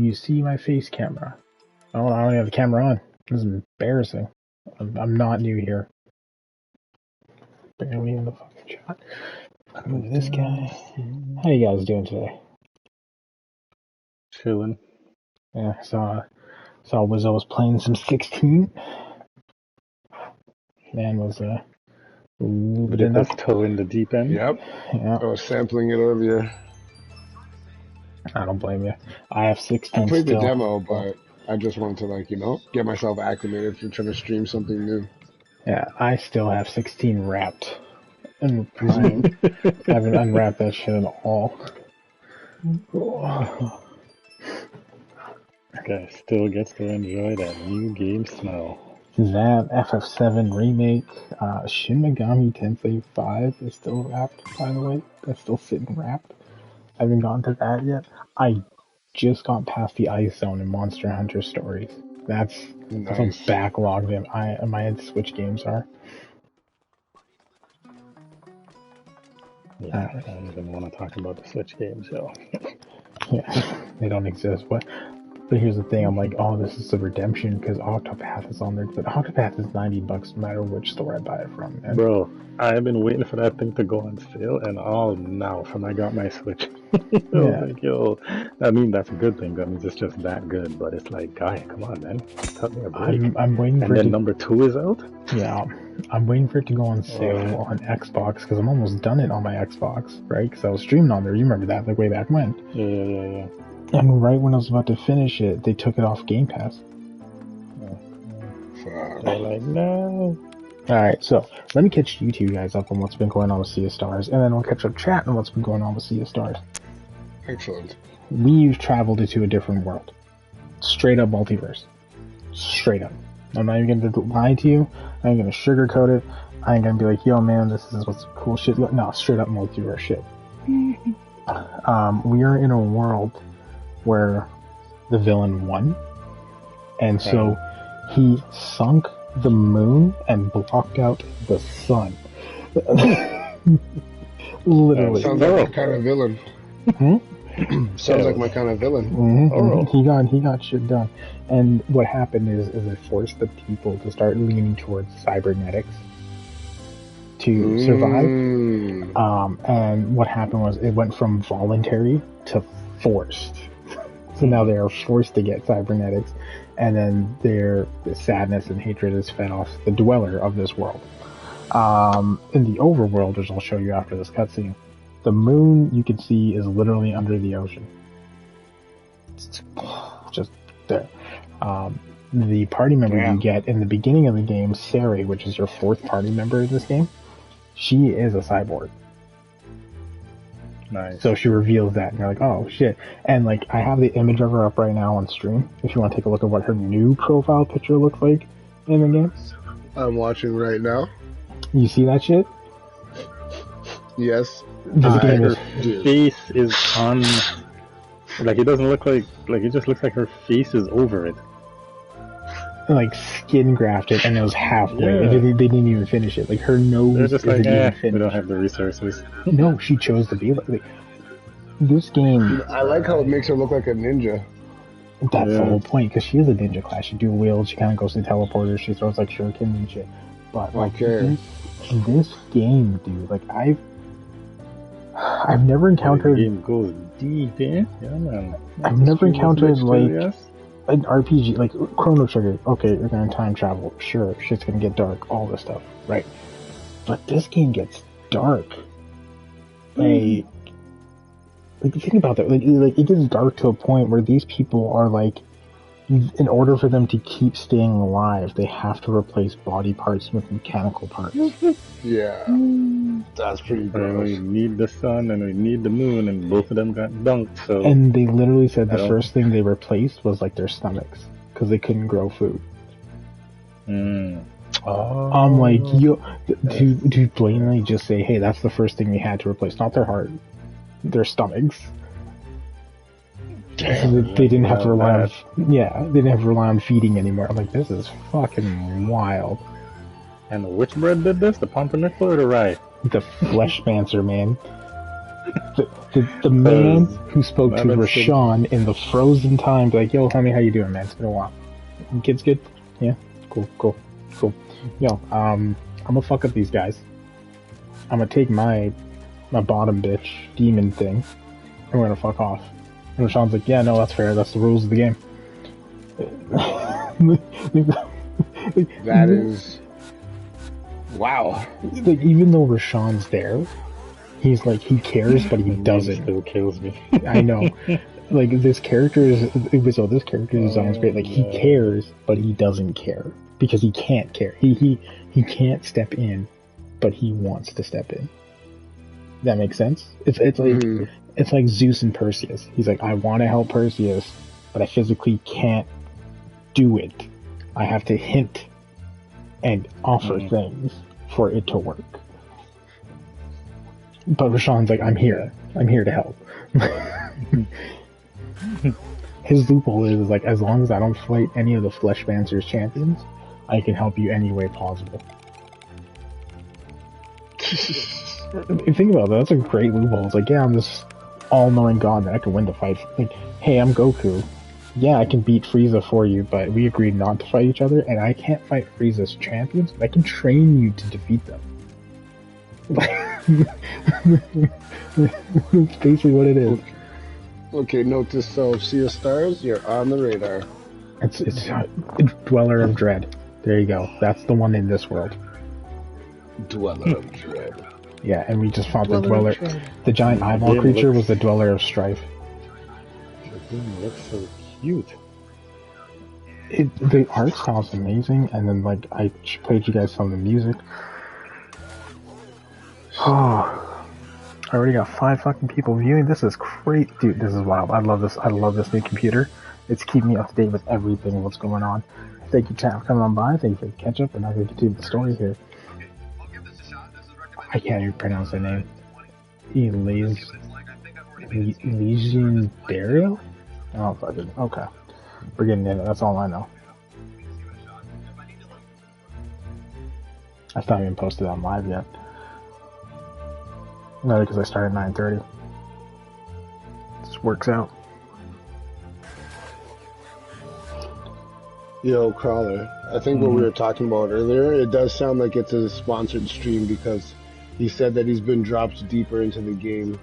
you see my face camera? Oh, I don't have the camera on. This is embarrassing. I'm not new here. Barely in the fucking shot. Move this guy. How you guys doing today? Chilling. Yeah, saw Wizzo was playing some 16. Man was lubing Dip it his up. toe in the deep end. Yep. Yeah, I was sampling it earlier. I don't blame you. I have 16 I played still. the demo, but I just wanted to, get myself acclimated for trying to stream something new. Yeah, I still have 16 wrapped. And I haven't unwrapped that shit at all. Guy still gets to enjoy that new game smell. That FF7 remake, Shin Megami Tensei 5 is still wrapped, by the way. That's still sitting wrapped. I haven't gotten to that yet. I just got past the Ice Zone in Monster Hunter Stories. That's a backlog that my Switch games are. Yeah, I don't even want to talk about the Switch games, yo. Yeah, they don't exist. But here's the thing, I'm like, oh, this is a redemption because Octopath is on there. But Octopath is $90 no matter which store I buy it from. And Bro, I've been waiting for that thing to go on sale, and all now from I got my Switch. Yeah. Like, yo, I mean, that's a good thing. That means it's just that good. But it's like, guy, come on, man. Cut me a break. I'm waiting and for then it. number 2 is out? Yeah, I'm waiting for it to go on sale on Xbox because I'm almost done it on my Xbox, right? Because I was streaming on there. You remember that, like way back when. Yeah. And right when I was about to finish it, they took it off Game Pass. They're like, no. Alright, so let me catch you two guys up on what's been going on with Sea of Stars, and then we'll catch up chat on what's been going on with Sea of Stars. Excellent. We've traveled into a different world. Straight up multiverse. Straight up. I'm not even going to lie to you. I ain't going to sugarcoat it. I ain't going to be like, yo man, this is what's cool shit. No, straight up multiverse shit. We are in a world where the villain won, and so he sunk the moon and blocked out the sun. Literally. Sounds like my kind of villain. Sounds like my kind of villain. Mm-hmm. He got shit done. And what happened is it forced the people to start leaning towards cybernetics to survive. And what happened was it went from voluntary to forced. So now they are forced to get cybernetics, and then their sadness and hatred is fed off the dweller of this world. In the overworld, as I'll show you after this cutscene, the moon you can see is literally under the ocean. It's just there. The party member you get in the beginning of the game, Sari, which is your 4th party member in this game, she is a cyborg. Nice. So she reveals that, and you're like, oh shit. And like, I have the image of her up right now on stream, if you want to take a look at what her new profile picture looks like in the game. I'm watching right now. You see that shit? Yes. Her face is on, like, it doesn't look like it just looks like her face is over it. Like skin grafted, and it was halfway. Yeah. They didn't even finish it. Like her nose They're just isn't like, even finished. we don't have the resources. No, she chose to be like this game. I like how it makes her look like a ninja. That's the whole point, because she is a ninja class. She do wields. She kind of goes to teleporters. She throws like shurikens and shit. But like this game, dude, like I've never encountered. The game goes deep, eh? Yeah, man. I've never encountered like an RPG, like Chrono Trigger. Okay, you're gonna time travel. Sure, shit's gonna get dark. All this stuff, right? But this game gets dark. Like think about that. Like it gets dark to a point where these people are like, in order for them to keep staying alive, they have to replace body parts with mechanical parts. Yeah, that's pretty gross. We need the sun and we need the moon, and both of them got dunked. So. And they literally said the first thing they replaced was like their stomachs because they couldn't grow food. I'm like, to blatantly just say, hey, that's the first thing we had to replace, not their heart, their stomachs. So they didn't have to rely on, they didn't have to rely on feeding anymore. I'm like, this is fucking wild. And which bread did this? The pumpernickel or the rye? The Fleshmancer, man. The man who spoke to Rashawn in the frozen time, like, yo, homie, how you doing, man? It's been a while. Kids good? Yeah? Cool. Yo, I'm gonna fuck up these guys. I'm gonna take my bottom bitch demon thing, and we're gonna fuck off. And Rashawn's like, yeah, no, that's fair. That's the rules of the game. That is... Wow. Like, even though Rashawn's there, he's like, he cares, but he doesn't. Still kills me. I know. Like, this character design is great. Like, he cares, but he doesn't care. Because he can't care. He can't step in, but he wants to step in. That makes sense? It's like it's like Zeus and Perseus. He's like, I want to help Perseus, but I physically can't do it. I have to hint and offer things for it to work. But Rashawn's like, I'm here to help. His loophole is like, as long as I don't fight any of the Fleshmancer's champions, I can help you any way possible. Think about that. That's a great loophole. It's like, yeah, I'm this all-knowing god that I can win the fight. Like, hey, I'm Goku. Yeah, I can beat Frieza for you, but we agreed not to fight each other, and I can't fight Frieza's champions, but I can train you to defeat them. That's basically what it is. Okay, note to self, Sea of Stars, you're on the radar. It's Dweller of Dread. There you go. That's the one in this world. Dweller of Dread. Yeah, and we just fought the Dweller. The giant eyeball creature was the Dweller of Strife. The game looks so cute. The art style's amazing, and then, like, I played you guys some of the music. Oh, I already got 5 fucking people viewing. This is great. Dude, this is wild. I love this. I love this new computer. It's keeping me up to date with everything and what's going on. Thank you, chat, for coming on by. Thank you for the catch-up, and I'm going to continue the story here. I can't even pronounce their name. Elysian Burial? Oh, fucking, okay. We're getting in it. That's all I know. I haven't even posted on live yet. No, because I started at 9:30. This works out. Yo, Crawler, I think what we were talking about earlier, it does sound like it's a sponsored stream because he said that he's been dropped deeper into the game.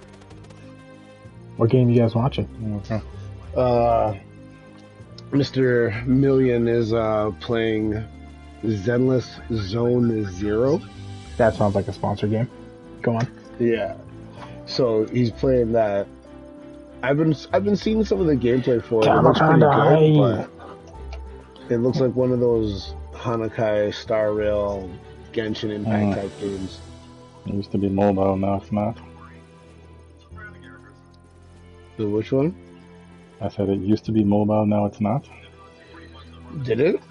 What game are you guys watching? Mr. Million is playing Zenless Zone Zero. That sounds like a sponsored game. Go on. Yeah. So he's playing that. I've been seeing some of the gameplay for it. It looks pretty good, but it looks like one of those Hanakai, Star Rail, Genshin Impact type games. It used to be mobile, now it's not. So which one? I said it used to be mobile, now it's not. Did it?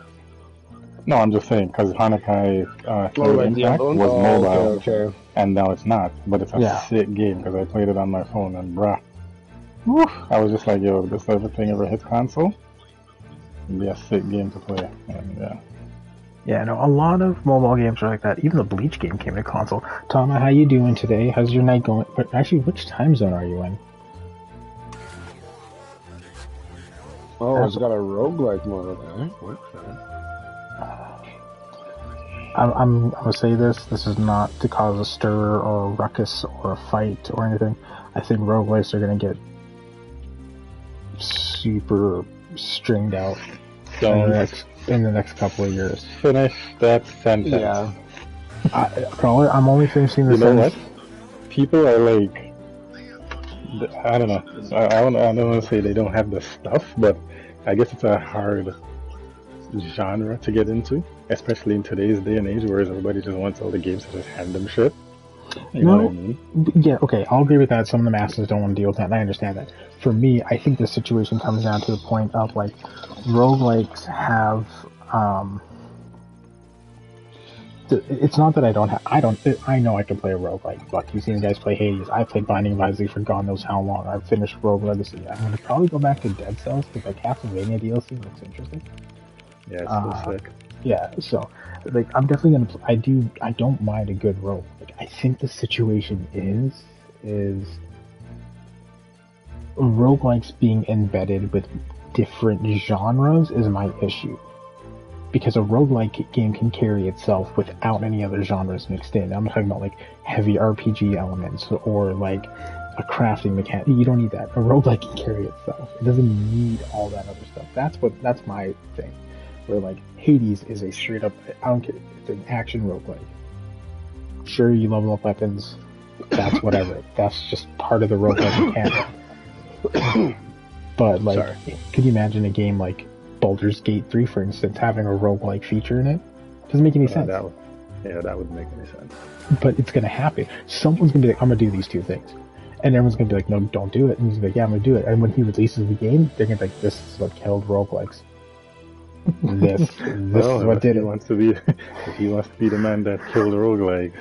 No, I'm just saying, because Hanakai Impact was mobile, okay. and now it's not. But it's a sick game, because I played it on my phone, and bruh. Woo, I was just like, yo, if this type of thing ever hits console, it'd be a sick game to play. And, yeah. Yeah, no, a lot of mobile games are like that. Even the Bleach game came to console. Tama, how you doing today? How's your night going? But actually, which time zone are you in? Oh, it's got a roguelike mode. I'm gonna say this. This is not to cause a stir or a ruckus or a fight or anything. I think roguelikes are gonna get super stringed out in the next couple of years. Finish that sentence. Yeah. I'm only finishing the sentence. You know what? People are like, I don't know. I don't want to say they don't have the stuff, but I guess it's a hard genre to get into, especially in today's day and age where everybody just wants all the games to just hand them shit. You know what I mean? Yeah, okay, I'll agree with that. Some of the masses don't want to deal with that, and I understand that. For me, I think the situation comes down to the point of, like, roguelikes have, it's not that I know I can play a roguelike. Like, you've seen guys play Hades. I played Binding of Isaac for God knows how long. I've finished Rogue Legacy. I'm going to probably go back to Dead Cells, because, like, Castlevania DLC looks interesting. Yeah, it's so sick. Yeah, so, like, I'm definitely going to, I don't mind a good rogue. Like, I think the situation is roguelikes being embedded with different genres is my issue. Because a roguelike game can carry itself without any other genres mixed in. I'm talking about like heavy RPG elements or like a crafting mechanic. You don't need that. A roguelike can carry itself. It doesn't need all that other stuff. That's my thing. Where like Hades is a straight up, I don't care, it's an action roguelike. Sure, you level up weapons. That's whatever. That's just part of the roguelike mechanic. But like, could you imagine a game like Baldur's Gate 3, for instance, having a roguelike feature in it? Doesn't make any sense. That would make any sense. But it's gonna happen. Someone's gonna be like, I'm gonna do these two things. And everyone's gonna be like, no, don't do it. And he's like, yeah, I'm gonna do it. And when he releases the game, they're gonna be like, this is what killed roguelikes. This is what did it. If he wants to be the man that killed roguelikes.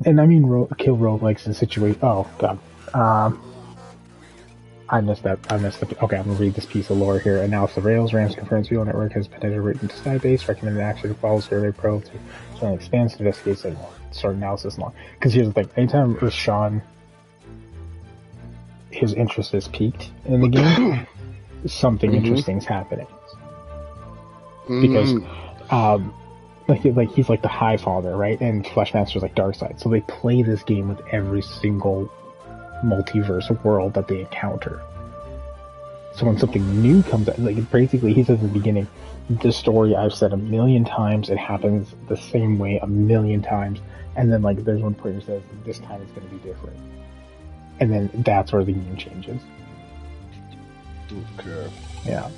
And I mean, kill roguelikes in situation. Oh, God. I messed up. Okay, I'm gonna read this piece of lore here. Announced the Rails Rams Conference Wheel Network has potential written to Skybase. Recommended action follows survey probe to expands, investigates, and more. Start analysis and more. Because here's the thing: anytime Rashawn, his interest is peaked in the game, something interesting is happening. Because, like he's like the High Father, right? And Fleshmaster's like Darkseid. So they play this game with every single multiverse world that they encounter. So when something new comes out, like basically he says at the beginning, this story I've said 1,000,000 times, it happens the same way 1,000,000 times, and then like there's one point where he says this time it's going to be different, and then that's where the game changes. Okay. Yeah.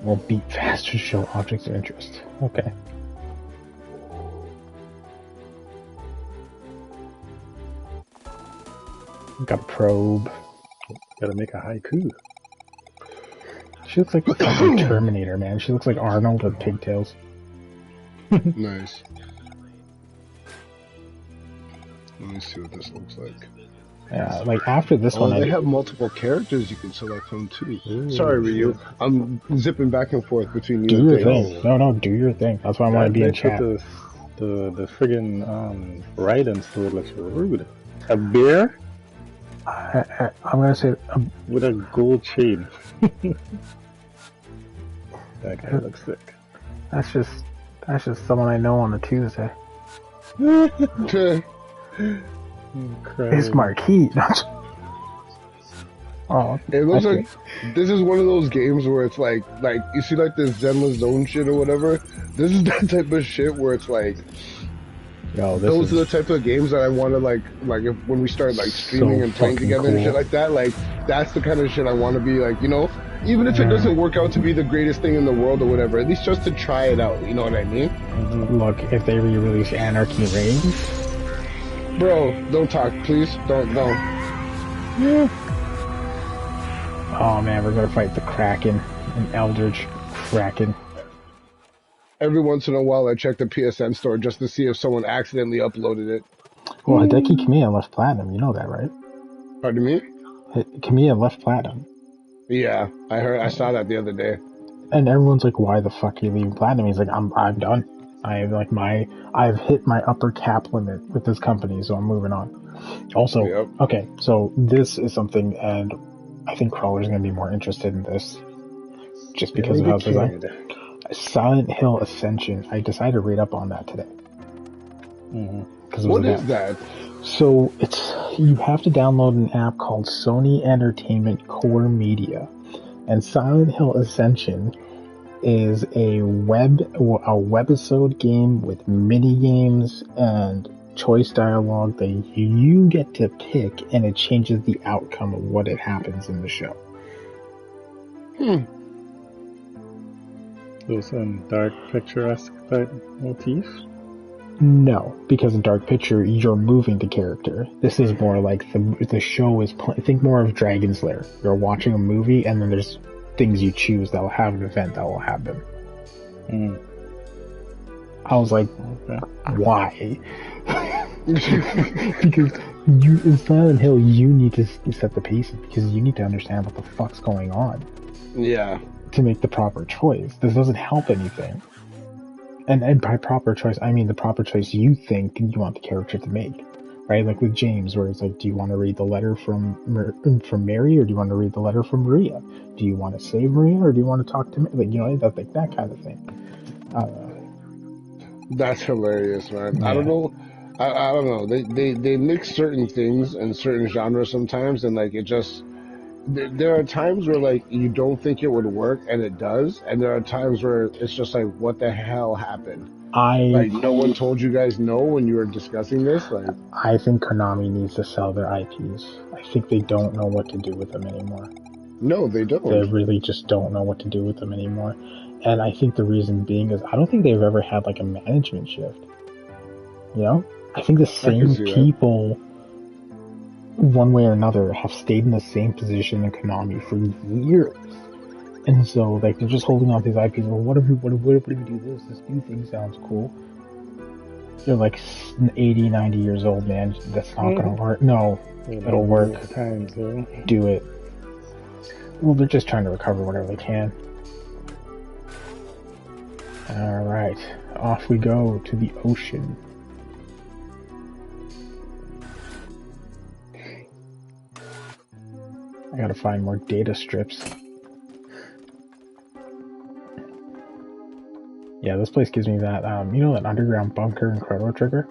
Well, beat faster, show objects of interest. Okay. Got a probe. Gotta make a haiku. She looks like the fucking Terminator, man. She looks like Arnold with pigtails. Nice. Let me see what this looks like. Yeah, like after this one, they have multiple characters you can select from too. Ooh, sorry, Ryu. I'm zipping back and forth between you. Do your thing. No, do your thing. That's why I want to be in chat. The friggin' Raiden sword looks rude. A bear? I'm gonna say with a gold chain. That guy looks sick. That's just someone I know on a Tuesday. It's Marquis. Oh, it looks like this is one of those games where it's like you see like this Zenless Zone shit or whatever. This is that type of shit where it's like. Those are the type of games that I want to like if, when we start like streaming and playing together and shit like that. Like that's the kind of shit I want to be like, you know, even if it doesn't work out to be the greatest thing in the world or whatever, at least just to try it out. You know what I mean? Look, if they re-release Anarchy Reigns, bro, don't talk, please. Don't. Yeah. Oh man, we're gonna fight the Kraken, an Eldritch Kraken. Every once in a while, I check the PSN store just to see if someone accidentally uploaded it. Well, Hideki Kamiya left Platinum. You know that, right? Pardon me? Kamiya left Platinum. Yeah, I saw that the other day. And everyone's like, "Why the fuck are you leaving Platinum?" He's like, "I'm done. I've hit my upper cap limit with this company, so I'm moving on." Also, okay, so this is something, and I think Crawler's going to be more interested in this, just because of how it's designed. Silent Hill Ascension. I decided to read up on that today. What is that? So you have to download an app called Sony Entertainment Core Media, and Silent Hill Ascension is a webisode game with mini games and choice dialogue that you get to pick, and it changes the outcome of what it happens in the show. Those Dark Picture-esque type motif? No, because in Dark Picture, you're moving the character. This is more like the show is... think more of Dragon's Lair. You're watching a movie, and then there's things you choose that will have an event that will happen. I was like, why? Because in Silent Hill, you need to set the pace, because you need to understand what the fuck's going on. Yeah. To make the proper choice. This doesn't help anything. And by proper choice, I mean the proper choice you think you want the character to make. right? Like with James, where it's like, do you want to read the letter from Mary, or do you want to read the letter from Maria? Do you want to save Maria, or do you want to talk to me? Like, you know, that kind of thing. That's hilarious, man. Yeah. I don't know. I don't know. They mix certain things and certain genres sometimes, and like it just. There are times where like you don't think it would work, and it does, and there are times where it's just like, what the hell happened? Like no one told you guys no when you were discussing this. Like I think Konami needs to sell their IPs. I think they don't know what to do with them anymore. No, they don't. They really just don't know what to do with them anymore. And I think the reason being is I don't think they've ever had like a management shift. You know? I think the same people, one way or another, have stayed in the same position in Konami for years. And so, like, they're just holding on to these IPs. Well, what if we do this? This new thing sounds cool. They're like 80, 90 years old, man. That's not gonna work. No, it'll work. Do it. Well, they're just trying to recover whatever they can. Alright, off we go to the ocean. I gotta find more data strips. Yeah, this place gives me that, you know that underground bunker in Chrono Trigger?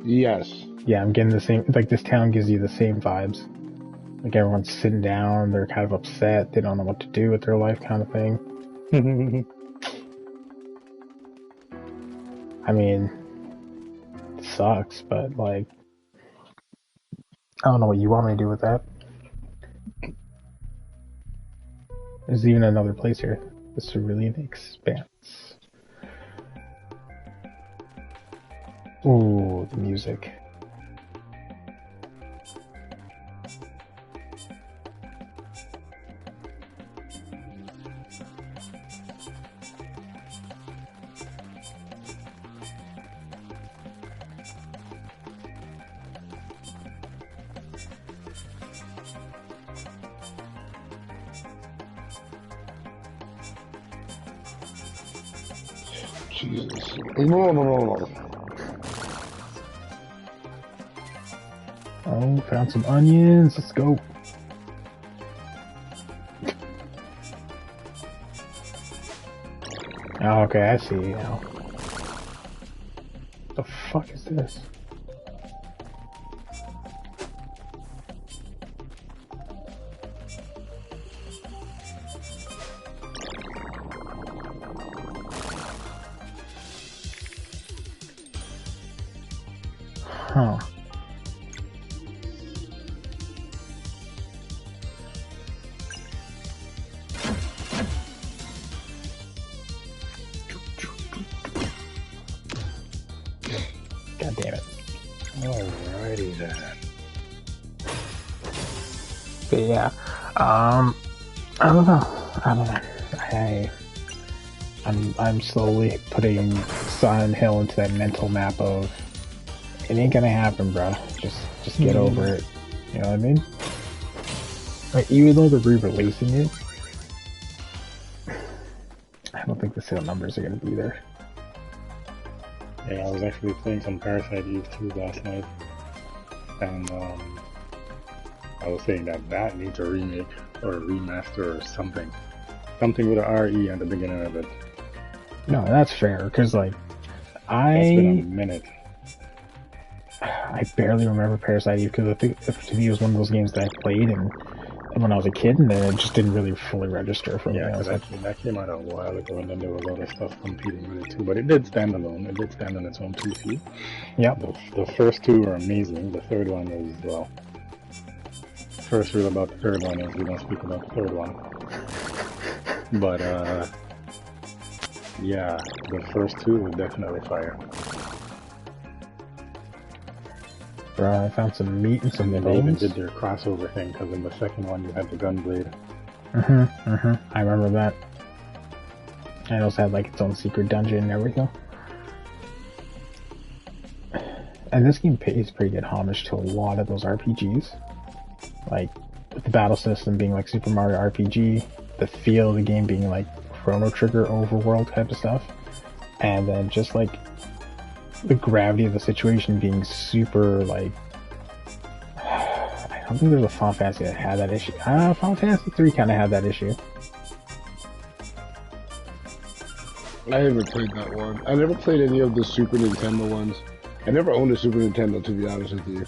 Yes. Yeah, I'm getting the same, like this town gives you the same vibes. Like everyone's sitting down, they're kind of upset, they don't know what to do with their life kind of thing. I mean, it sucks, but like, I don't know what you want me to do with that. There's even another place here. The Cerulean Expanse. Ooh, the music. Jesus. No. Oh, found some onions. Let's go. Oh, okay, I see now. The fuck is this? Huh. God damn it. Alrighty then. But yeah, I don't know. I'm slowly putting Silent Hill into that mental map of it ain't gonna happen, bro. Just get over it. You know what I mean? Like, even though they're re-releasing it, I don't think the sale numbers are gonna be there. Yeah, I was actually playing some Parasite Eve 2 last night, and I was saying that needs a remake or a remaster or something. Something with an RE at the beginning of it. No, that's fair, because, like, It's been a minute. I barely remember Parasite Eve, because I think to me it was one of those games that I played and when I was a kid, and then it just didn't really fully register for me. Yeah, because that came out a while ago, and then there was a lot of stuff competing with it too. But it did stand alone. It did stand on its own 2 feet. Yeah. The first 2 were amazing. The third one was, well, first rule about the third one is we don't speak about the third one. But yeah, the first 2 were definitely fire. Bro, I found some meat and some bones. They even did their crossover thing, because in the second one you had the Gunblade. I remember that. And it also had like its own secret dungeon and everything. And this game pays pretty good homage to a lot of those RPGs. Like, with the battle system being like Super Mario RPG, the feel of the game being like Chrono Trigger overworld type of stuff. And then just like the gravity of the situation being super, like, I don't think there's a Final Fantasy that had that issue. Final Fantasy 3 kind of had that issue. I haven't played that one. I never played any of the Super Nintendo ones. I never owned a Super Nintendo, to be honest with you.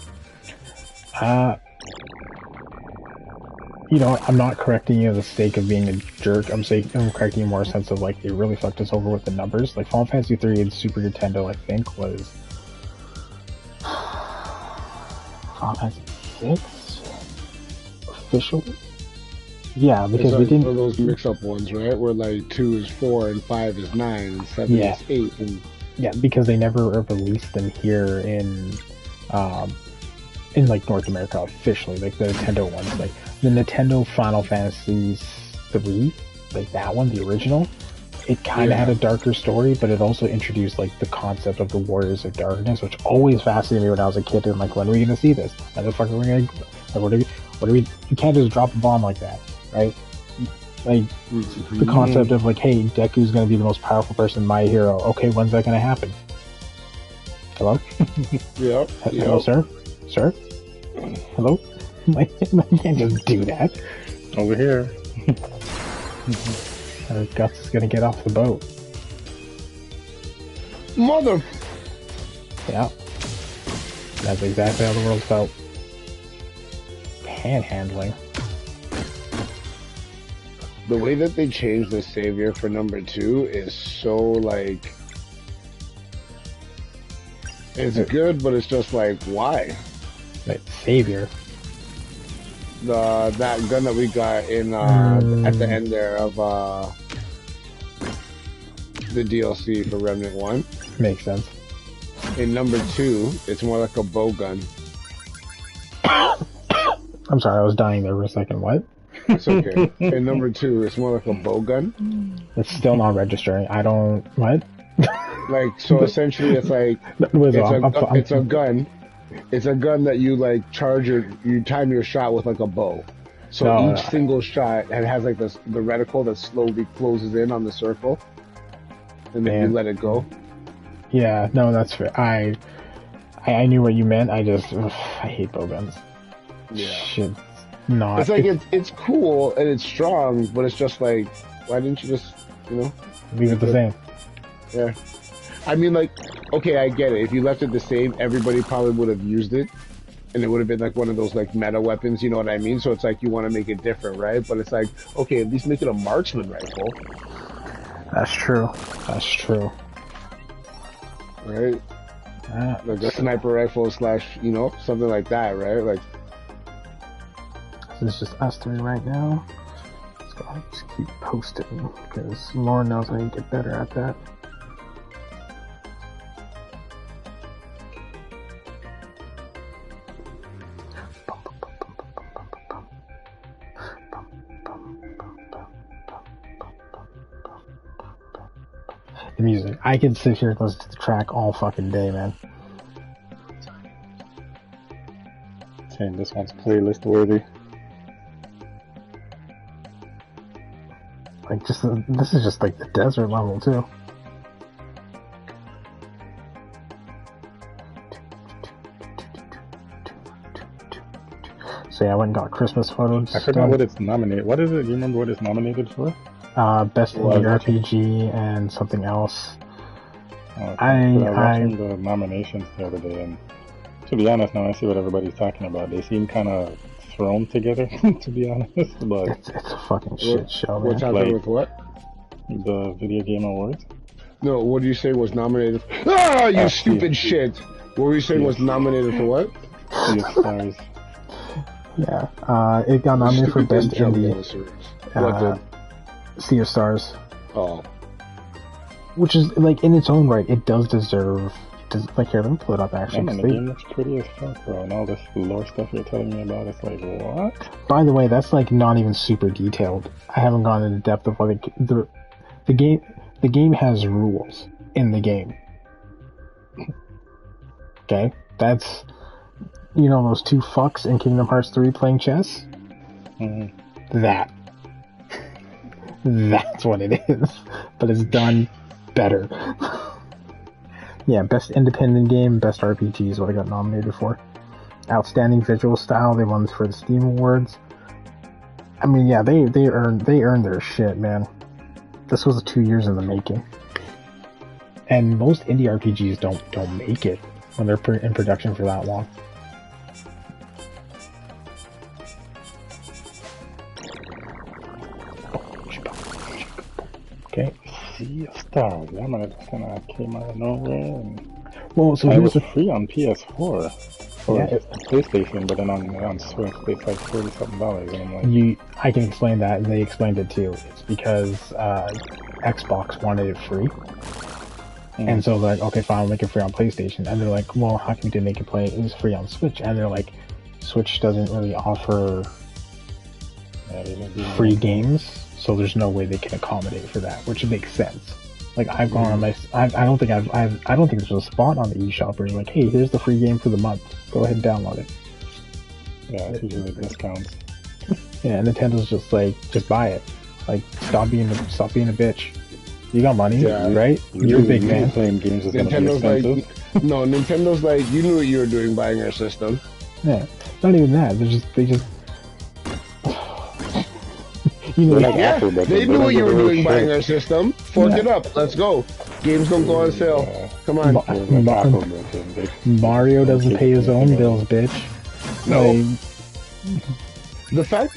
You know, I'm not correcting you for the sake of being a jerk. I'm correcting you more in a sense of, like, they really fucked us over with the numbers. Like, Final Fantasy 3 and Super Nintendo, I think, was Final Fantasy 6 officially. Yeah, because we didn't. One of those mix-up ones, right? Where like 2 is 4 and 5 is 9 and 7 is 8. And... Yeah, because they never released them here in like North America officially, like the Nintendo ones. Like the Nintendo Final Fantasy 3, like that one, the original. It kind of had a darker story, but it also introduced like the concept of the Warriors of Darkness, which always fascinated me when I was a kid. And like, when are we gonna see this? Motherfucker, what are we? You can't just drop a bomb like that, right? Like the concept of like, hey, Deku's gonna be the most powerful person, my hero. Okay, when's that gonna happen? Hello? Yep. Hello, sir? Sir? Hello? I can't just do that. Over here. Guts is gonna get off the boat. Mother... Yeah. That's exactly how the world felt. Panhandling. The way that they changed the savior for number 2 is so, like... It's good, but it's just like, why? Like, savior? That gun that we got in, at the end there of, the DLC for Remnant 1. Makes sense. In number 2, it's more like a bow gun. I'm sorry, I was dying there for a second. What? It's okay. In number 2, it's more like a bow gun. It's still not registering. I don't... What? Like, so essentially it's like... It's a gun. It's a gun that you, like, you time your shot with, like, a bow. So each single shot, it has, like, the reticle that slowly closes in on the circle. And then you let it go. Yeah, no, that's fair. I knew what you meant. I hate bow guns. Yeah. Shit. Not. It's like it's cool and it's strong, but it's just like, why didn't you just, leave it the same? Yeah. I mean, like, okay, I get it. If you left it the same, everybody probably would have used it, and it would have been like one of those like meta weapons. You know what I mean? So it's like you want to make it different, right? But it's like, okay, at least make it a marksman rifle. That's true. That's true. Right. Like a sniper rifle / something like that, right? Like. This is just us three right now. Just keep posting, because Lauren knows I need to get better at that. The music. I can sit here and listen to the track all fucking day, man. Saying this one's playlist worthy. Like, this is just like the desert level too. So yeah, I went and got Christmas photos. I forgot what it's nominated. What is it? Do you remember what it's nominated for? Best Indie RPG and something else. I was watching the nominations the other day, and to be honest, now I see what everybody's talking about. They seem kind of thrown together, to be honest. But it's a fucking shit show, man. What's happening with what? The Video Game Awards. No, what do you say was nominated? Ah, you stupid shit! What were you saying was nominated for what? Sea of Stars. Yeah, it got nominated for Best Indie. Sea of Stars. Oh. Which is, like, in its own right, it does deserve... Like, here, let me pull it up, actually. Man, the game looks pretty as fuck, bro. And all this lore stuff you're telling me about, it's like, what? By the way, that's, like, not even super detailed. I haven't gone into depth of what the game has rules in the game. Okay? That's... You know those two fucks in Kingdom Hearts 3 playing chess? Mm-hmm. That's what it is. But it's done better. Yeah, best independent game, best RPG is what I got nominated for. Outstanding visual style, they won for the Steam Awards. I mean, yeah, they earned their shit, man. This was 2 years in the making, and most indie RPGs don't make it when they're in production for that long. Okay. Sea of Stars. Yeah, man, it kind of came out of nowhere. Well, so it here's was free on PS4 or Yeah. PlayStation, but then on Switch it's like $40-something, and I'm like, I can explain that, and they explained it too. It's because Xbox wanted it free, and so they're like, okay, fine, I'll make it free on PlayStation. And they're like, well, how come you didn't make it free on Switch? And they're like, Switch doesn't really offer free games, so there's no way they can accommodate for that, which makes sense. Like, I've gone on my, I don't think there's a spot on the eShop where you're like, hey, here's the free game for the month. Go ahead and download it. yeah, it's usually discounts. Yeah, Nintendo's just like, just buy it. Like, stop being a bitch. You got money, right? You're a big man. Playing games is gonna be Nintendo's expensive. like, no, Nintendo's like, you knew what you were doing buying our system. Yeah, not even that. They just. You know, They're like Yeah, Apple, but they they knew don't what you give were away doing buying shit. our system. Fork it up. Let's go. Games don't go on sale. Come on. They're like Apple, but they- Mario doesn't pay his own bills, bitch. No. Like, The fact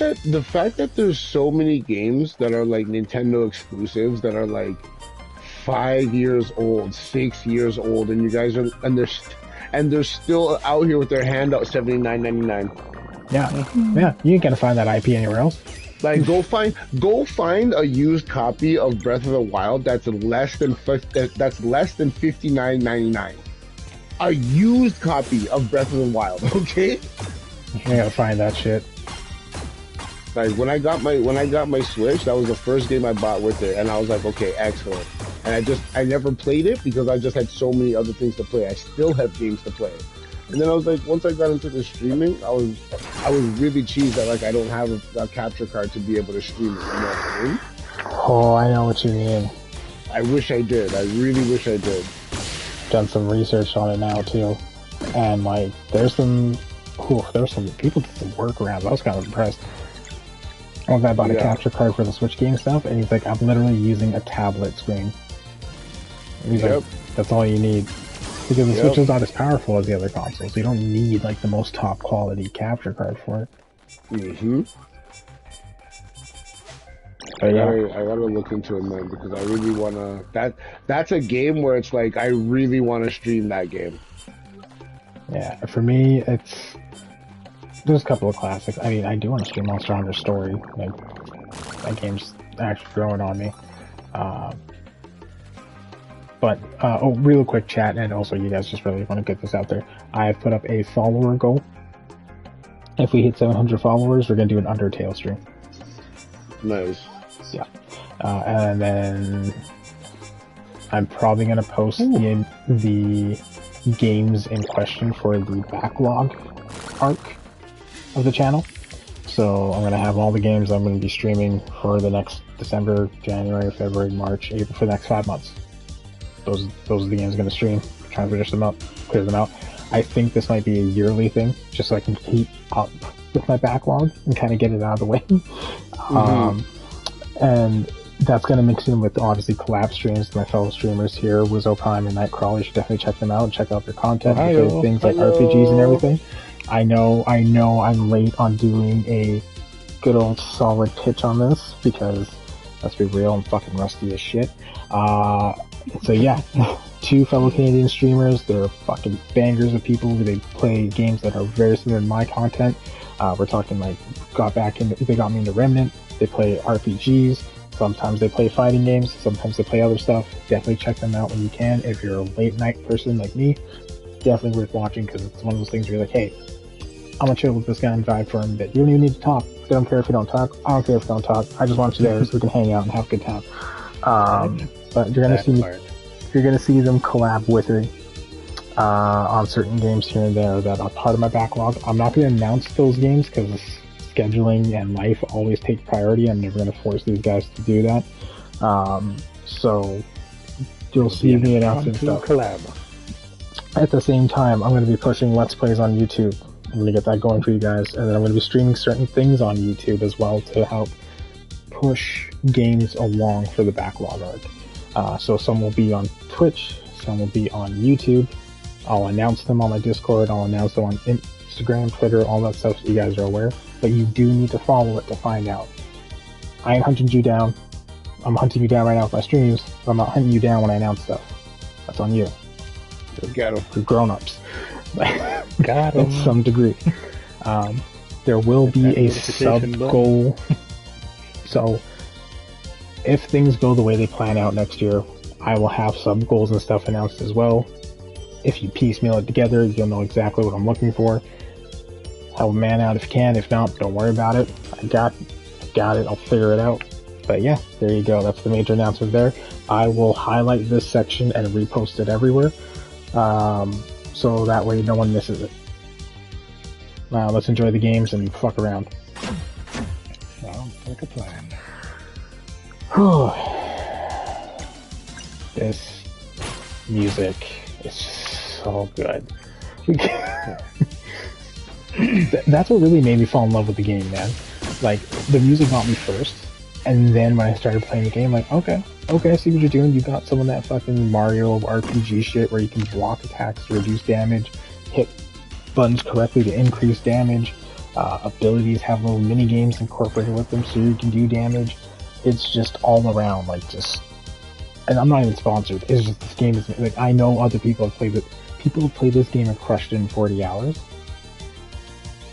that there's so many games that are like Nintendo exclusives that are like 5 years old, 6 years old, and you guys are and they're still out here with their hand out $79.99. yeah, you ain't gonna find that IP anywhere else. Like go find a used copy of Breath of the Wild that's less than $59.99. A used copy of Breath of the Wild, okay? You gotta find that shit. Like when I got my Switch, that was the first game I bought with it, and I was like, okay, excellent. And I never played it because I just had so many other things to play. I still have games to play. And then I was like, once I got into the streaming, I was really cheesed that like I don't have a capture card to be able to stream it. You know what I mean? Oh, I know what you mean. I wish I did. I really wish I did. Done some research on it now too, and like there's some people did some workarounds. I was kind of impressed. One guy bought a capture card for the Switch game stuff, and he's like, I'm literally using a tablet screen. He's like, that's all you need. Because the Switch is not as powerful as the other consoles. You don't need like the most top quality capture card for it. Mm-hmm. But yeah, I gotta look into it, man, because I really wanna. That's a game where it's like I really want to stream that game. yeah. For me, there's a couple of classics. I mean, I do want to stream Monster Hunter Story. Like, that game's actually growing on me. But real quick chat, and also you guys just really want to get this out there. I've put up a follower goal. If we hit 700 followers, we're gonna do an Undertale stream. Nice. Yeah, and then I'm probably gonna post the games in question for the backlog arc of the channel. So I'm gonna have all the games I'm gonna be streaming for the next December, January, February, March, April, for the next 5 months. Those are the games I'm gonna stream. Try and finish them up, clear them out. I think this might be a yearly thing, just so I can keep up with my backlog and kind of get it out of the way. And that's going to mix in with obviously collab streams with my fellow streamers here, Wizzo Prime and Nightcrawler. You should definitely check them out and check out their content, because things like RPGs and everything. I know I'm late on doing a good old solid pitch on this, because let's be real, I'm fucking rusty as shit. So yeah, 2 fellow Canadian streamers. They're fucking bangers of people. They play games that are very similar to my content. We're talking like they got me into Remnant. They play RPGs. Sometimes they play fighting games. Sometimes they play other stuff. Definitely check them out when you can. If you're a late night person like me, definitely worth watching, because it's one of those things where you're like, hey, I'm gonna chill with this guy and vibe for him a bit. You don't even need to talk. They don't care if you don't talk. I don't care if you don't talk. I just want you there so we can hang out and have a good time. But you're gonna see them collab with me on certain games here and there that are part of my backlog. I'm not gonna announce those games because scheduling and life always take priority. I'm never gonna force these guys to do that. So you'll see me announcing stuff. Collab. at the same time, I'm going to be pushing Let's Plays on YouTube. I'm going to get that going for you guys, and then I'm going to be streaming certain things on YouTube as well to help push games along for the backlog arc. So some will be on Twitch, some will be on YouTube. I'll announce them on my Discord, I'll announce them on Instagram, Twitter, all that stuff so you guys are aware. But you do need to follow it to find out. I ain't hunting you down. I'm hunting you down right now with my streams, but I'm not hunting you down when I announce stuff. That's on you. Got him. You're grown-ups. Got him. At some degree. There will be a sub-goal. So, if things go the way they plan out next year, I will have sub-goals and stuff announced as well. If you piecemeal it together, you'll know exactly what I'm looking for. Help a man out if you can. If not, don't worry about it. I got it. I'll figure it out. But yeah, there you go. That's the major announcement there. I will highlight this section and repost it everywhere. So that way no one misses it. Now let's enjoy the games and fuck around. Sounds like a plan. This music is so good. That's what really made me fall in love with the game, man. Like, the music got me first, and then when I started playing the game, like, okay, I see what you're doing. You got some of that fucking Mario RPG shit where you can block attacks to reduce damage, hit buttons correctly to increase damage, abilities have little mini games incorporated with them so you can do damage. It's just all around, like, just... And I'm not even sponsored. It's just, this game is... Like, I know other people have played it. People have played this game and crushed it in 40 hours.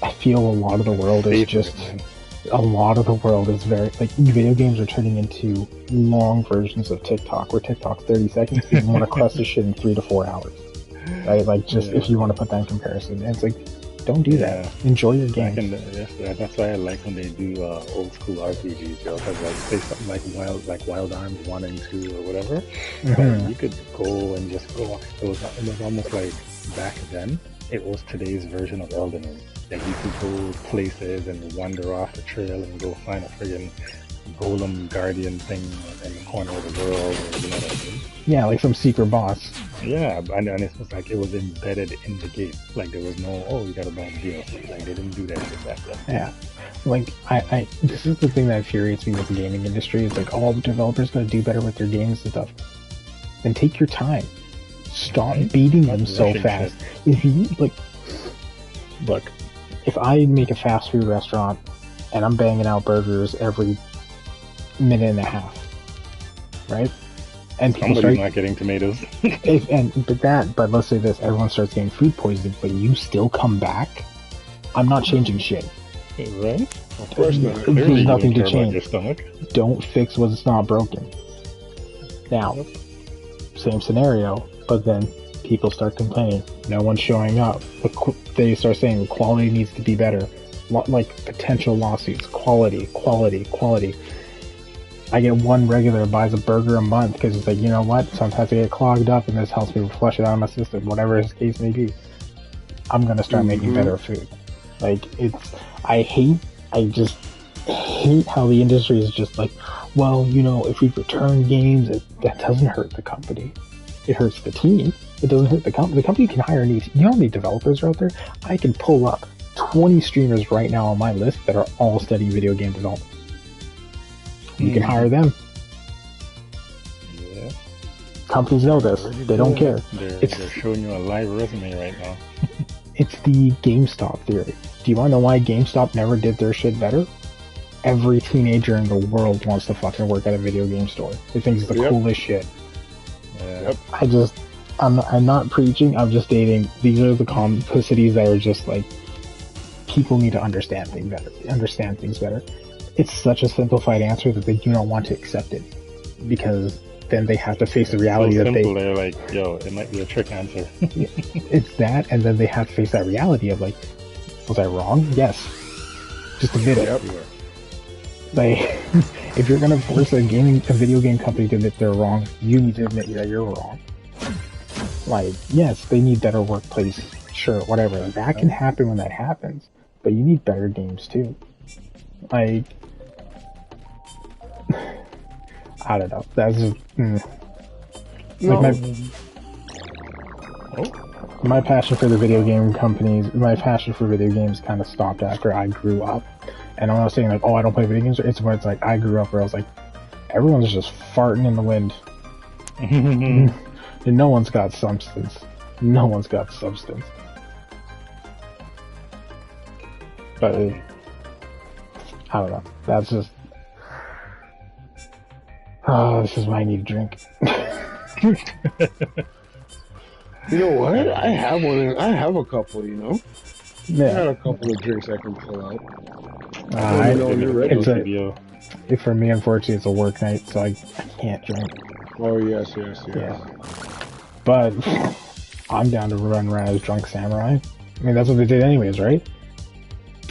I feel a lot of the world is just... A lot of the world is very... Like, video games are turning into long versions of TikTok, where TikTok's 30 seconds, people want to crush this shit in 3 to 4 hours. Right? Like, just if you want to put that in comparison. And it's like, don't do that. Enjoy your game. That's why I like when they do old school RPGs, yo, because like say something like Wild Arms 1 and 2 or whatever. You could go and just go. It was almost like back then. It was today's version of Elden Ring. Like you could go places and wander off the trail and go find a friggin' golem guardian thing in the corner of the world, or, you know what I mean? Yeah, like some secret boss. Yeah, and it was like it was embedded in the game. Like there was no, oh, you gotta buy the DLC. Like they didn't do that shit back then. Yeah. Like, I this is the thing that infuriates me with the gaming industry. It's like, all the developers gotta do better with their games and stuff. Then take your time. Stop beating them so fast. If you, like, look, if I make a fast food restaurant and I'm banging out burgers every minute and a half, right? And people somebody's not getting tomatoes. But let's say this, everyone starts getting food poisoning, but you still come back, I'm not changing shit. Right? Of course not. There's nothing to change. Don't fix what's not broken. Now, same scenario, but then people start complaining. No one's showing up. They start saying the quality needs to be better. Like potential lawsuits. Quality. I get one regular buys a burger a month because it's like, you know what? Sometimes I get clogged up and this helps me flush it out of my system, whatever his case may be. I'm going to start making better food. Like, I just hate how the industry is just like, well, you know, if we return games, that doesn't hurt the company. It hurts the team. It doesn't hurt the company. The company can hire you know how many developers are out there? I can pull up 20 streamers right now on my list that are all studying video game development. You can hire them. Yeah. Companies know this. They don't care. They're showing you a live resume right now. It's the GameStop theory. Do you want to know why GameStop never did their shit better? Every teenager in the world wants to fucking work at a video game store. They think it's the coolest shit. I'm not preaching, I'm just stating these are the complexities that are just like, people need to understand things better. It's such a simplified answer that they do not want to accept it, because then they have to face the reality that they're like, yo, it might be a trick answer. It's that, and then they have to face that reality of like, was I wrong? Yes. Just admit it. Like, if you're gonna force a video game company to admit they're wrong, you need to admit that you're wrong. Like, yes, they need better workplace, sure, whatever. That can happen when that happens, but you need better games too. Like, I don't know. That's just... No. Like my passion for the video game companies, my passion for video games kind of stopped after I grew up. And I'm not saying like, oh, I don't play video games. It's when it's like I grew up where I was like, everyone's just farting in the wind. And no one's got substance. No one's got substance. But I don't know. That's just. Oh, this is why I need a drink. You know what? I have one. I have a couple. You know. I got a couple of drinks I can pull out. For me, unfortunately, it's a work night, so I can't drink. Oh yes. Yeah. But I'm down to run around as drunk samurai. I mean, that's what they did anyways, right?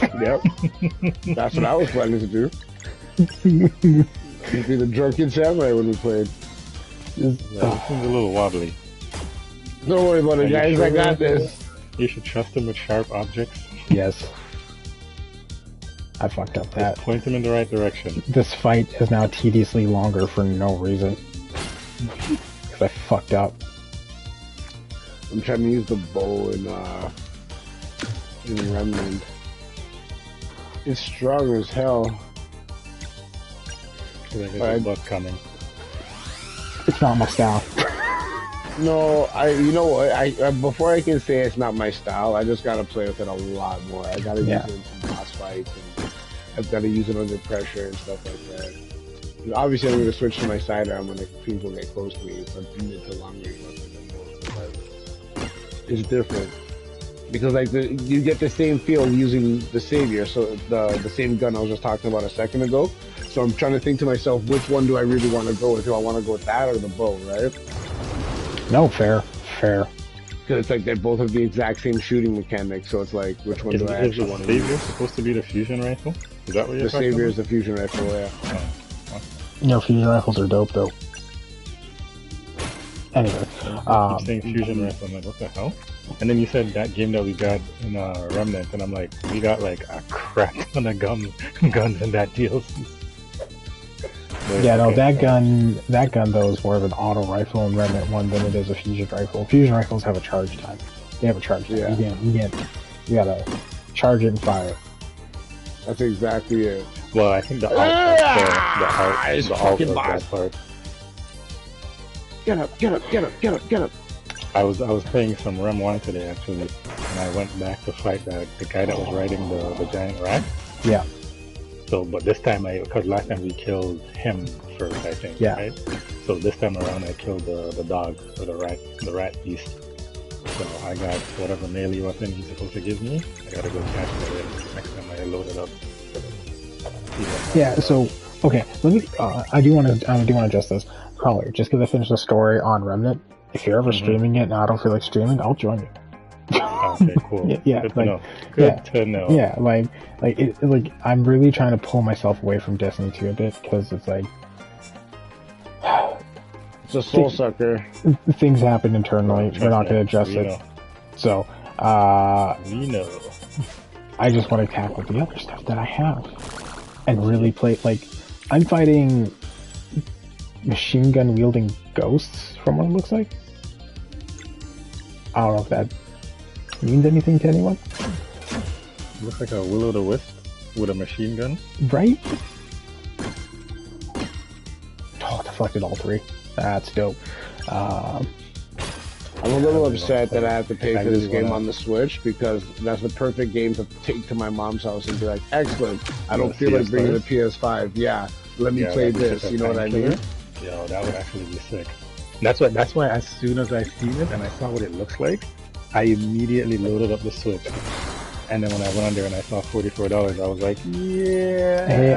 Yep. That's what I was planning to do. You'd be the drunken samurai when we played. It seems a little wobbly. Don't worry about it, guys. I got this. You should trust him with sharp objects. Yes. I fucked up that. Just point him in the right direction. This fight is now tediously longer for no reason. Because I fucked up. I'm trying to use the bow in Remnant. It's strong as hell. There's a bug coming. It's not my style. No, you know what? Before I can say it's not my style, I just gotta play with it a lot more. I gotta use it in some boss fights, and I've gotta use it under pressure and stuff like that. And obviously, I'm gonna switch to my sidearm when people get close to me, but mid to long range it's different because like you get the same feel using the Savior, so the same gun I was just talking about a second ago. So I'm trying to think to myself, which one do I really want to go with? Do I want to go with that or the bow, right? No, fair. Because it's like they both have the exact same shooting mechanics, so it's like, which one do I actually want to use? Is the Savior supposed to be the fusion rifle? Is that what you're talking about? The Savior is the fusion rifle, yeah. You know, fusion rifles are dope, though. Anyway. You keep saying fusion rifle, I'm like, what the hell? And then you said that game that we got in Remnant, and I'm like, we got like a crap ton of guns in that DLC. Yeah, no, that gun though is more of an auto rifle in Remnant 1 than it is a fusion rifle. Fusion rifles have a charge time. They have a charge time. Yeah. You gotta charge it and fire. That's exactly it. Well, I think the alt part. Get up. I was playing some Rem 1 today actually, and I went back to fight the guy that was riding the giant rat. Yeah. So, but this time because last time we killed him first, I think. Yeah. Right? So this time around I killed the dog, or the rat beast. So I got whatever melee weapon he's supposed to give me. I gotta go catch it next time I load it up. Yeah, so, okay, let me, I do want to adjust this. Crawler, just because I finished the story on Remnant, if you're ever streaming it and I don't feel like streaming, I'll join you. Okay, cool. Yeah, Good like, to know. Yeah, like I'm really trying to pull myself away from Destiny 2 a bit, because it's like... It's a soul sucker. Things happen internally, we're not going to adjust it. So, we know. I just want to tackle the other stuff that I have. And really play, like, I'm fighting machine gun wielding ghosts from what it looks like. I don't know if that means anything to anyone. Looks like a will-o'-the-wisp with a machine gun. Right? Oh, deflected all three. That's dope. I'm a little upset that I have to pay for this game on the Switch, because that's the perfect game to take to my mom's house and be like, excellent, I don't feel like bringing the PS5. Yeah, let me play this. You know what I mean? Yo, that would actually be sick. That's why as soon as I seen it and I saw what it looks like, I immediately loaded up the Switch. And then when I went on there and I saw $44, I was like, yeah. Hey,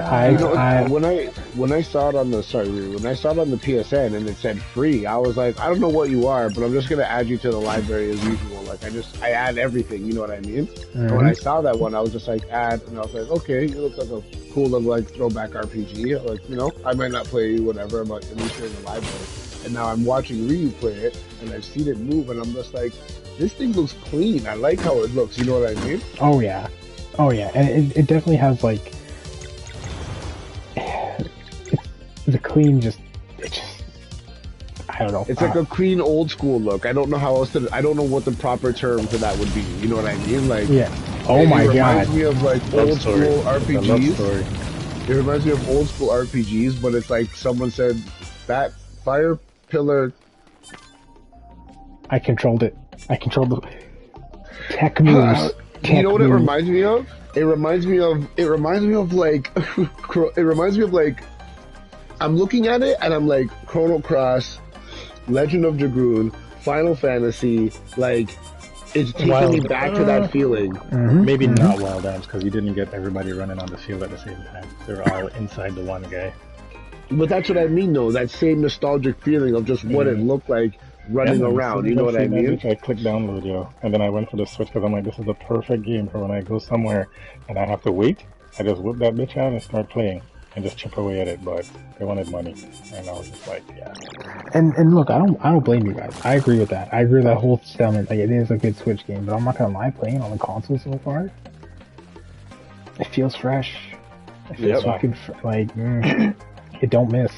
when I saw it on the PSN and it said free, I was like, I don't know what you are, but I'm just gonna add you to the library as usual. Like I add everything, you know what I mean? Mm-hmm. And when I saw that one, I was just like, add, and I was like, okay, it looks like a cool little like throwback RPG. Like, you know, I might not play whatever, but at least you're in the library. And now I'm watching Ryu play it, and I've seen it move, and I'm just like, this thing looks clean. I like how it looks. You know what I mean? Oh yeah, and it definitely has like the clean. I I don't know. It's like a clean old school look. I don't know how else to. I don't know what the proper term for that would be. You know what I mean? Like, yeah. Oh my god. It reminds me of like old school RPGs. It reminds me of old school RPGs, but it's like someone said that fire pillar. I controlled it. I controlled the tech moves. You know what it reminds me of? It reminds me of like I'm looking at it and I'm like Chrono Cross, Legend of Dragoon, Final Fantasy, like it's taking me back to that feeling. Maybe not Wild Arms because you didn't get everybody running on the field at the same time. They're all inside the one guy. But that's what I mean though, that same nostalgic feeling of just what it looked like running around, you know what I mean? I clicked download, and then I went for the Switch because I'm like, this is the perfect game for when I go somewhere and I have to wait. I just whip that bitch out and start playing and just chip away at it. But they wanted money, and I was just like, yeah. And look, I don't blame you guys. I agree with that. I agree with that whole sentiment. Like, it is a good Switch game, but I'm not gonna lie, playing on the console so far, it feels fresh. It feels fucking like it don't miss.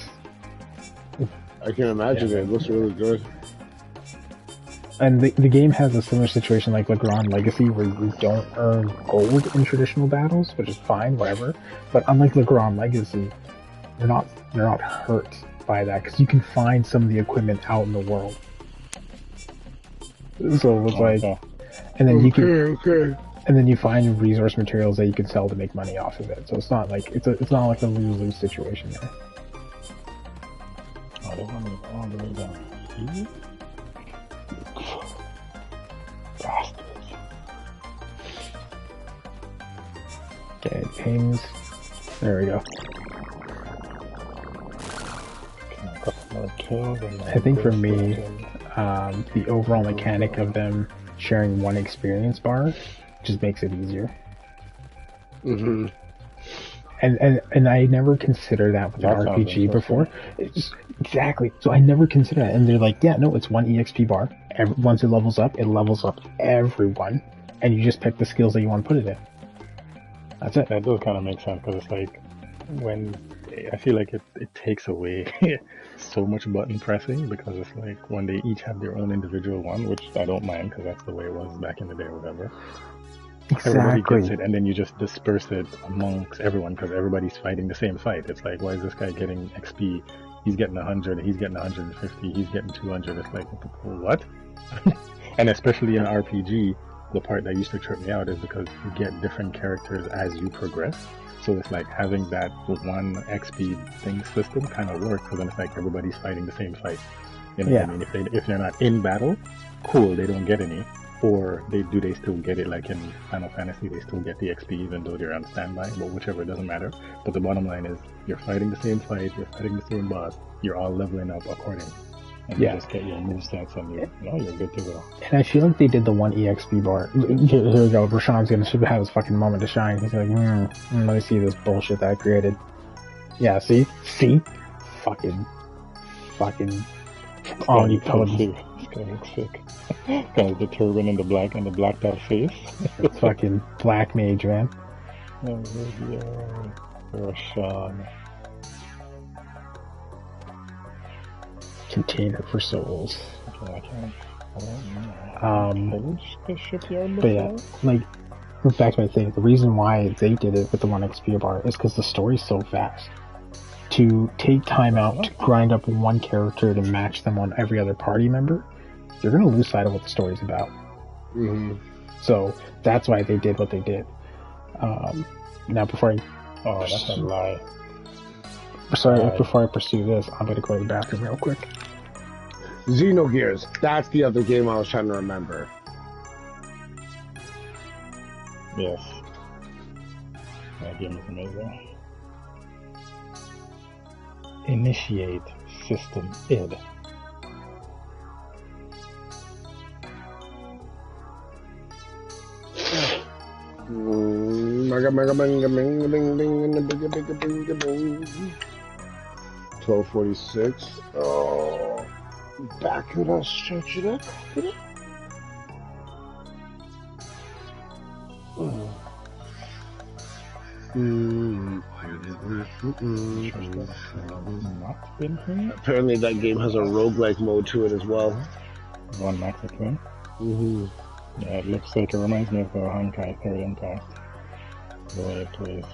I can imagine it looks really good. And the game has a similar situation like Legrand Legacy, where you don't earn gold in traditional battles, which is fine, whatever. But unlike Legrand Legacy, you're not hurt by that because you can find some of the equipment out in the world. So it's like, and then you can, and then you find resource materials that you can sell to make money off of it. So it's not like it's not like a lose-lose situation there. Oh, they want me all the way down here. Bastards. Okay, pings. There we go. I think for me, the overall mechanic of them sharing one experience bar just makes it easier. And I never considered that with an RPG before. Exactly. So I never considered that. And they're like, yeah, no, it's one EXP bar. Once it levels up everyone. And you just pick the skills that you want to put it in. That's it. That does kind of make sense because it's like when I feel like it takes away so much button pressing because it's like when they each have their own individual one, which I don't mind because that's the way it was back in the day or whatever. Everybody gets it, and then you just disperse it amongst everyone because everybody's fighting the same fight. It's like, why is this guy getting XP? He's getting 100, he's getting 150, he's getting 200. It's like, what? And especially in RPG, the part that used to trip me out is because you get different characters as you progress. So it's like having that one XP thing system kind of works because then it's like everybody's fighting the same fight. You know what I mean? If they're not in battle, cool, they don't get any. Or they still get it like in Final Fantasy, they still get the XP even though they're on standby, but whichever, it doesn't matter. But the bottom line is, you're fighting the same fight, you're fighting the same boss, you're all leveling up accordingly. And you just get your movesets and you're good to go. And I feel like they did the one EXP bar. Here we go, Rashawn's should have his fucking moment to shine. He's like, let me see this bullshit that I created. Yeah, see? Fucking omnipotent. This guy looks sick. Kind of the turban and the blacked out face. It's fucking black mage, man. Rashawn. Container for souls. Okay, But yeah, like, back to my thing, the reason why they did it with the 1 XP bar is because the story's so fast. To take time out to grind up one character to match them on every other party member, you're going to lose sight of what the story's about. So that's why they did what they did. Now before I... Oh, that's a lie. Before I pursue this, I'm going to go to the bathroom real quick. Xenogears. That's the other game I was trying to remember. Yes. That game is amazing. Initiate System ID. Mega 1246. Oh, back it up, stretch it up, back it up. Not been here. Apparently, that game has a roguelike mode to it as well. One Max Twin. Yeah, it looks like it reminds me of the Honkai Third Impact. The way it plays.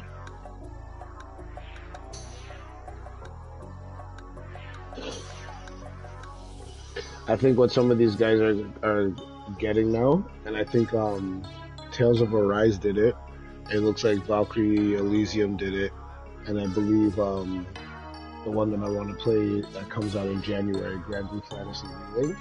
I think what some of these guys are getting now, and I think Tales of Arise did it. It looks like Valkyrie Elysium did it, and I believe the one that I want to play that comes out in January, Grand Blue Fantasy Relink.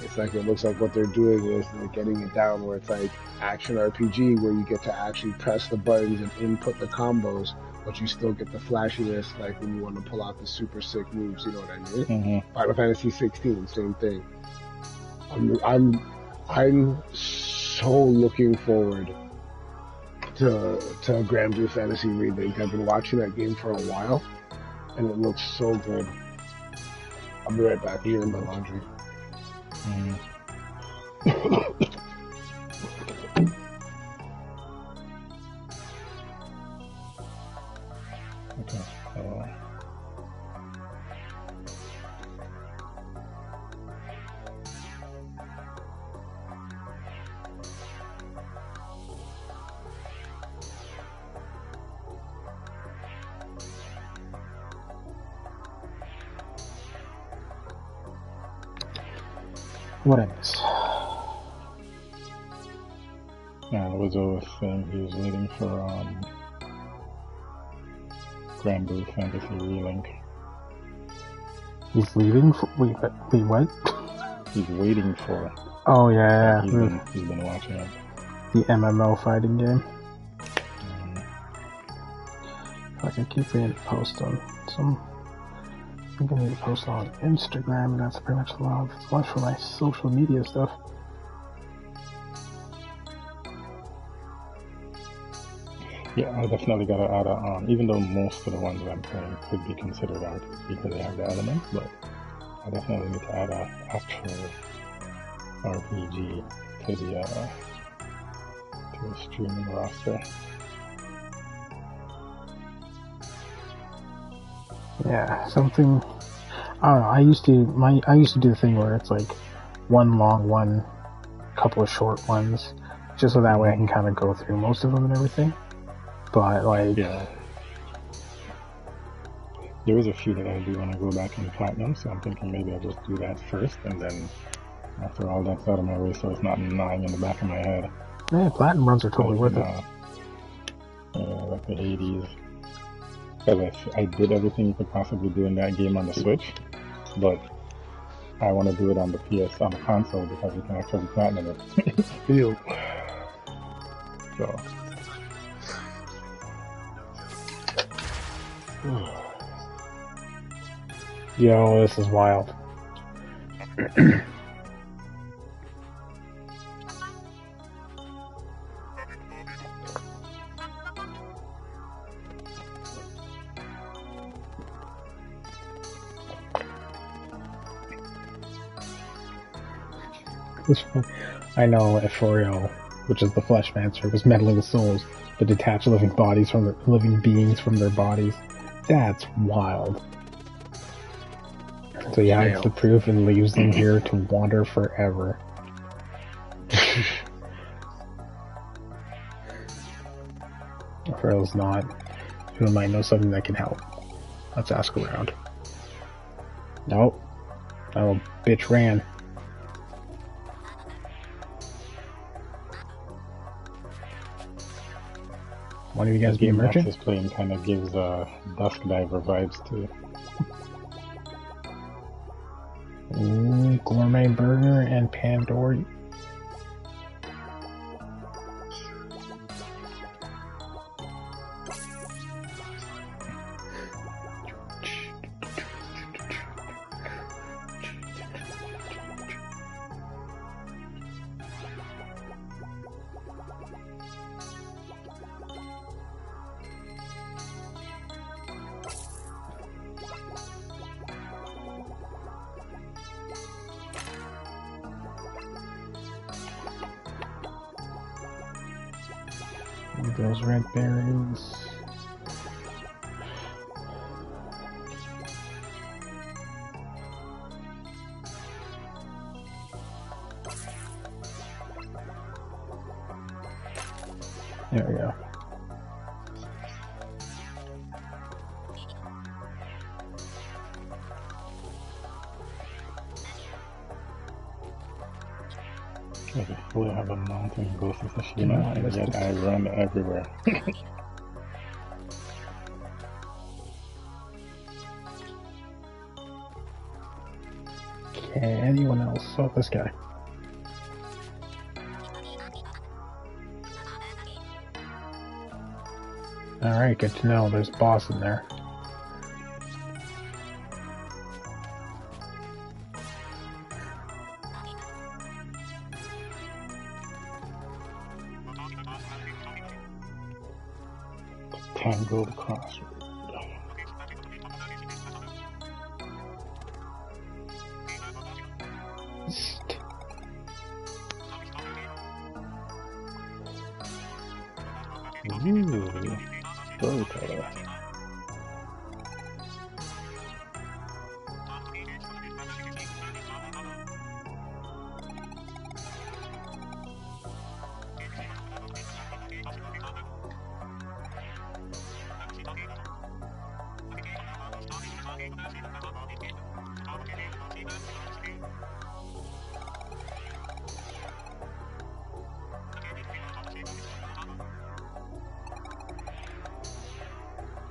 It's like it looks like what they're doing is they're getting it down where it's like action RPG where you get to actually press the buttons and input the combos, but you still get the flashiness like when you want to pull out the super sick moves. You know what I mean? Final Fantasy 16, same thing. I'm so looking forward to Grand Blue Fantasy Relink. I've been watching that game for a while, and it looks so good. I'll be right back here in my laundry. Okay, so What I miss? yeah, Lizzo was saying he was waiting for Grand Blue Fantasy Relink. He's leaving? Wait, what? He's waiting for. Oh, yeah. He's been watching it. The MMO fighting game. Like I keep reading to post on some. I'm gonna need to post on Instagram, and that's pretty much a lot for my social media stuff. Yeah, I definitely gotta add even though most of the ones I'm playing could be considered art because they have the elements, but I definitely need to add an actual RPG to the streaming roster. Yeah, something. I don't know. I used to do the thing where it's like one long one, couple of short ones, just so that way I can kind of go through most of them and everything. But like, yeah, there is a few that I do want to go back and platinum, so I'm thinking maybe I'll just do that first, and then after all that's out of my way, so it's not gnawing in the back of my head. Yeah, platinum runs are totally worth it. Like the 80s. Because I did everything you could possibly do in that game on the Switch, but I want to do it on the on the console because you can actually platinum it. Ew. So. Yo, this is wild. I know Eforio, which is the Fleshmancer, was meddling with souls to detach living beings from their bodies. That's wild. So he hides the proof and leaves them here to wander forever. Eforio's not. Who might know something that can help? Let's ask around. Nope. Oh, bitch ran. One of you guys be a merchant? This playing kind of gives Dusk Diver vibes too. Ooh, gourmet burger and Pandora. Those red berries. There we go. I fully have a mountain Ghost of Tsushima, and yet I run everywhere. Okay, anyone else? Oh, this guy. Alright, good to know. There's a boss in there. Tangled Crossroad. Ooh, storyteller.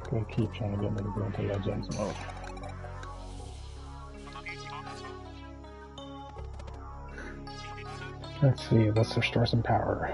Gonna keep trying to get me to go into Legends mode. Let's see, let's restore some power.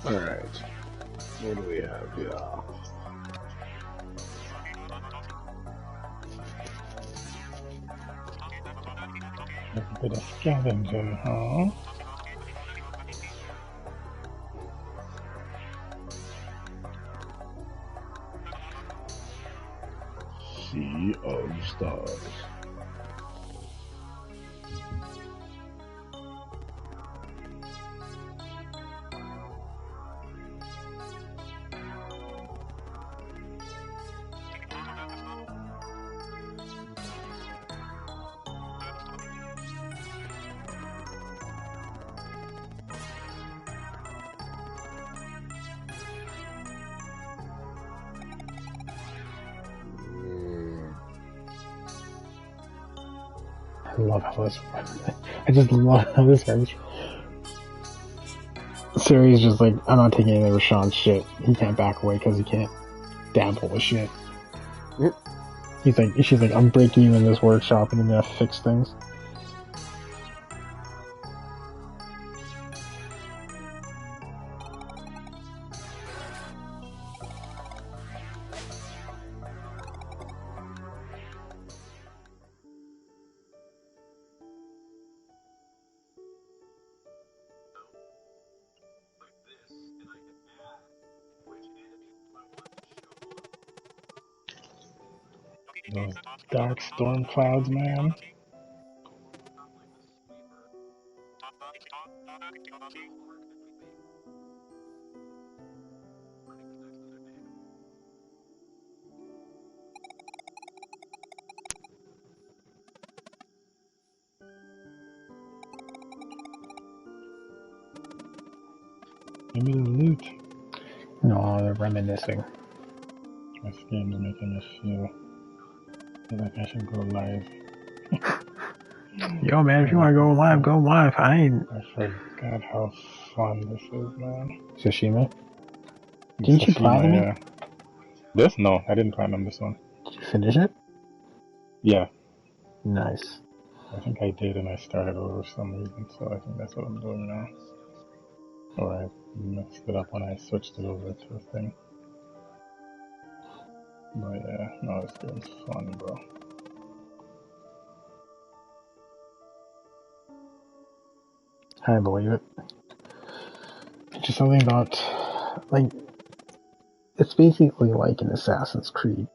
Alright. What do we have here? A bit of scavenger, huh? Sea of Stars. I love how this I just love how this works. Siri's just like, I'm not taking any of Rashawn's shit. He can't back away because he can't dabble with shit. She's like, I'm breaking you in this workshop and I'm gonna fix things. Those dark storm clouds, man. Give me the loot. No, they're reminiscing. This game is making me feel like I should go live. Yo, man, if you want to go live, go live. I forgot how fun this is, man. Tsushima? Didn't you platinum it? This? No, I didn't platinum this one. Did you finish it? Yeah. Nice. I think I did, and I started over for some reason, so I think that's what I'm doing now. Alright. messed it up when I switched it over to a thing. But yeah, no, this game's fun, bro. I believe it. Just something about, like, it's basically like an Assassin's Creed,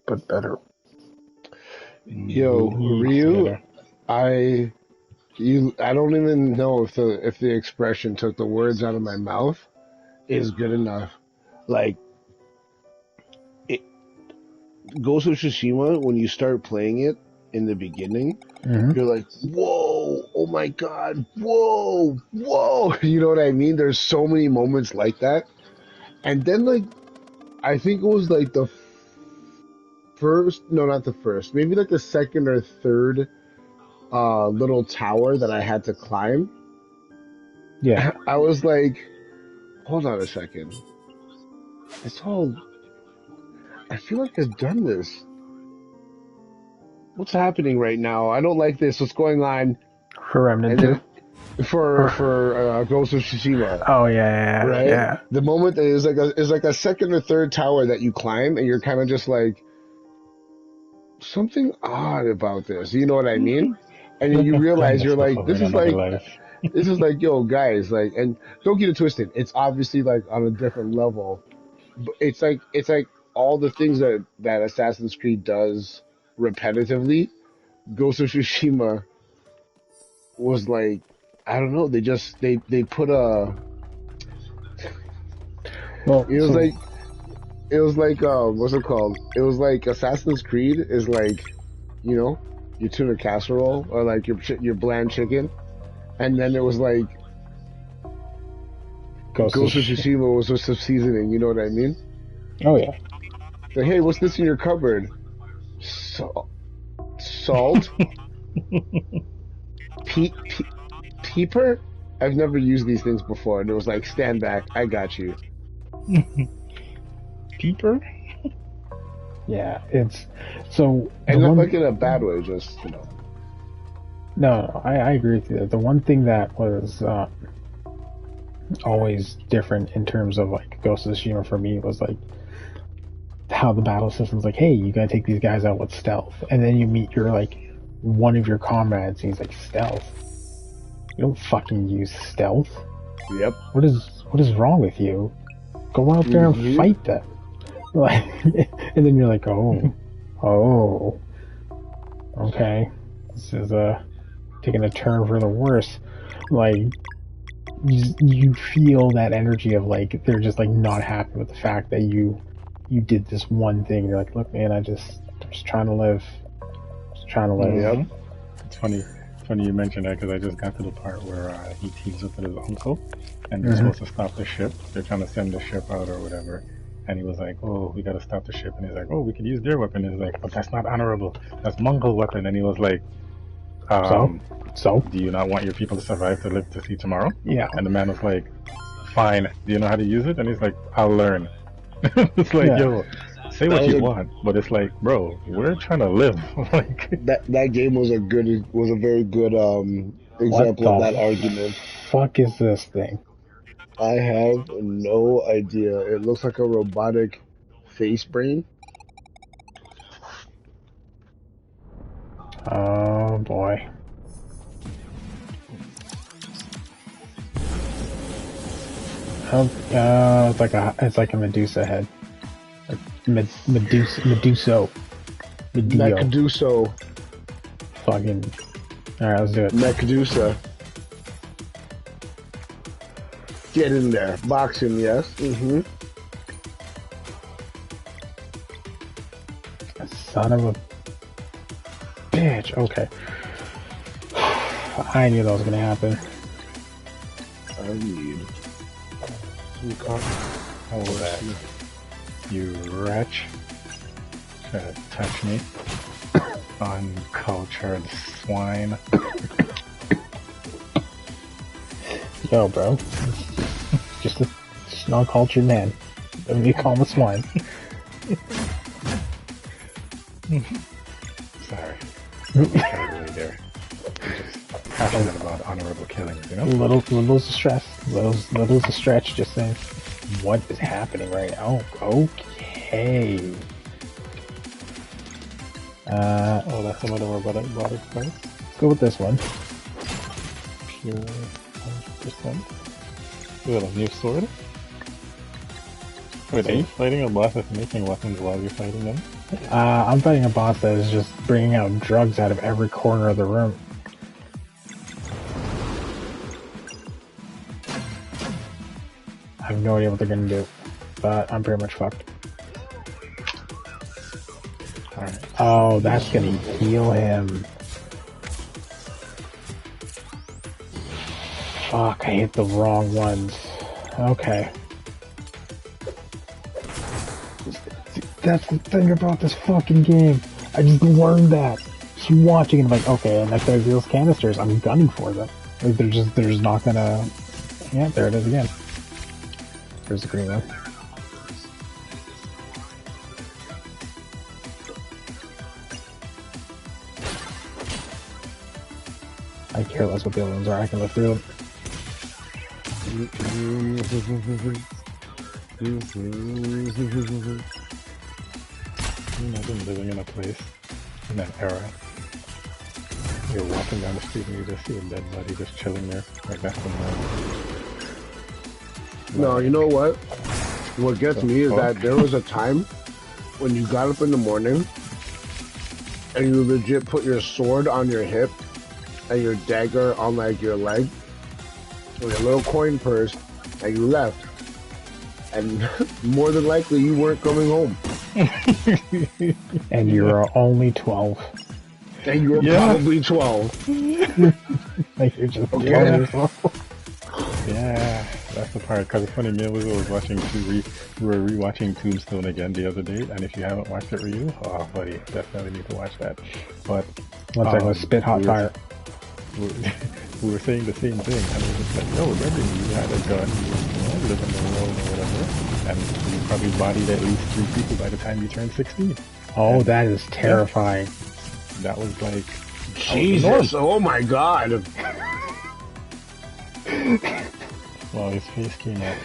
but better. Yo, Ryu, I don't even know if the expression took the words out of my mouth is good enough. Like, Ghost of Tsushima, when you start playing it in the beginning, you're like, whoa, oh my god, whoa, whoa. You know what I mean? There's so many moments like that. And then, like, I think it was like the first, no, not the first, maybe like the second or third little tower that I had to climb. Yeah. I was like, hold on a second. It's all, I feel like I've done this. What's happening right now? I don't like this. What's going on? For Remnant 2? For Ghost of Tsushima. Oh yeah, right? Yeah. The moment that is like a second or third tower that you climb, and you're kind of just like, something odd about this. You know what I mean? And then you realize you're like, this is like, yo, guys, like, and don't get it twisted. It's obviously like on a different level, but it's like all the things that Assassin's Creed does repetitively. Ghost of Tsushima was like, I don't know. They put a. Well, it was like what's it called? It was like Assassin's Creed is like, you know, your tuna casserole or like your bland chicken, and then it was like Ghost of Tsushima was with some seasoning. You know what I mean? Oh yeah. Like, hey, what's this in your cupboard? Salt. Peeper? I've never used these things before, and it was like, stand back, I got you. Peeper? Yeah, it's so. And not like in a bad way, just, you know. No, I agree with you. The one thing that was always different in terms of like Ghost of Tsushima for me was like how the battle system's like, hey, you gotta take these guys out with stealth, and then you meet your like one of your comrades, and he's like, stealth? You don't fucking use stealth. Yep. What is wrong with you? Go out there and fight them. Like, and then you're like, oh, okay, this is taking a turn for the worse. Like, you feel that energy of like they're just like not happy with the fact that you did this one thing. You're like, look, man, I'm just trying to live. Yep. It's funny you mentioned that because I just got to the part where he teams up with his uncle and they're supposed to stop the ship. They're trying to send the ship out or whatever. And he was like, oh, we got to stop the ship. And he's like, oh, we could use their weapon. And he's like, but that's not honorable. That's Mongol weapon. And he was like, so? Do you not want your people to survive to live to see tomorrow? Yeah. And the man was like, fine. Do you know how to use it? And he's like, I'll learn. It's like, yo, say what you want, but it's like, bro, we're trying to live. Like that game was a very good example of that argument. Fuck is this thing? I have no idea. It looks like a robotic face brain. Oh boy. It's like a Medusa head. Like Meduso. Meduso. Fucking. Alright, let's do it. Medusa. Get in there. Boxing, yes. Mm-hmm. Son of a bitch. Okay. I knew that was gonna happen. I need some coffee. Oh, that. You wretch. Try to touch me. Uncultured swine. Yo, bro. Just an uncultured man. Don't you call him a swine. Sorry. Really there. passionate about honorable killings, you know? Little's a stress. Little's a stretch, just saying. What is happening right now? Okay. Oh, that's another robotic fight. Let's go with this one. Pure 100%. We got a new sword. Wait, are you fighting a boss that's making weapons while you're fighting them? I'm fighting a boss that is just bringing out drugs out of every corner of the room. I have no idea what they're gonna do, but I'm pretty much fucked. Alright. Oh, that's gonna heal him. Fuck, I hit the wrong ones. Okay. That's the thing about this fucking game. I just learned that. Just watching it, I'm like, okay, and if there's those canisters, I'm gunning for them. Like, they're just not gonna... Yeah, there it is again. There's the green one. I care less what the other ones are, I can live through them. Imagine living in a place, in that era. You're walking down the street and you just see a dead body just chilling there. Like, that's the norm. No, you know what? What gets me is that there was a time when you got up in the morning and you legit put your sword on your hip and your dagger on like your leg with a little coin purse and you left. And more than likely you weren't coming home. And you were only 12. And you were probably 12. Like, you're just killing yourself. Yeah, that's the part. Because it's funny, me and Lizzo was watching, we were rewatching Tombstone again the other day, and if you haven't watched it, Ryu, oh buddy, definitely need to watch that. But once I go spit hot fire. We were saying the same thing, and we were just like, no, remember you had a gun, you live in the world or whatever, and you probably bodied at least 3 people by the time you turned 16. Oh, and that is terrifying. That was like... Jesus, oh my god. Well, his face came up.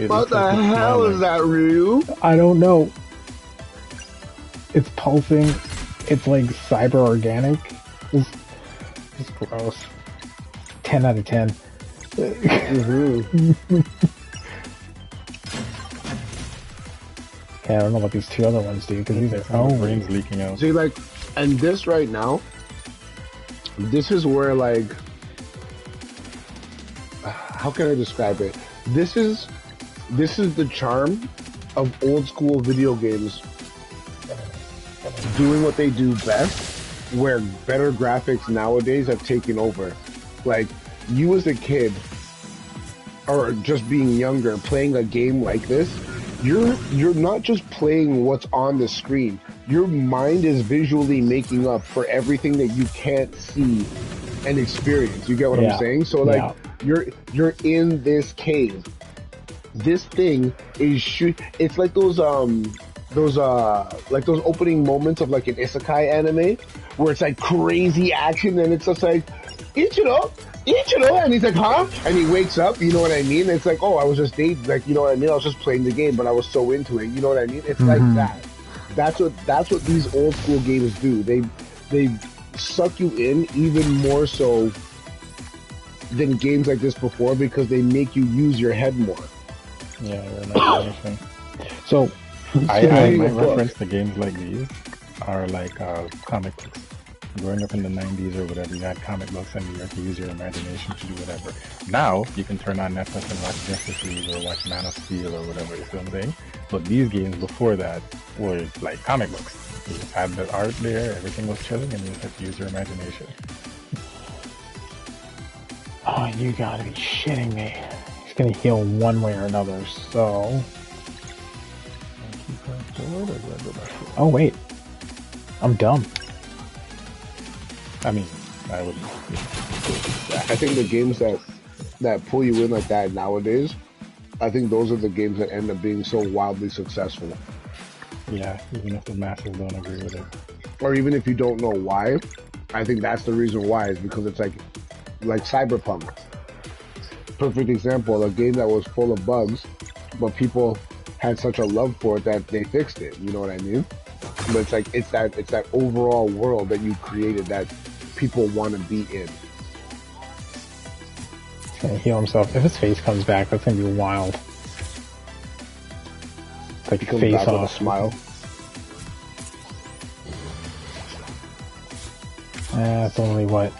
What the hell is that, Ryu? I don't know. It's pulsing. It's like cyber organic. It's gross. 10 out of 10. Okay, I don't know about these 2 other ones, dude, because these are brains leaking out. See, like, and this right now, this is where, like, how can I describe it? This is the charm of old school video games doing what they do best, where better graphics nowadays have taken over. Like, you as a kid, or just being younger, playing a game like this, you're not just playing what's on the screen. Your mind is visually making up for everything that you can't see and experience. You get what I'm saying? So like, you're in this cave. This thing is it's like those opening moments of like an isekai anime where it's like crazy action and it's just like Ichiro, and he's like, huh? And he wakes up, you know what I mean? It's like, oh, I was just dating, like, you know what I mean? I was just playing the game, but I was so into it, you know what I mean? It's like that. That's what these old school games do. They suck you in even more so than games like this before because they make you use your head more. Yeah, imagination. So, I might reference to games like these are like comic books. Growing up in the 90s or whatever, you had comic books and you had to use your imagination to do whatever. Now, you can turn on Netflix and watch Justice League or watch Man of Steel or whatever, you see what I'm saying? But these games before that were like comic books. You just had the art there, everything was chilling, and you just had to use your imagination. Oh, you gotta be shitting me. He's gonna heal one way or another, so... Oh, wait. I'm dumb. I mean, I would... I think the games that pull you in like that nowadays, I think those are the games that end up being so wildly successful. Yeah, even if the masses don't agree with it. Or even if you don't know why, I think that's the reason why, is because it's like Cyberpunk. Perfect example, a game that was full of bugs, but people had such a love for it that they fixed it. You know what I mean? But it's like it's that overall world that you created that people want to be in. He's gonna heal himself. If his face comes back, that's gonna be wild. Like He comes face back with a off. smile. It's only what?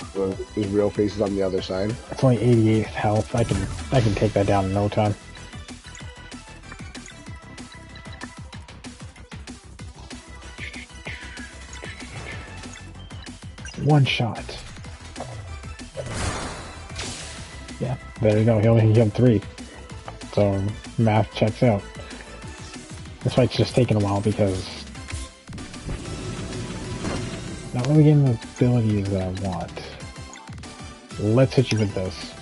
His real face is on the other side. It's only 88 health. I can take that down in no time. One shot. Yeah, there you go. He only healed 3. So math checks out. This fight's just taking a while because not really getting the abilities that I want. Let's hit you with this.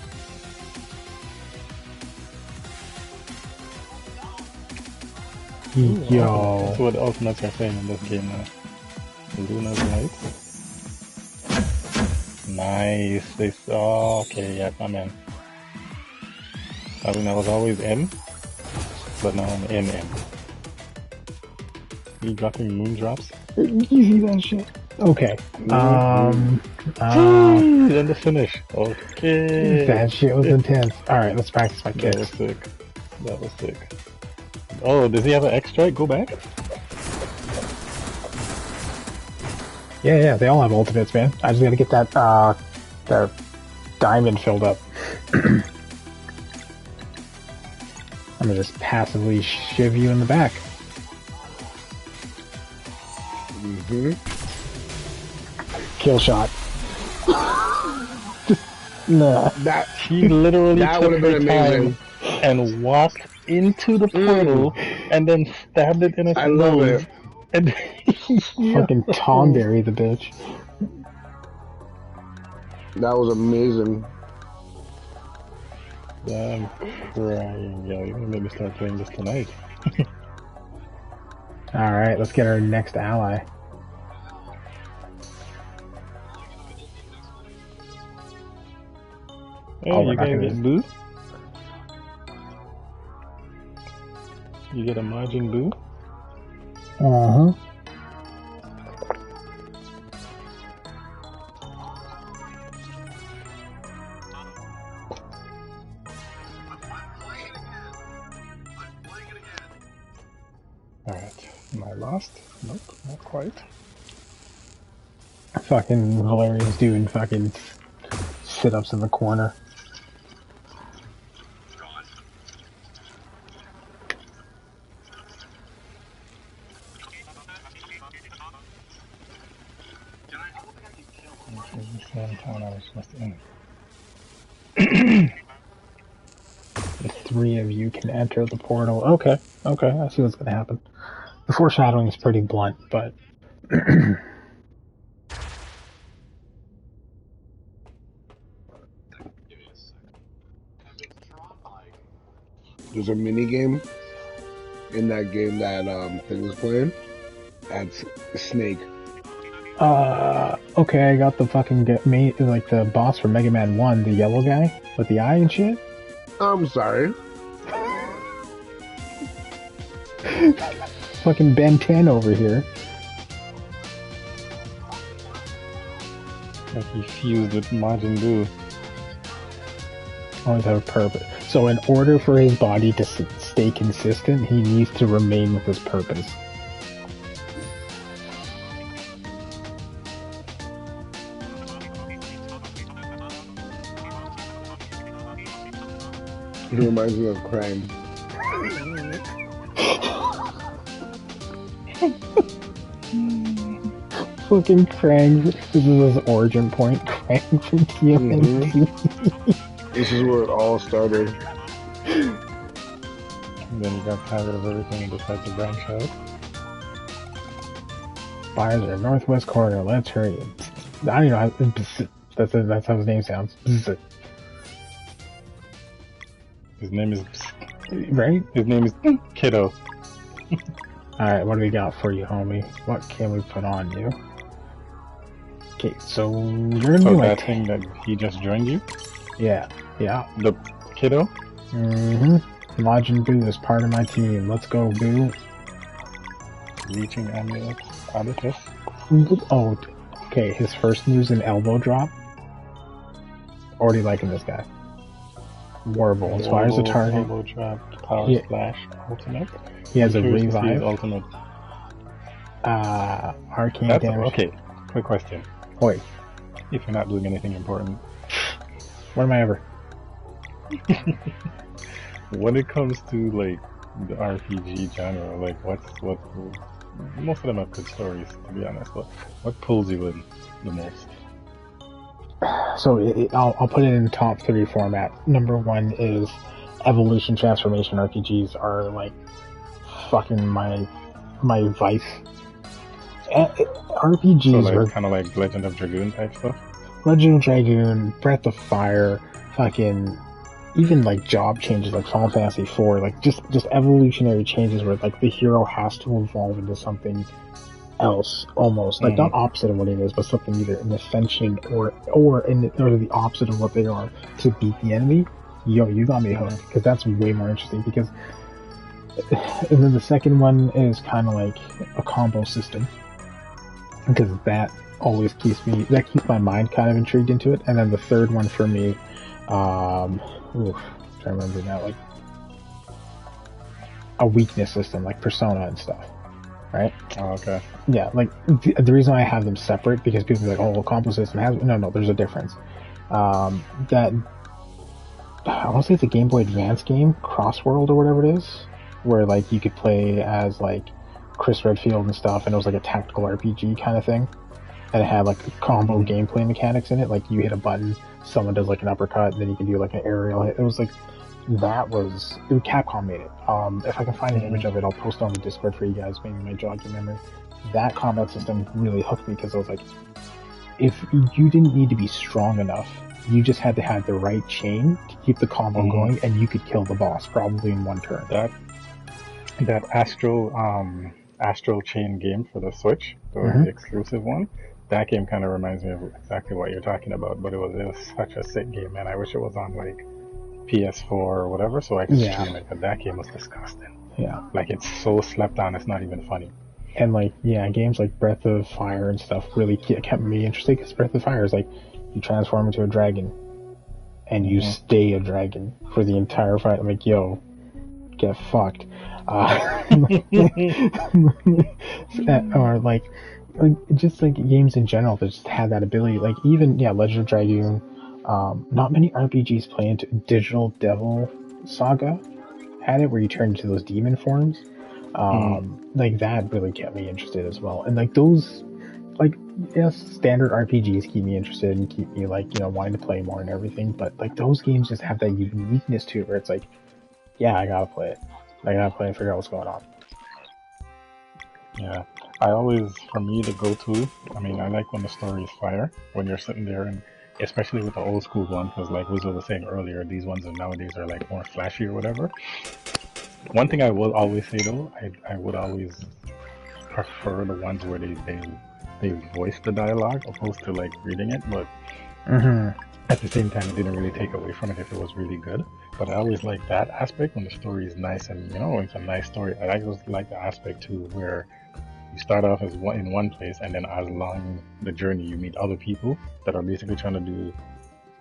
Yo. That's what ultimates are saying in this game now. Luna's Light. Nice. They saw. Okay, yeah, I'm in. I mean, I was always in, but now I'm in. You dropping moon drops? Easy that shit. Okay. Then the finish. Okay. That shit was intense. Alright, let's practice my That was kicks. sick. That was sick. Oh, does he have an X strike? Go back? Yeah, they all have ultimates, man. I just gotta get that, their diamond filled up. I'm gonna just passively shiv you in the back. Mm-hmm. Kill shot. Nah. That He literally That took would've been her amazing. time and walked into the portal and then stabbed it in his I love nose. it. And Fucking Tomberry the bitch. That was amazing. I'm crying, yo. You're gonna make me start playing this tonight. Alright, let's get our next ally. Hey, Oh, we're you not gonna gonna- get Boo? You get a Majin Boo? Uh-huh. Alright. Am I lost? Nope, not quite. Fucking hilarious dude, fucking sit-ups in the corner. Okay, the same town I was supposed to end. The 3 of you can enter the portal. Okay, I see what's gonna happen. The foreshadowing is pretty blunt, but There's a mini game in that game that thing was playing. That's Snake. okay, I got the fucking like the boss from Mega Man 1, the yellow guy with the eye and shit. I'm sorry. Fucking Ben 10 over here. Like he fused with Majin Buu. Always have a purpose. So in order for his body to stay consistent, he needs to remain with his purpose. It reminds me of Crime. Fucking Krang. This is his origin point. Krang from TMNT. This is where it all started. And then he got tired of everything and decided to branch out. Fires are northwest corner. Let's hurry. I don't know how. That's how his name sounds. His name is Right? His name is Kiddo. Alright, what do we got for you, homie? What can we put on you? Okay, so you're gonna So be that like, thing that he just joined you, yeah. the kiddo. Mm-hmm. Majin Buu is part of my team. Let's go, Buu. Leeching amulet, Abatus. Oh, okay. His first move's an elbow drop. Already liking this guy. Warble inspires a target. Elbow drop, power splash, ultimate. He has a Curious to see revive. his ultimate. Arcane That's damage. okay. Quick question. Wait, If you're not doing anything important, when am I ever? when it comes to like the RPG genre, like what most of them are good stories to be honest, but what pulls you in the most? So I'll put it in top 3 format. Number 1 is evolution transformation RPGs are like fucking my vice. RPGs So like were kind of like Legend of Dragoon type stuff. Legend of Dragoon, Breath of Fire, fucking even like job changes like Final Fantasy IV, like just evolutionary changes where like the hero has to evolve into something else almost, like not opposite of what it is, but something either in ascension or the opposite of what they are to beat the enemy. Yo, you got me hooked, because that's way more interesting. Because and then the second one is kind of like a combo system, because that always keeps my mind kind of intrigued into it. And then the third one for me, trying to remember now, like a weakness system, like Persona and stuff. Right? Oh, okay. Yeah, like the reason why I have them separate, because people are like, oh, well, combo system has no, there's a difference. That I want to say it's a Game Boy Advance game, Crossworld or whatever it is, where like you could play as like Chris Redfield and stuff, and it was like a tactical RPG kind of thing, and it had like combo gameplay mechanics in it. Like you hit a button, someone does like an uppercut, and then you can do like an aerial hit. It was like Capcom made it. If I can find an image of it, I'll post on the Discord for you guys, maybe my jog your memory. That combat system really hooked me, because I was like, if you didn't need to be strong enough, you just had to have the right chain to keep the combo going, and you could kill the boss probably in one turn. That Astral Chain game for the Switch, the exclusive one, that game kind of reminds me of exactly what you're talking about, but it was such a sick game, man. I wish it was on like PS4 or whatever, so I could stream it, but that game was disgusting. Yeah. Like, it's so slept on, it's not even funny. And like, yeah, games like Breath of Fire and stuff really kept me interested, because Breath of Fire is like, you transform into a dragon, and you stay a dragon for the entire fight. I'm like, yo, get fucked. Or like just like games in general that just had that ability. Like even, Legend of Dragoon. Not many RPGs play into Digital Devil Saga had it, where you turn into those demon forms. Like that really kept me interested as well. And like those, like, yes, standard RPGs keep me interested and keep me like, wanting to play more and everything. But like those games just have that uniqueness to it, where it's like, yeah, I gotta play it. I gotta play and figure out what's going on. Yeah, I always, for me, the go-to, I mean, I like when the story is fire, when you're sitting there, and especially with the old school one, because like Wizzo was saying earlier, these ones nowadays are like more flashy or whatever. One thing I will always say though, I would always prefer the ones where they voice the dialogue opposed to like reading it, but at the same time it didn't really take away from it if it was really good. But I always like that aspect when the story is nice, and it's a nice story. I always like the aspect too where you start off in one place, and then along the journey you meet other people that are basically trying to do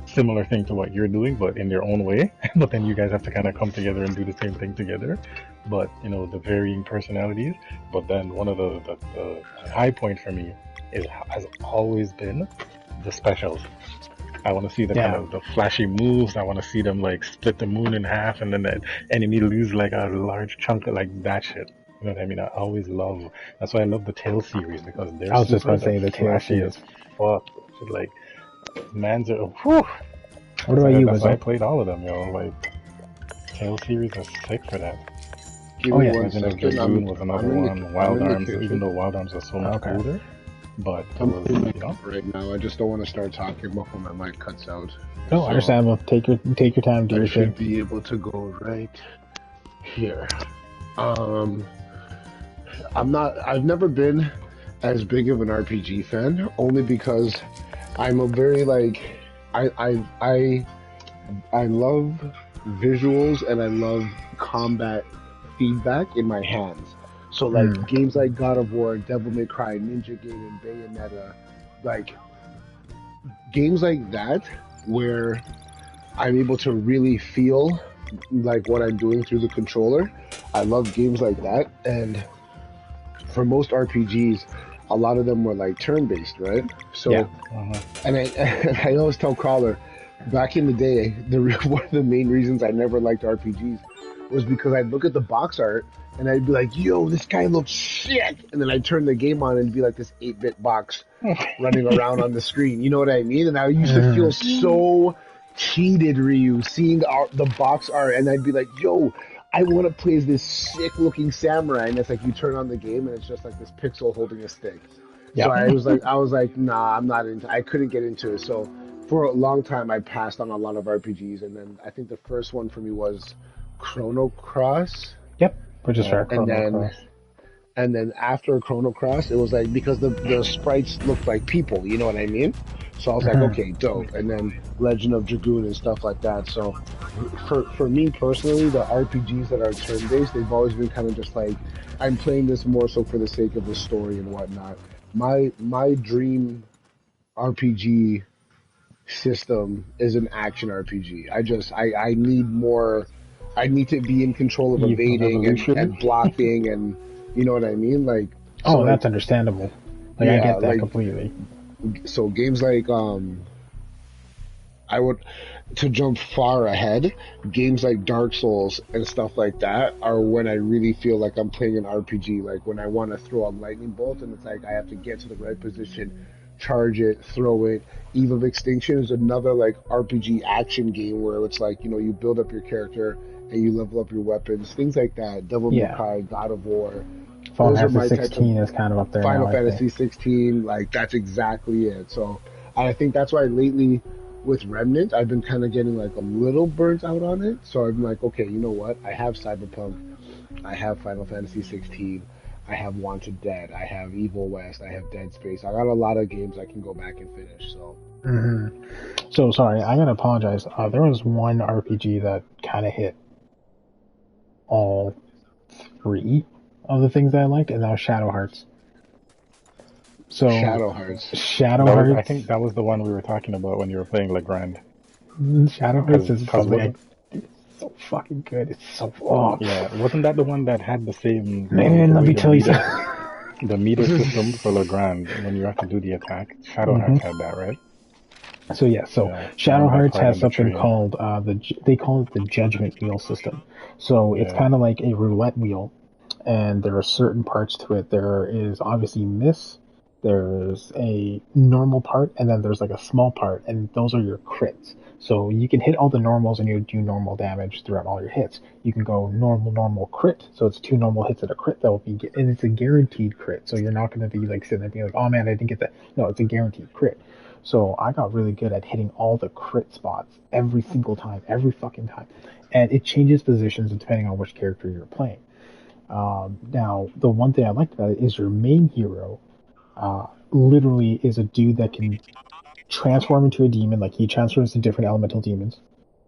similar thing to what you're doing, but in their own way. But then you guys have to kind of come together and do the same thing together. But the varying personalities. But then one of the high point for me has always been the specials. I want to see the kind of the flashy moves. I want to see them like split the moon in half, and then the enemy lose like a large chunk of like that shit. You know what I mean? I always love. That's why I love the Tales series, because they're. I was just gonna say the Tales series. Fuck, like man's. Whew. What about you? I played all of them, Like Tales series is sick for that. Legend of Dragoon was another one. Wild Arms, even though Wild Arms was so much older. But I'm right now. I just don't want to start talking before my mic cuts out. No, understandable. Take your time. Do your thing. I should be able to go right here. I've never been as big of an RPG fan, only because I'm a very like I love visuals and I love combat feedback in my hands. So like games like God of War, Devil May Cry, Ninja Gaiden, Bayonetta, like games like that where I'm able to really feel like what I'm doing through the controller. I love games like that, and for most RPGs, a lot of them were like turn-based, right? So, and I always tell Crawler, back in the day, one of the main reasons I never liked RPGs was because I'd look at the box art and I'd be like, yo, this guy looks sick. And then I'd turn the game on and it'd be like this 8-bit box running around on the screen. You know what I mean? And I used to feel so cheated, Ryu, seeing the box art. And I'd be like, yo, I want to play as this sick looking samurai. And it's like you turn on the game and it's just like this pixel holding a stick. Yep. So I was like, nah, I'm not into. I couldn't get into it. So for a long time, I passed on a lot of RPGs, and then I think the first one for me was Chrono Cross. Yep, which is fair. And then after Chrono Cross, it was like because the sprites looked like people. You know what I mean? So I was like, okay, dope. And then Legend of Dragoon and stuff like that. So for me personally, the RPGs that are turn-based, they've always been kind of just like, I'm playing this more so for the sake of the story and whatnot. My dream RPG system is an action RPG. I need more. I need to be in control of evading and blocking, and you know what I mean. Like, so that's understandable. Like, I get that completely. So games like I would, to jump far ahead, games like Dark Souls and stuff like that are when I really feel like I'm playing an RPG. Like when I want to throw a lightning bolt and it's like I have to get to the right position, charge it, throw it. Eve of Extinction is another like RPG action game where it's like, you know, you build up your character and you level up your weapons, things like that. Devil May Cry, God of War. Final Fantasy 16 is kind of up there. Final Fantasy 16, like that's exactly it. So I think that's why lately with Remnant, I've been kind of getting like a little burnt out on it. So I'm like, okay, you know what? I have Cyberpunk, I have Final Fantasy 16, I have Wanted Dead, I have Evil West, I have Dead Space. I got a lot of games I can go back and finish. So. So sorry, I gotta apologize. There was one RPG that kind of hit all three of the things that I liked, and that was Shadow Hearts. So Shadow Hearts. I think that was the one we were talking about when you were playing Legrand. Shadow Hearts is something it's so fucking good. It's so yeah. Wasn't that the one that had the same? Man, let me tell you something. The meter system for Legrand when you have to do the attack. Shadow Hearts had that, right? So Shadow Hearts has something called they call it the Judgment Wheel system. So it's kind of like a roulette wheel, and there are certain parts to it. There is obviously miss, there's a normal part, and then there's like a small part, and those are your crits. So you can hit all the normals and you do normal damage throughout all your hits. You can go normal, crit. So it's 2 normal hits at a crit that will be, and it's a guaranteed crit. So you're not going to be like sitting there being like, oh man, I didn't get that. No, it's a guaranteed crit. So I got really good at hitting all the crit spots every single time, every fucking time. And it changes positions depending on which character you're playing. Now, the one thing I liked about it is your main hero literally is a dude that can transform into a demon. Like, he transfers to different elemental demons.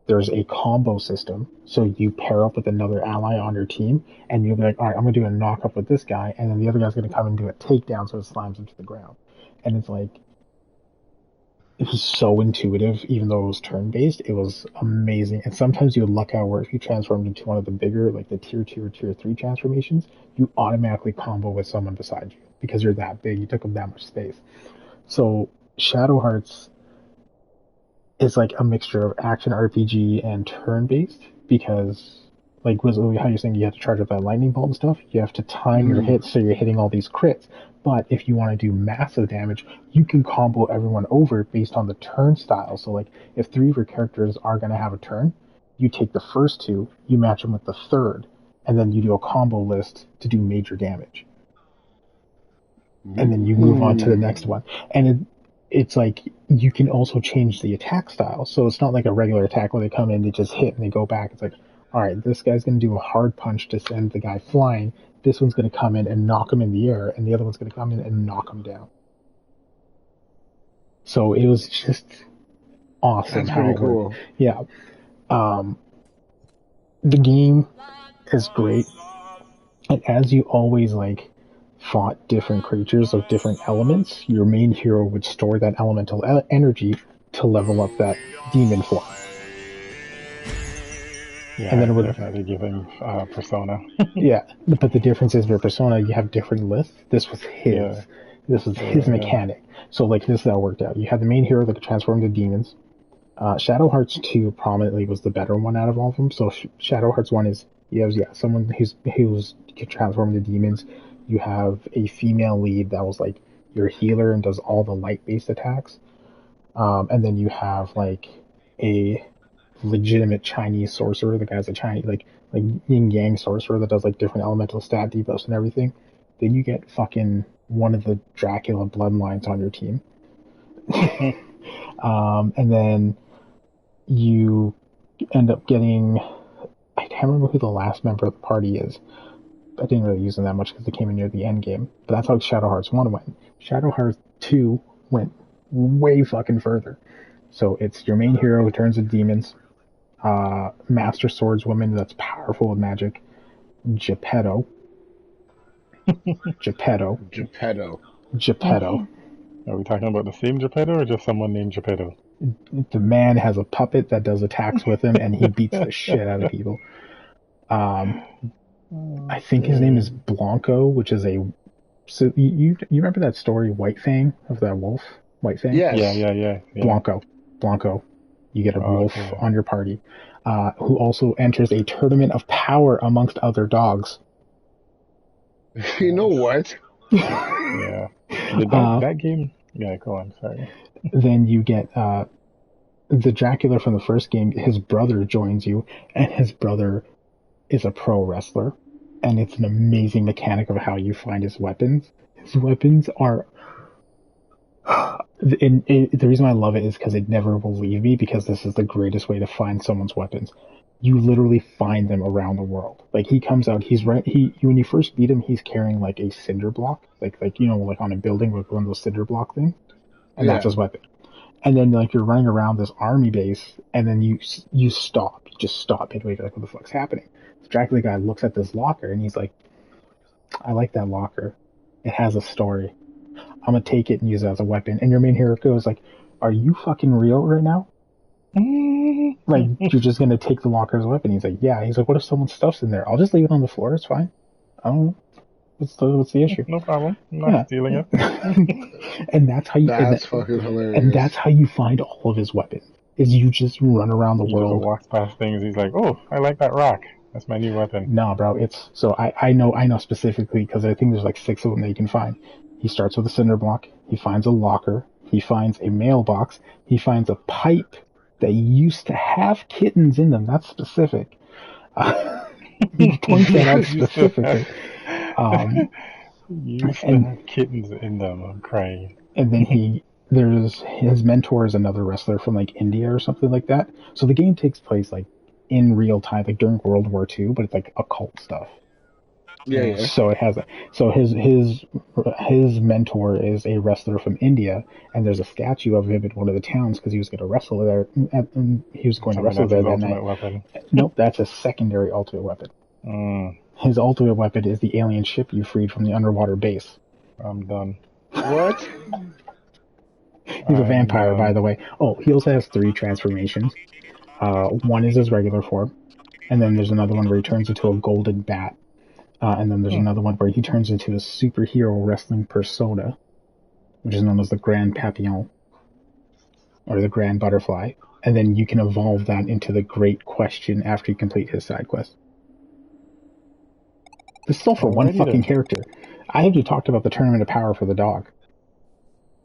There's a combo system, so you pair up with another ally on your team, and you'll be like, all right, I'm going to do a knock up with this guy, and then the other guy's going to come and do a takedown so it slams him to the ground. And it's like, it was so intuitive, even though it was turn-based. It was amazing. And sometimes you would luck out where if you transformed into one of the bigger, like the tier 2 or tier 3 transformations, you automatically combo with someone beside you because you're that big. You took up that much space. So Shadow Hearts is like a mixture of action RPG and turn-based because, like how you're saying you have to charge up that lightning bolt and stuff, you have to time your hits so you're hitting all these crits. But if you want to do massive damage, you can combo everyone over based on the turn style. So like if 3 of your characters are going to have a turn, you take the first 2, you match them with the third, and then you do a combo list to do major damage. And then you move on to the next one. And it's like you can also change the attack style. So it's not like a regular attack where they come in, they just hit and they go back. It's like, all right, this guy's going to do a hard punch to send the guy flying. this one's going to come in and knock them in the air, and the other one's going to come in and knock them down. So it was just awesome. That's pretty cool. Yeah. The game is great, and as you always like fought different creatures of different elements, your main hero would store that elemental energy to level up that demon form. Yeah, and then it would definitely give him persona. Yeah, but the difference is with persona, you have different lists. This was his. Yeah. This was his mechanic. So like this is how it worked out. You had the main hero that could transform into demons. Shadow Hearts 2 prominently was the better one out of all of them. So Shadow Hearts 1 is someone who's can transform into demons. You have a female lead that was like your healer and does all the light-based attacks. And then you have like a legitimate Chinese sorcerer. The guy's a Chinese like yin yang sorcerer that does like different elemental stat debuffs and everything. Then you get fucking one of the Dracula bloodlines on your team. And then you end up getting, I can't remember who the last member of the party is. I didn't really use them that much because they came in near the end game. But that's how Shadow Hearts 1 went. Shadow Hearts 2 went way fucking further. So it's your main hero who turns into demons, master swordswoman that's powerful with magic, Geppetto. Geppetto. Are we talking about the same Geppetto or just someone named Geppetto? The man has a puppet that does attacks with him, and he beats the shit out of people. I think his name is Blanco, which is a... So you remember that story, White Fang, of that wolf? White Fang? Yes. Yeah. Blanco. You get a wolf on your party, who also enters a tournament of power amongst other dogs. You know what? Yeah. That game... Yeah, go on, sorry. Then you get the Dracula from the first game. His brother joins you, and his brother is a pro wrestler, and it's an amazing mechanic of how you find his weapons. His weapons are... the reason why I love it is because it never will leave me, because this is the greatest way to find someone's weapons. You literally find them around the world. Like, he comes out, when you first beat him, he's carrying like a cinder block, like like on a building with one of those cinder block things, and that's his weapon. And then like you're running around this army base, and then you stop, you just stop midway, like, what the fuck's happening? The Dracula guy looks at this locker, and he's like, I like that locker. It has a story. I'm gonna take it and use it as a weapon. And your main hero goes like, are you fucking real right now? Like, you're just gonna take the locker as a weapon? He's like, yeah. He's like, what if someone's stuff's in there? I'll just leave it on the floor, it's fine. I don't know. What's the issue? No problem. I'm not stealing it. And that's how you... fucking hilarious. And that's how you find all of his weapons. Is you just run around the world. He walks past things, he's like, oh, I like that rock. That's my new weapon. No, bro, it's... So I know specifically, because I think there's like 6 of them that you can find. He starts with a cinder block. He finds a locker. He finds a mailbox. He finds a pipe that used to have kittens in them. That's specific. He points that out specifically. Used to have kittens in them. I'm crying. And then there's his mentor is another wrestler from like India or something like that. So the game takes place like in real time, like during World War II, but it's like occult stuff. Yeah. So it has his mentor is a wrestler from India, and there's a statue of him in one of the towns because he was going to wrestle there. He was going to wrestle there that night. Weapon. Nope, that's a secondary ultimate weapon. His ultimate weapon is the alien ship you freed from the underwater base. I'm done. What? He's a vampire, by the way. Oh, he also has 3 transformations. One is his regular form, and then there's another one where he turns into a golden bat. And then there's another one where he turns into a superhero wrestling persona, which is known as the Grand Papillon, or the Grand Butterfly. And then you can evolve that into the Great Question after you complete his side quest. This is all for one fucking character. I have talked about the Tournament of Power for the dog.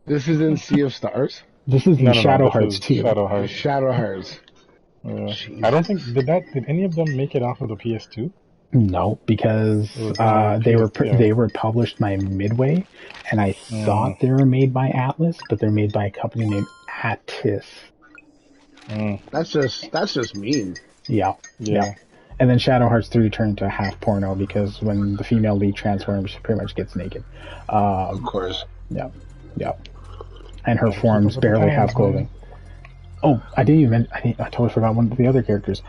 This is in Sea of Stars? This is in Shadow Hearts 2. Shadow Hearts. I don't think... Did any of them make it off of the PS2? No, because they were published by Midway, and I thought they were made by Atlas, but they're made by a company named Atis. That's just mean. Yeah. And then Shadow Hearts 3 turned to half porno because when the female lead transforms, she pretty much gets naked. Of course. Yeah. And her forms barely have clothing. Oh, I totally forgot one of the other characters.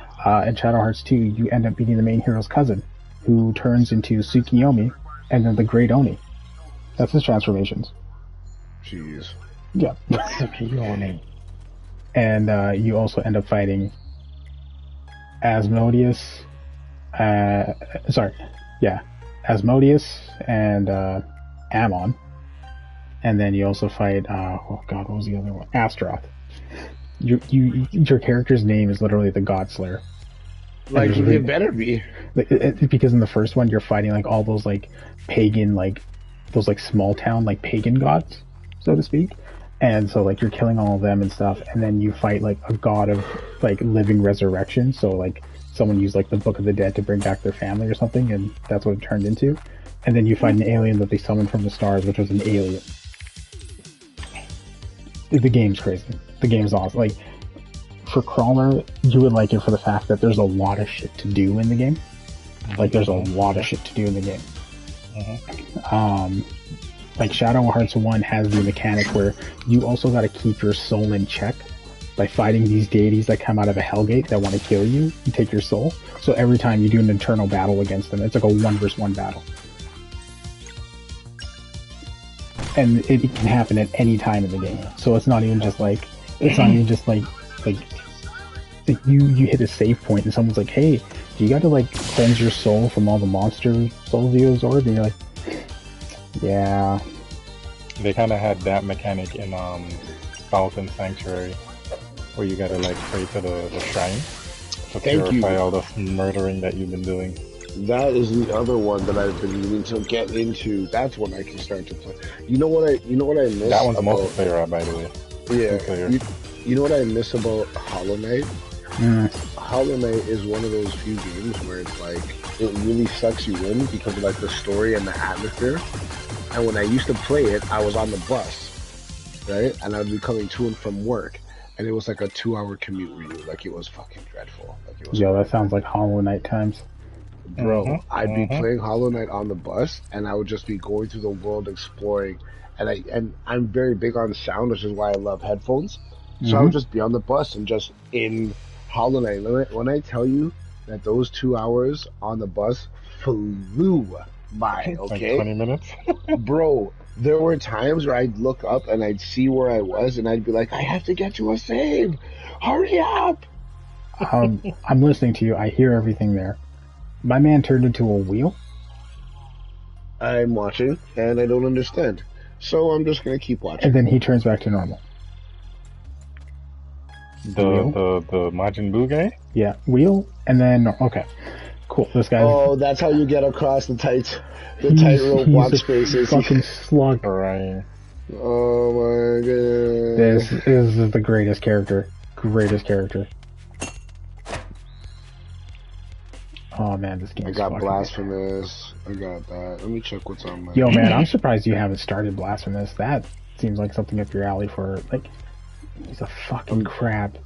In Shadow Hearts 2, you end up meeting the main hero's cousin, who turns into Tsukiyomi, and then the Great Oni. That's his transformations. Jeez. Yeah. Tsukiyomi. And you also end up fighting Asmodeus. Asmodeus and Amon. And then you also fight, what was the other one? Astaroth. Your character's name is literally the God Slayer. Like, it better be. Because in the first one, you're fighting, like, all those, like, pagan, like, those, like, small town, like, pagan gods, so to speak. And so, like, you're killing all of them and stuff, and then you fight, like, a god of, like, living resurrection. So, like, someone used, like, the Book of the Dead to bring back their family or something, and that's what it turned into. And then you fight an alien that they summoned from the stars, which was an alien. The game's crazy. The game's awesome. Like, for Crawler, you would like it for the fact that there's a lot of shit to do in the game. Like, there's a lot of shit to do in the game. Like, Shadow Hearts 1 has the mechanic where you also gotta keep your soul in check by fighting these deities that come out of a Hellgate that want to kill you and take your soul. So every time you do an internal battle against them, it's like a 1v1 battle. And it can happen at any time in the game. So it's not even just like you hit a save point and someone's like, hey, you gotta like cleanse your soul from all the monster souls you absorbed, and you're like, yeah. They kind of had that mechanic in Falcon Sanctuary, where you gotta like pray to the shrine to purify all the murdering that you've been doing. That is the other one that I've been meaning to get into. That's when I can start to play. You know what I miss? That one's multiplayer, by the way. Yeah. You know what I miss about Hollow Knight? Hollow Knight is one of those few games where it's like it really sucks you in because of like the story and the atmosphere. And when I used to play it, I was on the bus, right? And I'd be coming to and from work, and it was like a 2-hour commute really. Like, it was fucking dreadful. Like, it was that sounds like Hollow Knight times. Bro, I'd be playing Hollow Knight on the bus, and I would just be going through the world exploring. And I'm very big on sound, which is why I love headphones. So I would just be on the bus and just in Hollow Knight. When I tell you that those 2 hours on the bus flew by, okay? Like 20 minutes? Bro, there were times where I'd look up and I'd see where I was, and I'd be like, I have to get to a save! Hurry up! I'm listening to you. I hear everything there. My man turned into a wheel? I'm watching, and I don't understand. So I'm just going to keep watching. And then he turns back to normal. The Majin Buu guy? Yeah, wheel, and then, okay. Cool, this guy... Oh, that's how you get across the tightrope watch spaces. Fucking slug. Right. Oh my god. This is the greatest character. Greatest character. Oh man, this game. I got Blasphemous. I got that. Let me check what's on my. Yo man, I'm surprised you haven't started Blasphemous. That seems like something up your alley for like. He's a fucking crab.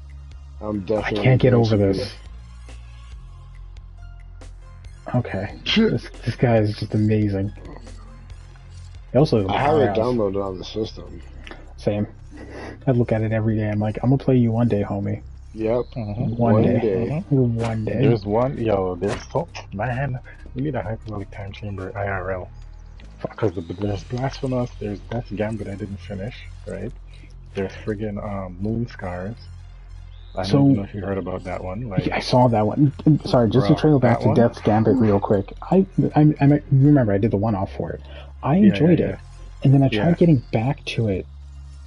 I'm definitely. I can't get over this. Okay, this guy is just amazing. Also, I have it downloaded on the system. Same. I look at it every day. I'm like, I'm gonna play you one day, homie. Yep. One day. One day. There's so man. We need a hyperbolic time chamber IRL. Because there's Blasphemous. There's Death's Gambit I didn't finish. Right. There's friggin' Moon Scars. I don't know if you heard about that one. Like, I saw that one. Sorry, just to trail back to Death's Gambit real quick. I remember I did the one-off for it. I enjoyed it, and then I tried getting back to it,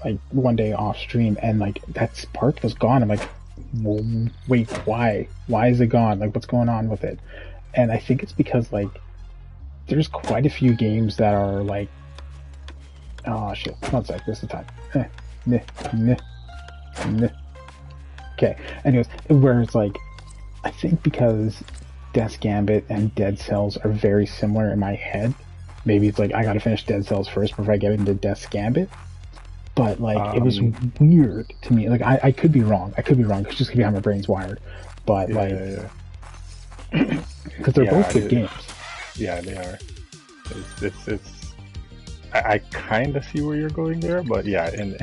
like one day off stream, and like that spark was gone. I'm like, well, wait, why? Why is it gone? Like, what's going on with it? And I think it's because like there's quite a few games that are like, oh shit, 1 sec, this is the time. Okay, anyways, where it's like, I think because Death's Gambit and Dead Cells are very similar in my head, maybe it's like, I gotta finish Dead Cells first before I get into Death's Gambit, but like, it was weird to me, like, I could be wrong, it's just how my brain's wired, but Because they're both good games. Yeah, they are. I kind of see where you're going there, but yeah, in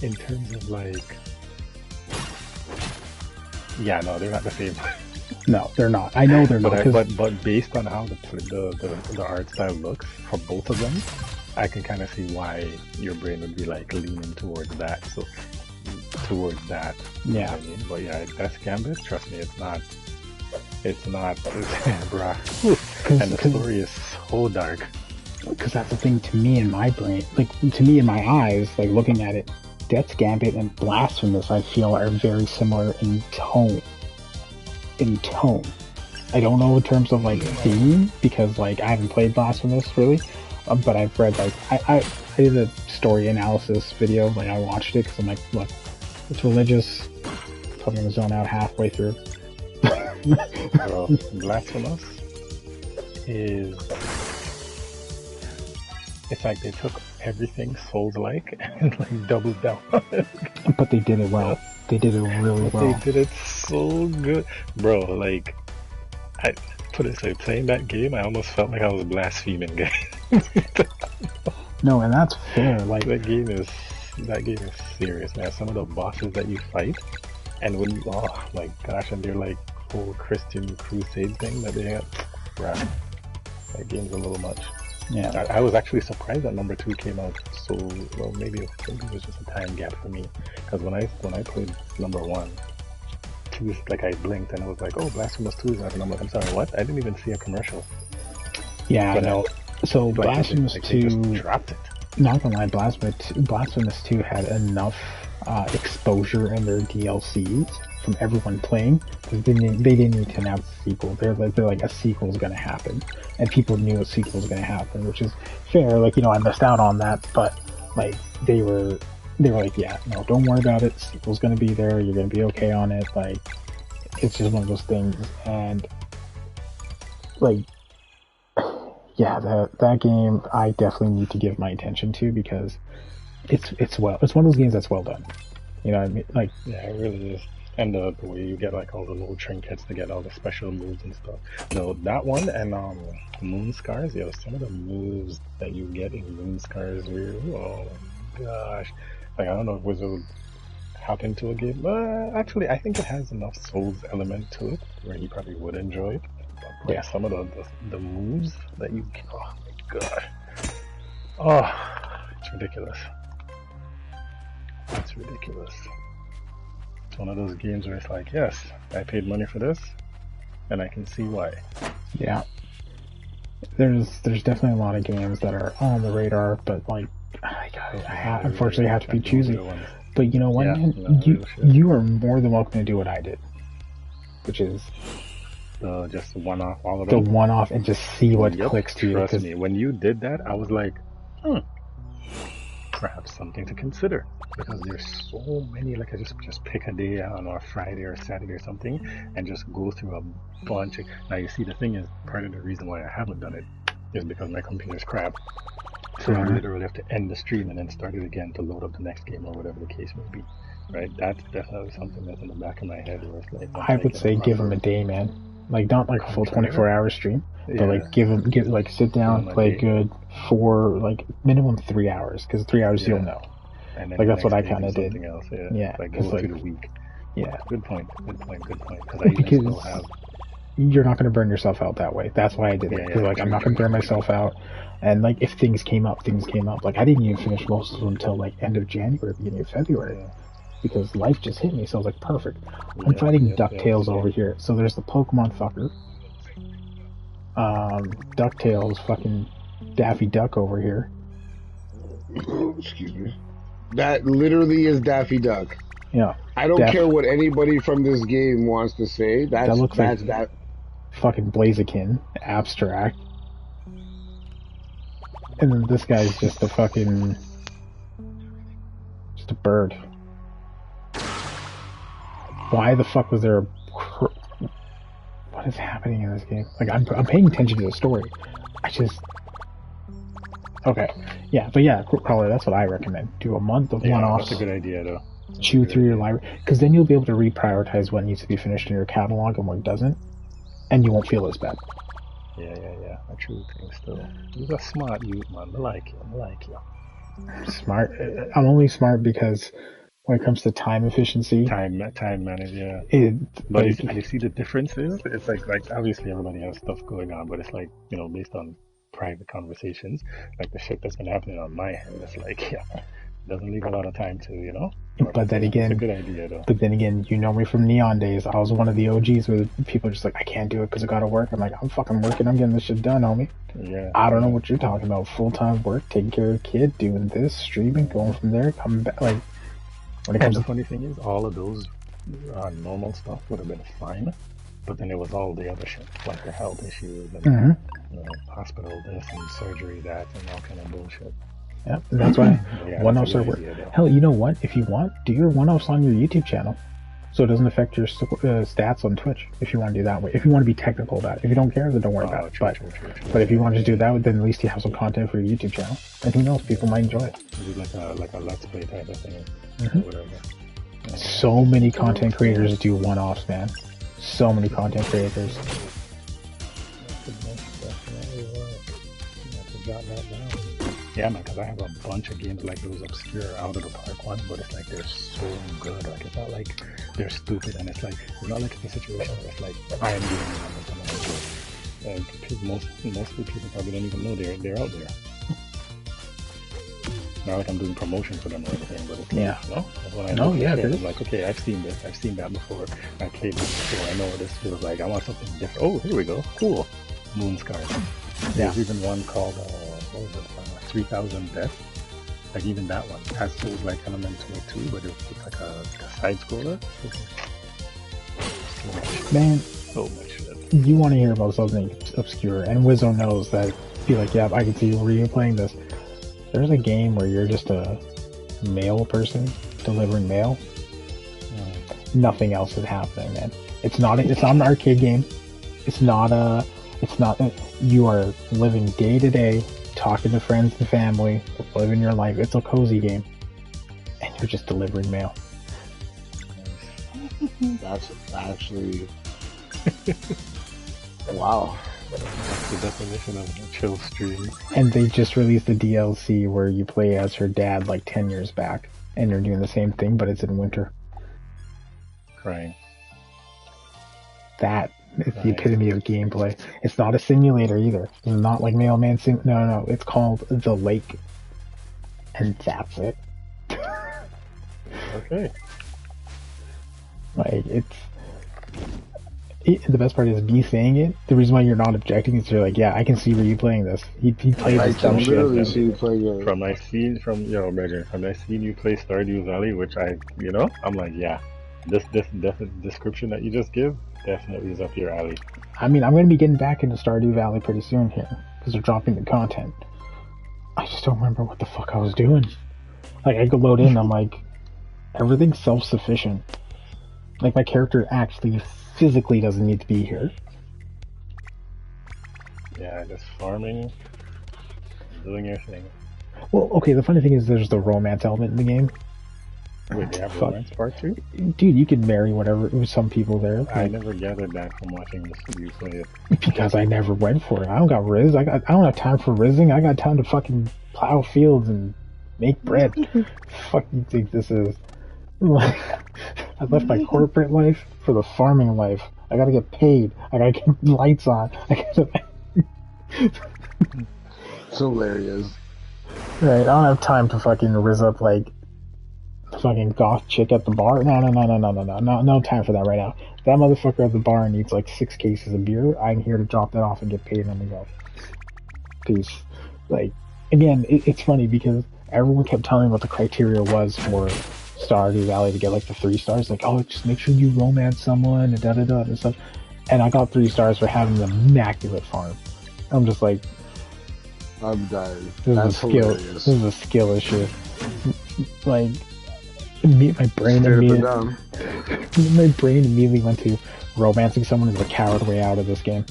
in terms of like, yeah, no, they're not the same. No, they're not. I know they're not. But based on how the art style looks for both of them, I can kind of see why your brain would be like leaning towards that. So towards that. Yeah. You know what I mean? But yeah, Death's Gambit, trust me, it's not, bruh. And the story is so dark. Because that's the thing to me in my brain, like to me in my eyes, like looking at it, Death's Gambit and Blasphemous, I feel, are very similar in tone. I don't know in terms of like theme, because like I haven't played Blasphemous really, but I've read like I did a story analysis video, like I watched it because I'm like, look, it's religious. Probably gonna zone out halfway through. Bro, Blasphemous is, it's like they took everything Souls-like and like doubled down on it. But they did it well. They did it really well. They did it so good, bro. Like, I put it this way, playing that game, I almost felt like I was blaspheming, guys. No, and that's fair. Like that game is serious, man. Some of the bosses that you fight, and when you, oh my gosh, and they're like whole Christian crusade thing that they had, bruh, that game's a little much. Yeah, I was actually surprised that number 2 came out so well. Maybe it was just a time gap for me, because when I played number 1, 2, like I blinked and I was like, oh, Blasphemous 2 is out, and I'm like, I'm sorry, what? I didn't even see a commercial. Yeah, but no. So like, Blasphemous 2, they just dropped it. Not gonna lie, Blasphemous 2 had enough exposure in their DLCs from everyone playing. They didn't need to announce a sequel. They're like, a sequel's gonna happen, and people knew a sequel's gonna happen, which is fair. Like, you know, I missed out on that, but like they were like, yeah, no, don't worry about it. Sequel's gonna be there. You're gonna be okay on it. Like, it's just one of those things, and like. Yeah, that game I definitely need to give my attention to, because it's one of those games that's well done. You know what I mean? Like, yeah, it really is. And the way you get like all the little trinkets to get all the special moves and stuff. No, that one and Moon Scars, yo, some of the moves that you get in Moon Scars, oh my gosh. Like, I don't know if Wizard would hop into a game, but actually I think it has enough Souls element to it where you probably would enjoy it. Yeah, some of the moves that you get, oh my god. Oh, it's ridiculous. It's ridiculous. It's one of those games where it's like, yes, I paid money for this, and I can see why. Yeah. There's definitely a lot of games that are on the radar, but like, I unfortunately have to be choosy. But you know what, man? You are more than welcome to do what I did, which is just one-off all of them. The one-off and just see what clicks to you. Trust me, when you did that, I was like, perhaps something to consider, because there's so many. Like, I just pick a day on a Friday or Saturday or something and just go through a bunch of. Now you see, the thing is, part of the reason why I haven't done it is because my computer's crap, so I literally have to end the stream and then start it again to load up the next game or whatever the case may be. Right? That's definitely something that's in the back of my head where it's like, I would say give him a day, man. Like, not like a full 24-hour stream, but like give like sit down, play good for like minimum 3 hours, because 3 hours you'll know. And then like, that's what I kind of did. Else, like go through the week. Yeah. Good point. Because you're not going to burn yourself out that way. That's why I did it. Because like, I'm not going to burn myself out. And like, if things came up. Like, I didn't even finish most of them until like end of January, beginning of February. Yeah. Because life just hit me, so I was like, perfect. I'm fighting DuckTales over here. So there's the Pokemon fucker. DuckTales, fucking Daffy Duck over here. Excuse me. That literally is Daffy Duck. Yeah. I don't care what anybody from this game wants to say. That looks like that fucking Blaziken abstract. And then this guy's just a fucking... just a bird. Why the fuck was there a... What is happening in this game? Like, I'm paying attention to the story. I just... Okay. Yeah, but yeah, Crawler, that's what I recommend. Do a month of one-offs. That's a good idea, though. Chew through your library. Because then you'll be able to reprioritize what needs to be finished in your catalog and what doesn't. and you won't feel as bad. Yeah. A true thing still. He's a smart youth, man. I like you. Smart. I'm only smart because when it comes to time efficiency, time manage, yeah. But you see the difference is it's like obviously everybody has stuff going on, but it's like, you know, based on private conversations, like the shit that's been happening on my end, it's like, yeah, doesn't leave a lot of time to, you know. But then again, it's a good idea though. But then again, you know me from Neon days. I was one of the OGs where people are just like, I can't do it because I gotta work. I'm like, I'm fucking working. I'm getting this shit done, homie. Yeah. I don't know what you're talking about. Full-time work, taking care of a kid, doing this, streaming, going from there, coming back. Like, when it comes the funny thing is, all of those normal stuff would have been fine, but then it was all the other shit, like the health issues and you know, hospital this and surgery that and all kind of bullshit. Yeah, that's why one-offs are work. Hell, you know what? If you want, do your one-offs on your YouTube channel, so it doesn't affect your stats on Twitch. If you want to do that way, if you want to be technical about it, if you don't care, then don't worry about it. But if you want to do that, then at least you have some content for your YouTube channel, and who knows, people might enjoy it. Like a let's play type of thing, whatever. So many content creators do one-offs, man. So many content creators. Yeah, man, because I have a bunch of games like those obscure out of the park ones, but it's like they're so good. Like it's not like they're stupid, and it's like it's not like it's a situation where it's like I am doing it. Mostly people probably don't even know they're out there. Not like I'm doing promotion for them or anything, but it's like, no, that's what I know. I'm like, okay, I've seen this, I've seen that before. I played this before. I know what this feels like. I want something different. Oh, here we go. Cool. Moonscar. There's even one called what was it? 3000 Deaths. Like even that one has those like elements to it too, but it's like a side scroller. Man, so much shit. You want to hear about something obscure, and Wizzo knows that. Be like, yeah, I can see where you're playing this. There's a game where you're just a mail person delivering mail. Nothing else is happening, man. It's not an arcade game. You are living day to day, talking to friends and family, living your life. It's a cozy game, and you're just delivering mail. That's actually wow. That's the definition of a chill stream. And they just released a DLC where you play as her dad like 10 years back, and you're doing the same thing, but it's in winter. Crying. That is the epitome of gameplay. It's not a simulator either. It's not like Mailman Sim. No. It's called The Lake, and that's it. Okay. Like the best part is me saying it. The reason why you're not objecting is you're like, yeah, I can see where you're playing this. He played this dumb shit. See you playing it. From my scene you play Stardew Valley, which I'm like, yeah, this description that you just give definitely is up your alley. I mean, I'm going to be getting back into Stardew Valley pretty soon here because they're dropping the content. I just don't remember what the fuck I was doing. Like, I go load in, I'm like, everything's self-sufficient. Like, my character actually physically doesn't need to be here. Yeah, just farming, doing your thing. Well, okay, the funny thing is there's the romance element in the game. Wait, they have romance part too? Dude, you can marry some people there. I never gathered that from watching you play it. Because I never went for it. I don't got riz. I don't have time for rizzing. I got time to fucking plow fields and make bread. Fuck you think this is? I left my corporate life for the farming life. I gotta get paid. I gotta get lights on. It's hilarious. Right, I don't have time to fucking rizz up like fucking goth chick at the bar. No time for that right now. That motherfucker at the bar needs like 6 cases of beer. I'm here to drop that off and get paid and then go. Peace. Like, again, it's funny because everyone kept telling me what the criteria was for Stardew Valley to get like the 3 stars. Like, oh, just make sure you romance someone and da-da-da and stuff. And I got 3 stars for having an immaculate farm. I'm just like, I'm dying. This is a skill issue. Like, my brain immediately went to romancing someone is the coward way out of this game.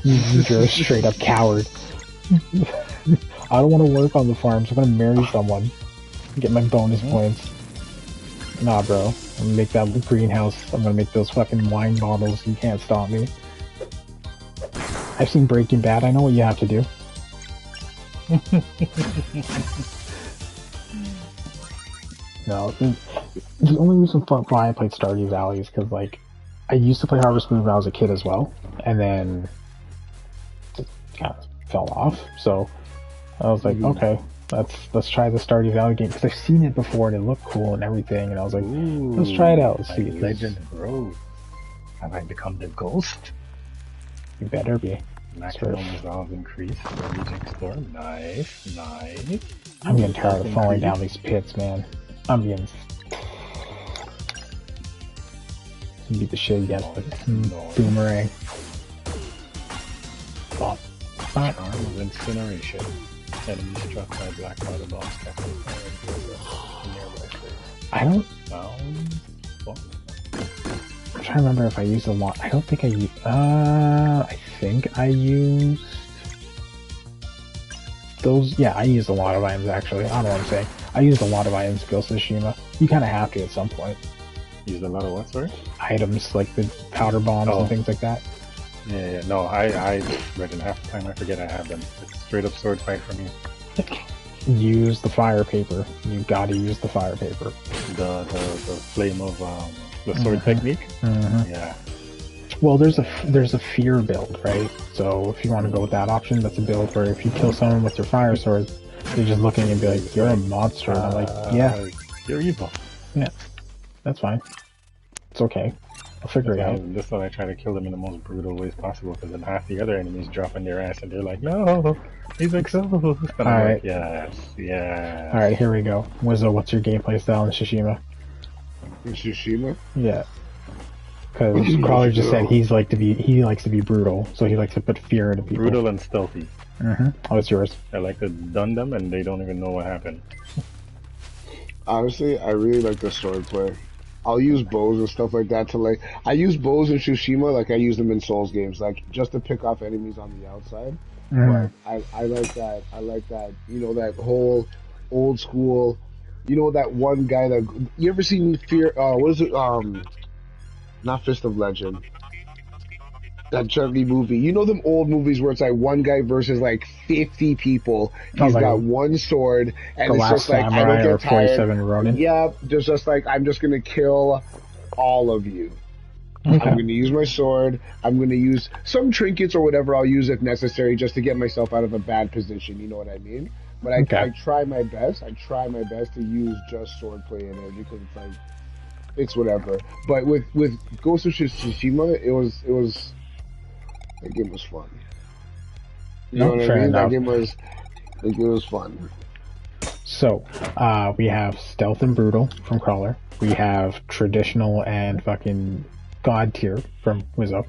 You're a straight up coward. I don't want to work on the farm, so I'm gonna marry someone. Get my bonus points. Nah, bro. I'm gonna make that greenhouse. I'm gonna make those fucking wine bottles. You can't stop me. I've seen Breaking Bad. I know what you have to do. No, the only reason why I played Stardew Valley is because, like, I used to play Harvest Moon when I was a kid as well, and then just kind of fell off. So I was like, okay, let's try the Stardew Valley game because I've seen it before and it looked cool and everything, and I was like, let's try it out. Let's see. Legend grows. Have I become the ghost? You better be. Maximum resolve increase. Reach explore. Nice, nice. I'm getting tired of falling down these pits, man. I'm getting beat the shit against the boomerang. Oh, arm of incineration. Enemy struck by black powder bombs captured by nearby place. I don't. Well, I'm trying to remember if I used a lot. I don't think I used. I think I used those. Yeah, I used a lot of items actually. I don't know what I'm saying. I used a lot of items to Ghost of Tsushima. You kind of have to at some point. Used a lot of what, sorry? Items like the powder bombs and things like that. Yeah. No, I read in half the time I forget I have them. It's straight up sword fight for me. Use the fire paper. You gotta use the fire paper. The flame of the sword technique. Yeah. Well, there's a fear build, right? So if you want to go with that option, that's a build where if you kill someone with your fire sword, they're just looking and be like, "You're a monster." And I'm like, "Yeah, you're evil." Yeah, that's fine. It's okay. I'll figure it out. This one I try to kill them in the most brutal ways possible, because then half the other enemies drop on their ass and they're like, "No, he's exposed." And I'm like, yes. All right, here we go. Wizzo, what's your gameplay style in Tsushima? In Tsushima? Yeah. Because Crawler just said he likes to be brutal, so he likes to put fear into people. Brutal and stealthy. Oh, it's yours. I like to dun them and they don't even know what happened. Honestly, I really like the swordplay. I'll use bows and stuff like that to I use bows in Tsushima like I use them in Souls games, like just to pick off enemies on the outside. But I like that. I like that. You know, that whole old school. You know, that one guy that you ever seen Fear? What is it? Not Fist of Legend. That Jet Li movie. You know them old movies where it's like one guy versus like 50 people. He's got one sword, and it's just like, I don't get tired. 47 Ronin. Yeah, just like, I'm just gonna kill all of you. Okay. I'm gonna use my sword. I'm gonna use some trinkets or whatever I'll use if necessary, just to get myself out of a bad position. You know what I mean? But I try my best. I try my best to use just swordplay in it, because it's like, it's whatever. But with Ghost of Tsushima, that game was fun. You know what I mean? That game was fun. So, we have Stealth and Brutal from Crawler. We have Traditional and fucking God Tier from Wizzo.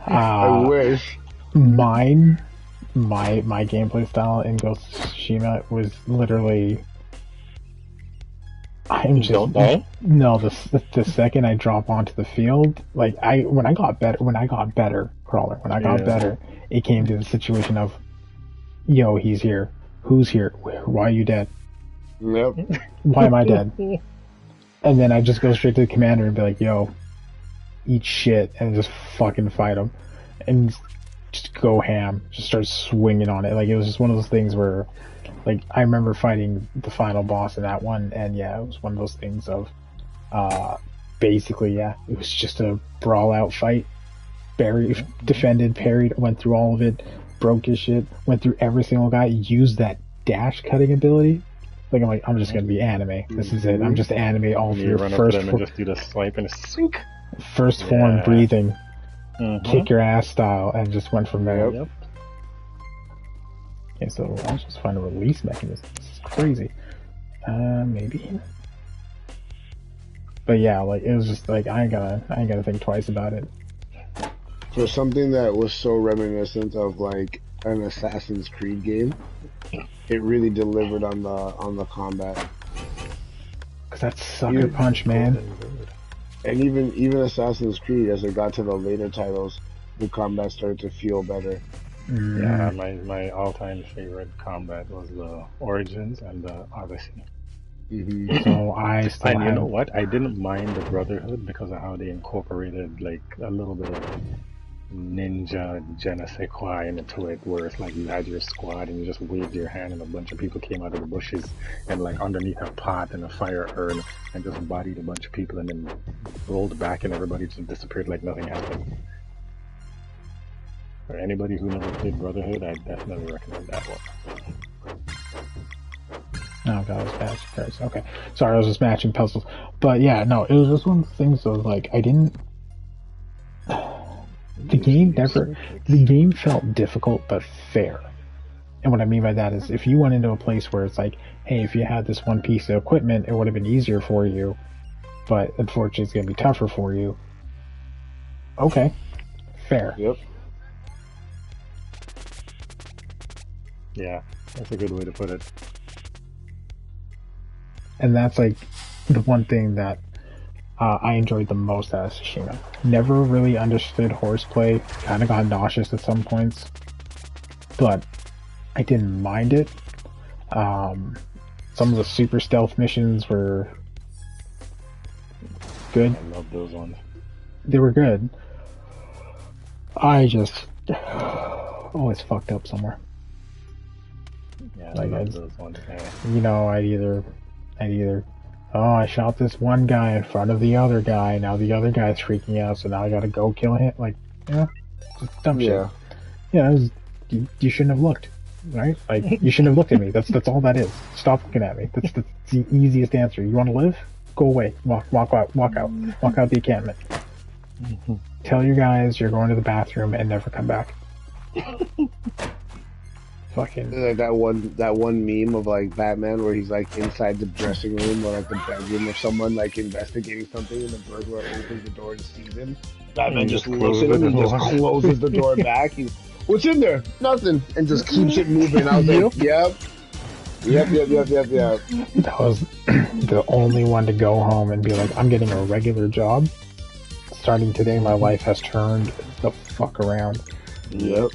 I wish. My gameplay style in Ghost of Tsushima was literally... Don't die? No, the second I drop onto the field, like when I got better, Crawler, it came to the situation of, yo, he's here. Who's here? Why are you dead? Yep. Why am I dead? And then I just go straight to the commander and be like, yo, eat shit, and just fucking fight him. And just go ham. Just start swinging on it. Like, it was just one of those things where, like, I remember fighting the final boss in that one, and yeah, it was one of those things of, basically, it was just a brawl-out fight. Defended, parried, went through all of it, broke his shit, went through every single guy, used that dash cutting ability. Like, I'm just gonna be anime. This is it. I'm just anime all through first and just do the swipe and swink. First form breathing, kick your ass style, and just went from there. Yep. Okay, so I'll just find a release mechanism. This is crazy. Maybe. But yeah, like, it was just like, I ain't gonna think twice about it. For something that was so reminiscent of like an Assassin's Creed game, it really delivered on the combat. Cause that's Sucker Punch, man. And even Assassin's Creed, as it got to the later titles, the combat started to feel better. Yeah, my all-time favorite combat was the Origins and the Odyssey. Mm-hmm. So I still And you know have. what? I didn't mind the Brotherhood because of how they incorporated like a little bit of ninja je ne sais quoi into it, where it's like you had your squad and you just waved your hand and a bunch of people came out of the bushes and like underneath a pot and a fire urn and just bodied a bunch of people and then rolled back and everybody just disappeared like nothing happened. For anybody who never played Brotherhood, I definitely recommend that one. Oh god, I was matching cards. Okay, sorry, I was just matching puzzles. But yeah, no, it was just one of the things that was like I didn't. The game felt difficult but fair. And what I mean by that is if you went into a place where it's like, hey, if you had this one piece of equipment, it would have been easier for you, but unfortunately it's going to be tougher for you. Okay, fair. Yep. Yeah, that's a good way to put it. And that's like the one thing that I enjoyed the most out of Tsushima. Never really understood horseplay, kind of got nauseous at some points, but I didn't mind it. Some of the super stealth missions were good. I love those ones. They were good. I just... Oh, it's fucked up somewhere. Yeah, Like, I love those ones. Yeah. You know, I'd either... Oh, I shot this one guy in front of the other guy. Now the other guy's freaking out, so now I gotta go kill him. Like, yeah, just dumb shit. Yeah, you shouldn't have looked, right? Like, you shouldn't have looked at me. That's all that is. Stop looking at me. That's the easiest answer. You want to live? Go away. Walk out the encampment. Tell your guys you're going to the bathroom and never come back. Fucking like that one meme of like Batman where he's like inside the dressing room or like the bedroom of someone like investigating something and the burglar opens the door and sees him. Batman just looks at him and just closes the door back. He's, what's in there? Nothing, and just keeps it moving. I was like, yep. That was the only one to go home and be like, I'm getting a regular job. Starting today, my life has turned the fuck around. Yep.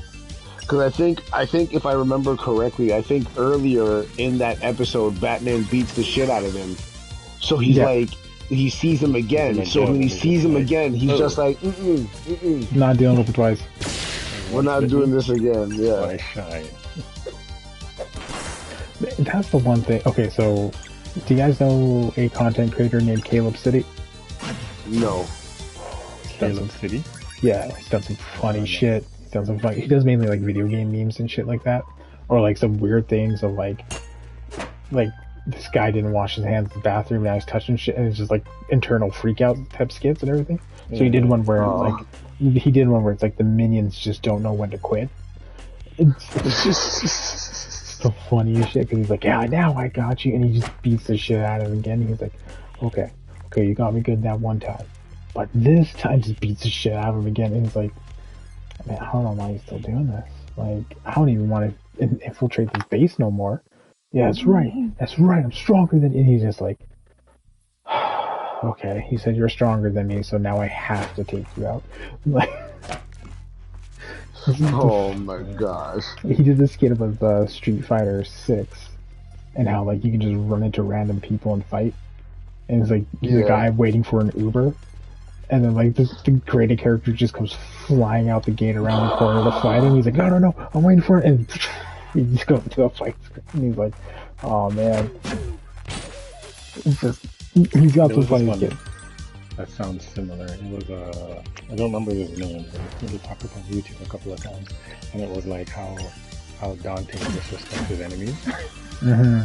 Because I think if I remember correctly, I think earlier in that episode, Batman beats the shit out of him. So he's like, he sees him again. So when he sees him again, he's just like, Not dealing with it twice. We're not doing this again. Yeah. I shine. That's the one thing. Okay, so do you guys know a content creator named Caleb City? No. Caleb City? Yeah, he's done some funny shit. He does mainly like video game memes and shit like that, or like some weird things of like this guy didn't wash his hands in the bathroom, now he's touching shit, and it's just like internal freak out type skits and everything. So he did one where it's like the minions just don't know when to quit. It's just the funniest shit because he's like, yeah, now I got you, and he just beats the shit out of him again. He's like, okay, you got me good that one time, but this time just beats the shit out of him again, and he's like, man, I don't know why he's still doing this. Like, I don't even want to infiltrate this base no more. Yeah, that's right. I'm stronger than... And he's just like, okay, he said you're stronger than me, so now I have to take you out. Like, oh my gosh. He did this skit of Street Fighter 6, and how, like, you can just run into random people and fight. And it's like, there's a guy waiting for an Uber. And then, like, the creative character just comes flying out the gate around the corner to fight him. He's like, no, I'm waiting for it. And he just goes to the fight screen. And he's like, oh, man. It's just, he's got some funny shit. That sounds similar. It was, I don't remember his name, but he talked about YouTube a couple of times. And it was like how Dante disrespects his enemies. Mm-hmm.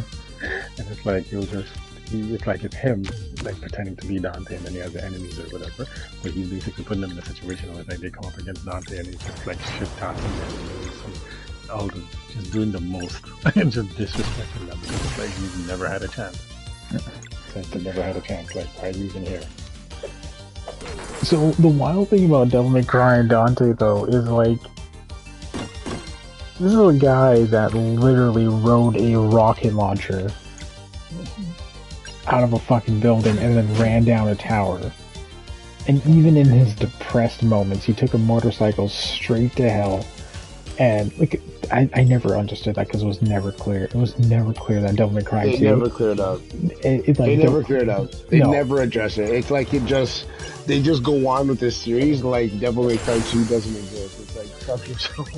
And it's like, it's him, like, pretending to be Dante, and then he has the enemies or whatever, but he's basically putting them in a situation where, like, they come up against Dante, and he's just, like, shit-talking them, and just doing the most, and just disrespecting them, because it's like, he's never had a chance. Since he never had a chance, like, why are you even here? So, the wild thing about Devil May Cry and Dante, though, is, like, this is a guy that literally rode a rocket launcher out of a fucking building and then ran down a tower. And even in his depressed moments, he took a motorcycle straight to hell And like, I never understood that because it was never clear. It was never clear that Devil May Cry 2. They never cleared out. They never cleared out. They never address it. It's like they just go on with this series like Devil May Cry 2 doesn't exist. It's like fuck yourself.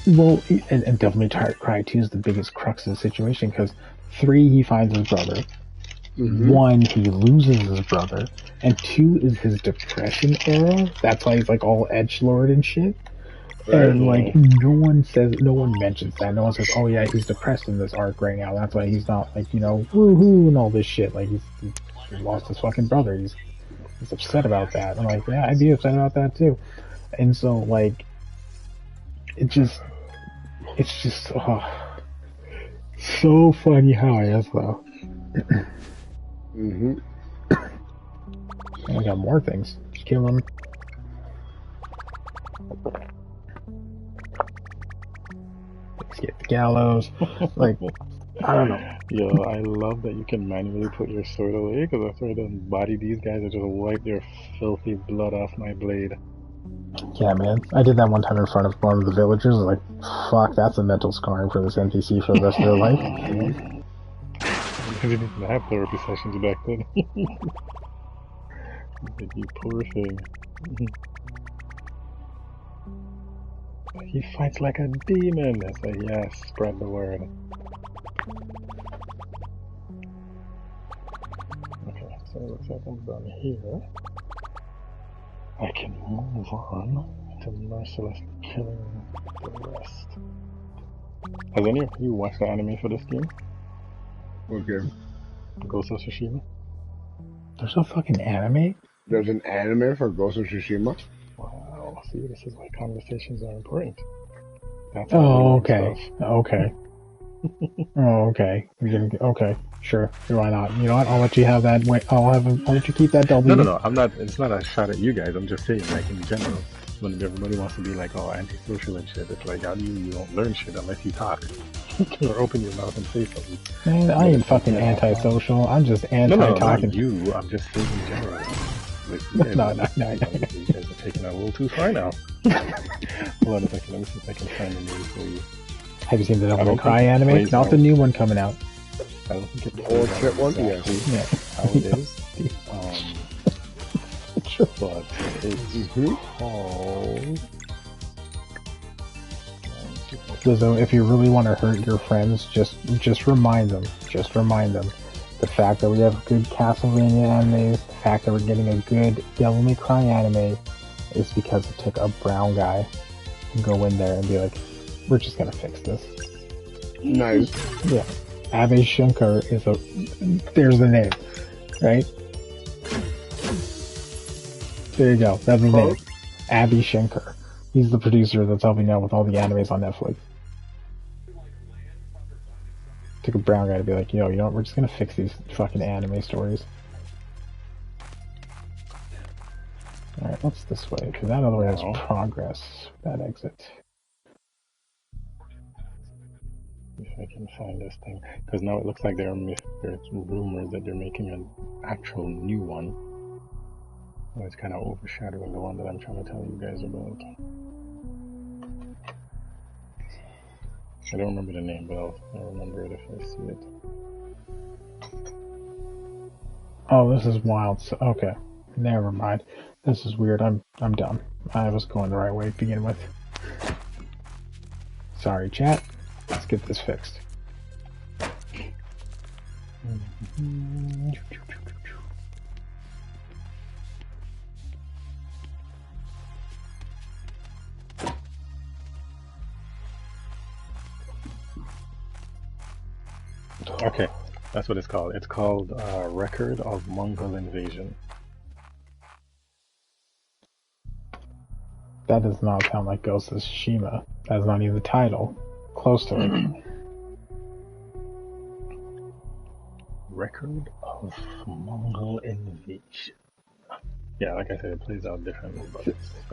Well, and Devil May Cry 2 is the biggest crux of the situation because 3 he finds his brother. 1 he loses his brother, and 2 is his depression era. That's why he's like all edgelord and shit. And like no one mentions that. No one says, "Oh yeah, he's depressed in this arc right now." That's why he's not like woohoo and all this shit. Like he lost his fucking brother. He's upset about that. I'm like, yeah, I'd be upset about that too. And so like, it's just so funny how it is though. And we got more things. Kill him. Get the gallows. Like, I don't know. Yo, I love that you can manually put your sword away because after I done body these guys, I just wipe their filthy blood off my blade. Yeah, man. I did that one time in front of one of the villagers. I was like, fuck, that's a mental scarring for this NPC for the rest of their life. Because you didn't have therapy sessions back then. You poor thing. He fights like a demon. I say, yes, spread the word. Okay, so it looks like I'm done here. I can move on to mercilessly killing the rest. Has any of you watched the anime for this game? What game? Ghost of Tsushima? There's no fucking anime? There's an anime for Ghost of Tsushima? Wow, see, this is why conversations are important. That's okay. Okay. Okay. Okay. Sure. Why not? You know what? I'll let you have that. I'll let you keep that W. No. I'm not. It's not a shot at you guys. I'm just saying, like in general, when everybody wants to be like, oh, antisocial and shit. It's like, how do you don't learn shit unless you talk or open your mouth and say something. Man, I ain't fucking antisocial. I'm just anti-talking. No, not you. I'm just saying in general. No. You guys are taking that a little too far now. Hold on a second. Let me see if I can find the news for you. Have you seen the Devil May Cry anime? Not the new one coming out. I don't think it's old shit one. Yeah. How it is. But it's called. So if you really want to hurt your friends, just remind them. Just remind them. The fact that we have good Castlevania animes, the fact that we're getting a good Devil May Cry anime, is because it took a brown guy to go in there and be like, we're just gonna fix this. Nice. Yeah. Ave Shankar is there's the name, right? There you go. That's his name. Ave Shankar. He's the producer that's helping out with all the animes on Netflix. Took a brown guy to be like, yo, you know what? We're just gonna fix these fucking anime stories. Alright, what's this way? Because that other way has progress. That exit. If I can find this thing. Because now it looks like there's rumors that they're making an actual new one. So it's kind of overshadowing the one that I'm trying to tell you guys about. I don't remember the name, but I'll remember it if I see it. Oh, this is wild. So, okay, never mind. This is weird. I'm dumb. I was going the right way to begin with. Sorry, chat. Let's get this fixed. Okay, that's what it's called. It's called Record of Mongol Invasion. That does not sound like Ghost of Tsushima. That's not even the title. Close to it. Record of Mongol Invasion. Yeah, like I said, it plays out differently. But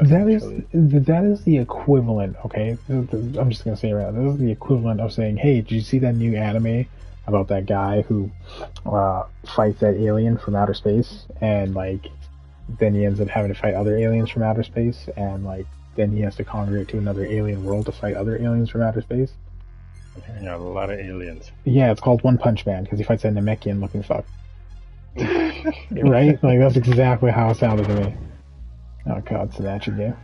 that is the equivalent. Okay, I'm just gonna say it right now. This is the equivalent of saying, "Hey, did you see that new anime about that guy who fights that alien from outer space, and like then he ends up having to fight other aliens from outer space, and like then he has to congregate to another alien world to fight other aliens from outer space. I'm hearing a lot of aliens. Yeah, it's called One Punch Man because he fights a Namekian looking fuck. Right? Like, that's exactly how it sounded to me. Oh god, it's an action game.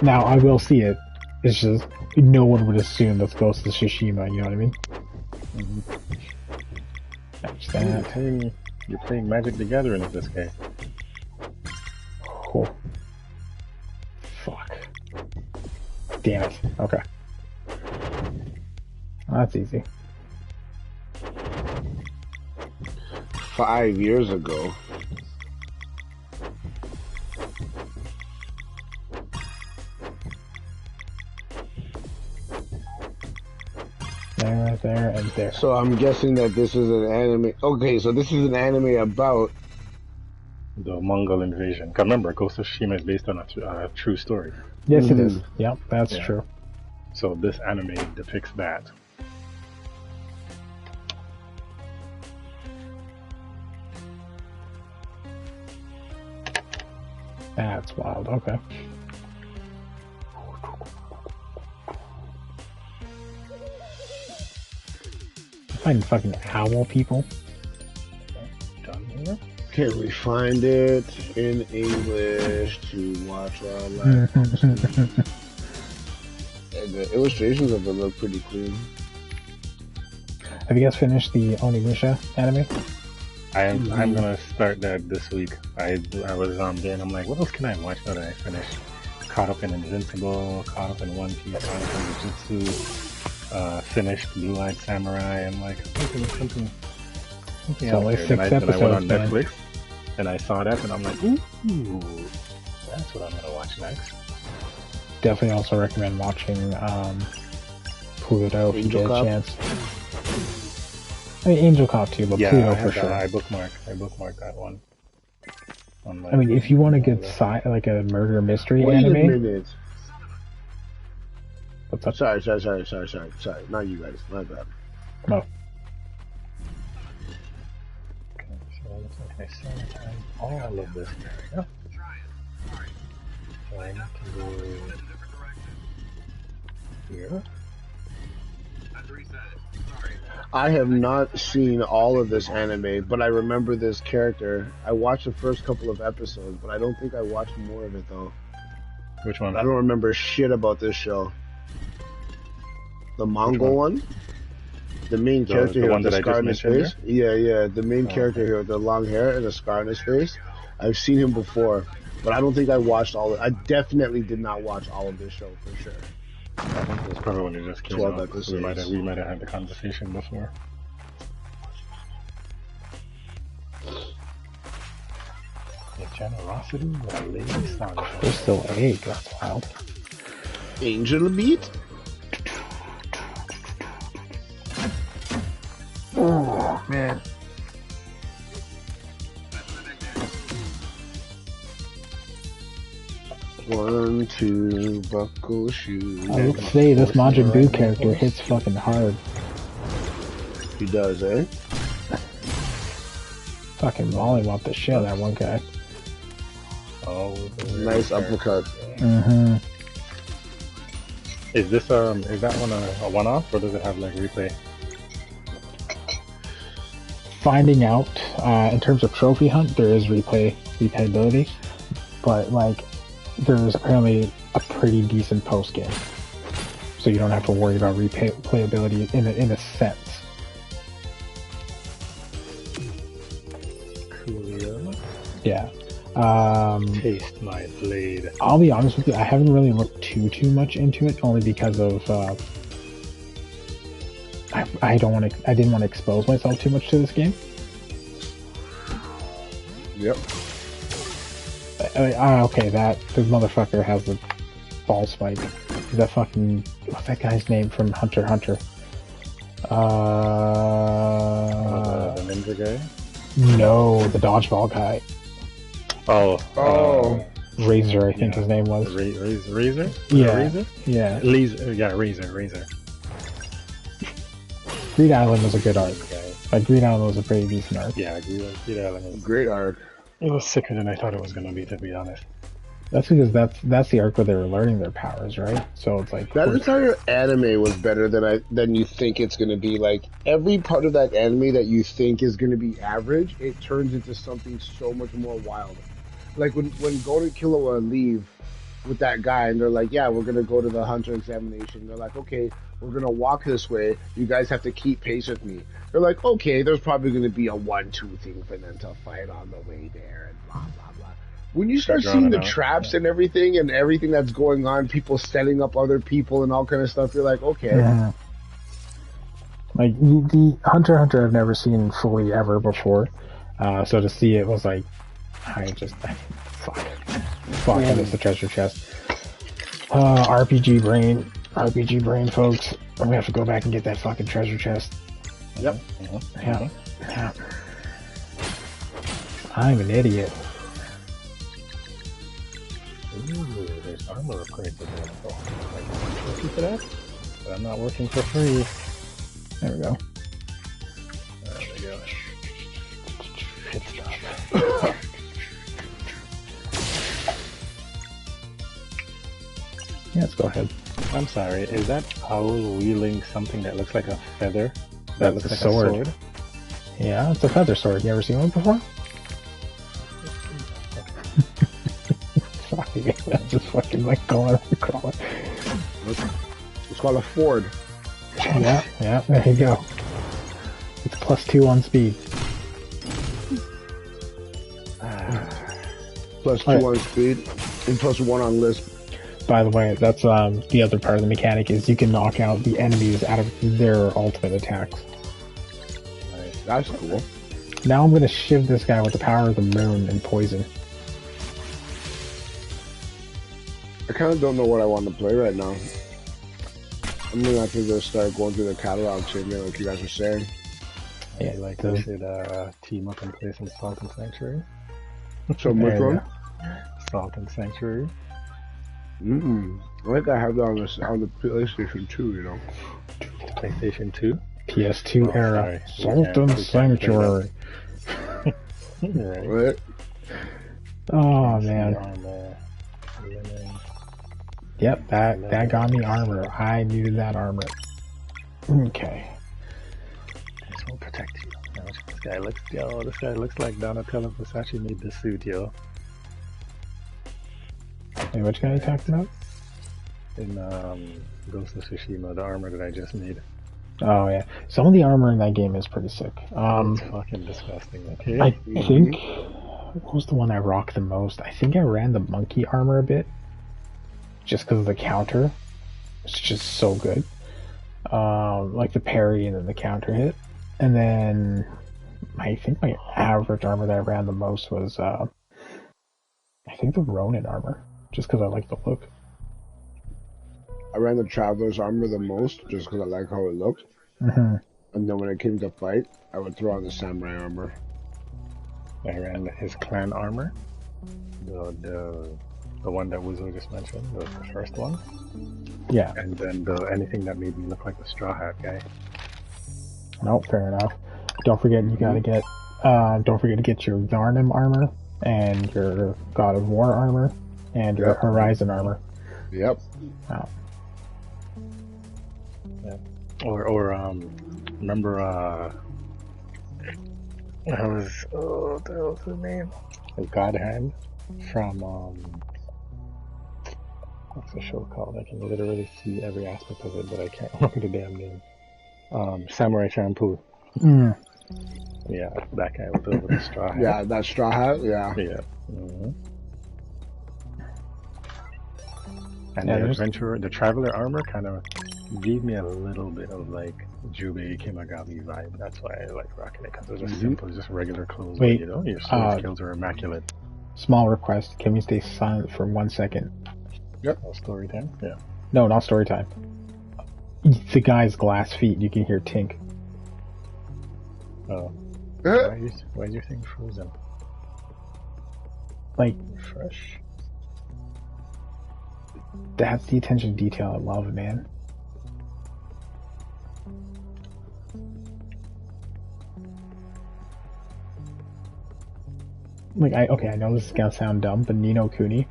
Now, I will see it. It's just, no one would assume that's Ghost of Tsushima, you know what I mean? Mm-hmm. That's that. You're playing Magic the Gathering in this game. Cool. Fuck. Damn it. Okay. Well, that's easy. 5 years ago. There, and there. So I'm guessing that this is an anime. Okay, so this is an anime about the Mongol invasion. 'Cause remember, Ghost of Tsushima is based on a true story. Yes, it is. Yep, that's Yeah. true. So this anime depicts that. That's wild. Okay. Find fucking owl people. Done here? Can we find it in English to watch our live? And the illustrations of it look pretty clean. Have you guys finished the Onimusha anime? I'm gonna start that this week. I was there and I'm like, what else can I watch now that I finished? Caught up in Invincible, caught up in One Piece, caught up in Jujutsu, finished Blue Eyed Samurai. I'm like, something It's out only there. 6 Then I went on episodes, man. Netflix and I saw that and I'm like, ooh, that's what I'm gonna watch next. Definitely also recommend watching Pluto if you Angel get a Cop? chance. I mean, Angel Cop too, but Yeah, Pluto I for had sure. that. I bookmarked that one. On my- I mean, if you want a good like a murder mystery Wait a anime, minute. what's up? Sorry. Not you guys. My bad. No. Okay, so it looks like I saw all of this area. So I need to go here. I have not seen all of this anime, but I remember this character. I watched the first couple of episodes, but I don't think I watched more of it though. Which one? I don't remember shit about this show. The Mongol one? The main character the here one with the that I scar just in his mentioned face. Yeah. The main character here with the long hair and the scar on his face. I've seen him before, but I don't think I watched all of it. I definitely did not watch all of this show for sure. I think that's probably when it just came 12 out. episodes. We might have had the conversation before. The generosity of a lady astonishment. There's still 8. That's wild. Angel Beat? Oh man. One, two, buckle shoes. I would say this Majin Buu character hits fucking hard. He does, eh? Fucking mollywop the shit out of that one guy. Oh, Nice uppercut. Mm-hmm. Is this is that one a one-off or does it have like replay? Finding out, in terms of trophy hunt, there is replayability, but like, there's apparently a pretty decent post game, so you don't have to worry about replayability in a sense. Coolio. Yeah. Taste my blade. I'll be honest with you, I haven't really looked too much into it, only because of I didn't want to expose myself too much to this game. Yep. Okay, this motherfucker has a ball spike. Is that fucking, what's that guy's name from Hunter x Hunter? The ninja guy? No, the dodgeball guy. Oh. Razor, I think his name was. Razor? Yeah. Razor? Yeah. Razor. Greed Island was a good arc. Okay. Like, Greed Island was a pretty decent arc. Yeah, Greed Island was Great arc. It was sicker than I thought it was gonna be, to be honest. That's because that's the arc where they were learning their powers, right? So it's like That entire anime was better than you think it's gonna be. Like every part of that anime that you think is gonna be average, it turns into something so much more wild. Like when Golden Killua leave with that guy, and they're like, "Yeah, we're gonna go to the hunter examination." They're like, "Okay, we're gonna walk this way. You guys have to keep pace with me." They're like, "Okay, there's probably gonna be a 1-2 thing for them to fight on the way there," and blah blah blah. When you start seeing the traps and everything that's going on, people setting up other people and all kind of stuff, you're like, okay. Yeah. Like the Hunter x Hunter I've never seen fully ever before, so to see it was like, fuck, I missed the treasure chest. RPG brain, folks. I'm gonna have to go back and get that fucking treasure chest. Yep. Yeah. I'm an idiot. Ooh, there's armor upgrades available. I'm working for that, but I'm not working for free. There we go. There we go. Hit stop. Yeah, let's go ahead. I'm sorry, is that owl wielding something that looks like a feather? That looks like a sword. Yeah, it's a feather sword. You ever seen one before? Sorry, that's just fucking like going across. It's called a Ford. Yeah, there you go. It's +2 on speed. +2 on speed, and +1 on lisp. By the way, that's the other part of the mechanic is you can knock out the enemies out of their ultimate attacks. Nice. That's cool. Now I'm gonna shiv this guy with the power of the moon and poison. I kind of don't know what I want to play right now. I'm gonna have to just start going through the catalog shit, man, like you guys were saying. Yeah, like we should team up and play some Salt and Sanctuary. So which one? Salt and Sanctuary. I think I have that on the PlayStation 2, you know. PlayStation 2? PS2 era. Salt and Sanctuary. Right. Oh man. Yep, that got me armor. I needed that armor. Okay. This will protect you. This guy looks like Donatello Versace made the suit, yo. Hey, which guy are you talking about? In Ghost of Tsushima, the armor that I just made. Oh yeah, some of the armor in that game is pretty sick. It's fucking disgusting. Okay. I think what was the one I rocked the most? I think I ran the monkey armor a bit, just because of the counter. It's just so good. Like the parry and then the counter hit, and then I think my average armor that I ran the most was I think the Ronin armor, just because I like the look. I ran the Traveler's armor the most, just because I like how it looked. Mm-hmm. And then when it came to fight, I would throw on the Samurai armor. I ran his clan armor, the one that Wuzo just mentioned, the first one. Yeah. And then anything that made me look like the Straw Hat guy. Nope, fair enough. Don't forget you gotta get your Yharnam armor and your God of War armor and your Horizon armor. Yep. Oh. Yeah. Or remember what the hell's his name? God Hand from what's the show called? I can literally see every aspect of it, but I can't remember the damn name. Samurai Champloo. Mm. Yeah, that guy with the straw hat. Yeah, that straw hat. Yeah. Yeah. Mm-hmm. And the Traveler armor kind of gave me a little bit of like Jubei Kimagami vibe. That's why I like rocking it, because those are simple, just regular clothes. Wait, but, you know, your sword skills are immaculate. Small request. Can we stay silent for 1 second? Yep. No story time? Yeah. No, not story time. The guy's glass feet. You can hear tink. Oh. Why is your thing frozen? Like, Fresh. that's the attention to detail I love, man. Like, I know this is gonna sound dumb, but Ni no Kuni,